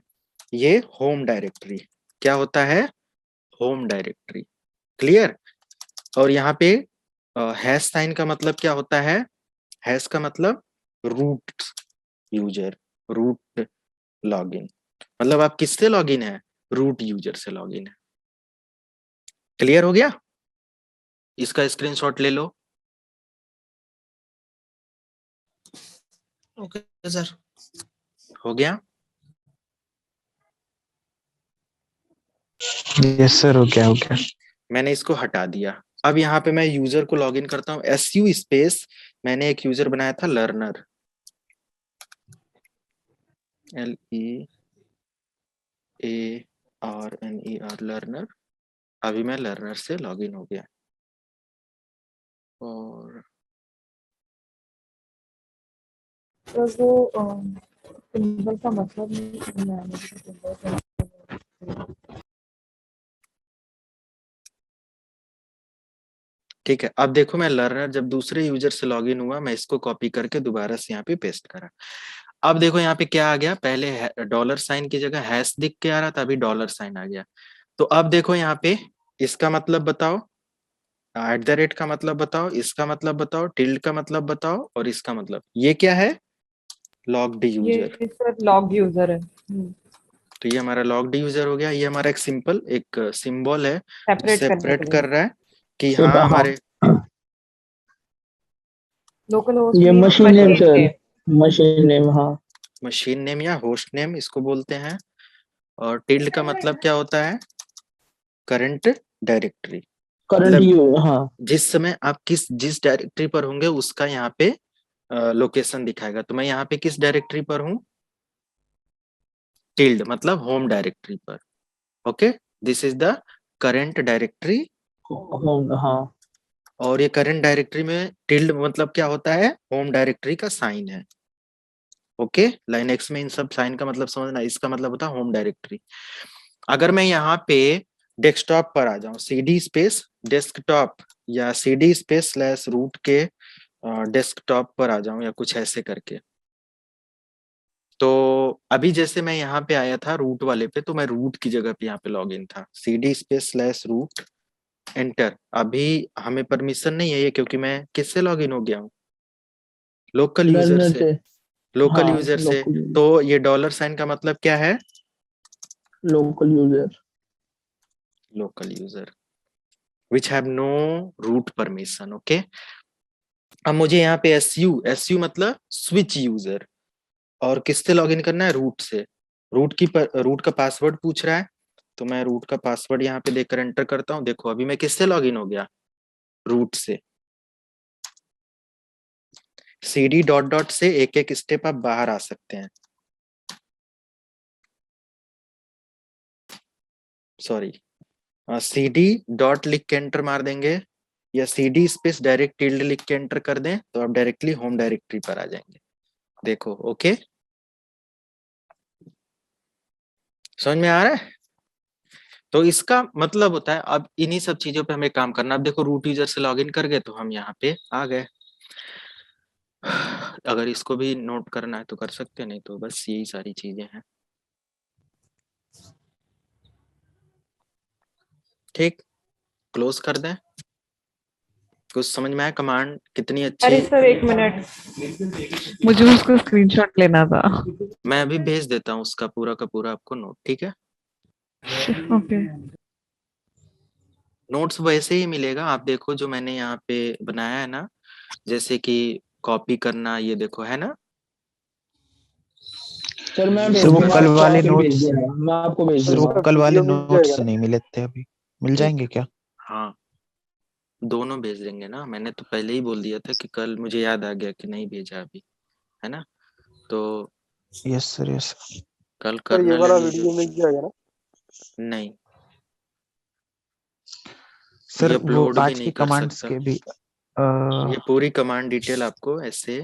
ये होम डायरेक्टरी। क्या होता है? Home directory. क्लियर? और यहाँ पे हैश साइन का मतलब क्या होता है? हैश का मतलब रूट यूजर, रूट लॉगिन। मतलब आप किससे लॉगिन है? रूट यूजर से लॉगिन है। क्लियर हो गया? इसका स्क्रीनशॉट ले लो। Okay sir. हो गया? यस सर, हो गया हो गया। मैंने इसको हटा दिया। अब यहाँ पे मैं यूजर को लॉगिन करता हूँ, SU स्पेस, मैंने एक यूजर बनाया था लर्नर, LEARNER, लर्नर। अभी मैं लर्नर से लॉगिन हो गया और तो वो सिंबल का मतलब नहीं समझ में आया मुझे कि symbol का मतलब। ठीक है। अब देखो मैं लर्नर जब दूसरे यूजर से लॉगिन हुआ, मैं इसको कॉपी करके दोबारा से यहाँ पे पेस्ट करा। अब देखो यहाँ पे क्या आ गया, पहले डॉलर साइन की जगह हैश दिख के आ रहा था, अभी डॉलर साइन आ गया। तो अब देखो यहाँ पे इसका मतलब बताओ, @ का मतलब बताओ, इसका मतलब बताओ, टिल्ड का मतलब बताओ, और इसका मतलब, ये क्या है? Logged user. ये सर लॉग यूजर है। तो ये हमारा लॉग्ड यूजर हो गया। ये हमारा एक सिंपल एक सिंबल है जो सेपरेट करने सेपरेट के कर लिए। रहा है कि सर, हाँ हाँ, हमारे लोकल होस्ट ये means machine name machine sir, name. Machine name, हाँ। मशीन नेम या होस्ट नेम इसको बोलते हैं। और टिल्ड का मतलब क्या होता है? Current directory. करंट मतलब यू, हाँ। जिस समय आप जिस डायरेक्टरी पर होंगे उसका यहाँ पे लोकेशन दिखाएगा। तो मैं यहाँ पे किस डायरेक्टरी पर हूँ? टिल्ड मतलब होम डायरेक्टरी पर। Okay, this is the current directory. हाँ। और ये करंट डायरेक्टरी में टिल्ड मतलब क्या होता है? होम डायरेक्टरी का साइन है। ओके, लाइनक्स में इन सब साइन का मतलब समझना, इसका मतलब होता है होम डायरेक्टरी। अगर मैं यहाँ पे डेस्कटॉप पर आ जाऊं, CD स्पेस डेस्कटॉप या CD स्पेस स्लैश रूट के डेस्कटॉप पर आ जाऊं या कुछ ऐसे करके, तो अभी जैसे मैं यहाँ पे आया था रूट वाले पे, तो मैं रूट की जगह पे यहाँ पे लॉग इन था, CD space slash root enter. अभी हमें परमिशन नहीं है ये, क्योंकि मैं किससे लॉग इन हो गया हूँ? लोकल यूजर लर्नर से। से, लोकल हाँ। यूजर से। लोकल, तो ये डॉलर साइन का मतलब क्या है? Local user. Local user which have no root permission. Okay, अब मुझे यहाँ पे SU मतलब स्विच यूजर, और किससे लॉगिन करना है? रूट से। रूट का पासवर्ड पूछ रहा है, तो मैं रूट का पासवर्ड यहाँ पे देकर एंटर करता हूँ। देखो अभी मैं किससे लॉगिन हो गया? रूट से। CD डॉट डॉट से एक एक स्टेप आप बाहर आ सकते हैं। सॉरी, CD डॉट लिख के एंटर मार देंगे, या CD स्पेस डायरेक्ट टिल्ड लिख के एंटर कर दें, तो आप डायरेक्टली होम डायरेक्टरी पर आ जाएंगे। देखो, ओके, समझ में आ रहा है? तो इसका मतलब होता है अब इन्हीं सब चीजों पे हमें काम करना। अब देखो रूट यूजर से लॉगिन कर गए तो हम यहाँ पे आ गए। अगर इसको भी नोट करना है तो कर सकते हैं, नहीं तो बस यही सारी चीजें हैं। ठीक, क्लोज कर दें। कुछ समझ में आया? कमांड कितनी अच्छी। अरे सर एक मिनट, मुझे उसका स्क्रीनशॉट लेना था। मैं अभी भेज देता हूँ उसका पूरा का पूरा आपको नोट, ठीक है? ओके। नोट्स वैसे ही मिलेगा, आप देखो जो मैंने यहाँ पे बनाया है ना, जैसे कि कॉपी करना, ये देखो है ना। सर मैं सर वो भेज कल आपको, वाले फिर भेज नोट्स, दूंगा, मैं आपको भेज सर वो दूंगा। कल वाले वीडियो मिल नोट्स जाएगा। नहीं मिले थे, अभी मिल जाएंगे क्या? हाँ, दोनों भेज देंगे ना, मैंने तो पहले ही बोल दिया था कि कल, मुझे याद आ गया कि नहीं भेजा अभी, है ना? तो यस सर, यस। कल सर ये करना वाला ले वीडियो मिल जाएगा ना? नहीं, सर ये वो अपलोड भी आज नहीं की कर कमांड्स सकता। के भी ये पूरी कमांड डिटेल आपको ऐसे,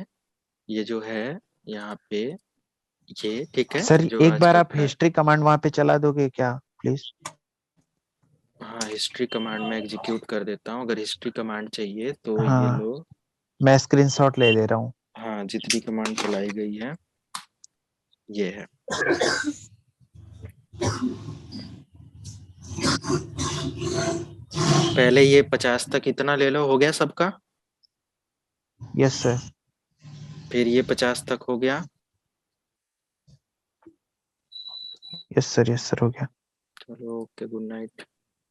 ये जो है यहाँ पे, ये ठीक है सर जो एक आज बार का आप था। हिस्ट्री कमांड वहां पे चला दोगे क्या प्लीज? हाँ, हिस्ट्री कमांड में एग्जीक्यूट कर देता हूँ। अगर हिस्ट्री कमांड चाहिए तो ये हाँ लो। मैं स्क्रीनशॉट ले ले रहा हूँ। हाँ, जितनी कमांड चलाई गई है ये है। पहले ये 50 तक इतना ले लो, हो गया सबका। Yes sir. फिर ये 50 तक हो गया। यस सर हो गया। चलो okay, good night.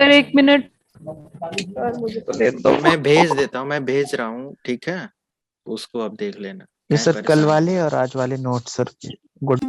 Sir 1 minute sir मुझे तो दे दो। मैं भेज देता हूँ, मैं भेज रहा हूँ, ठीक है, उसको आप देख लेना। ये क्या सर कल परेशान? वाले और आज वाले नोट सर। गुड।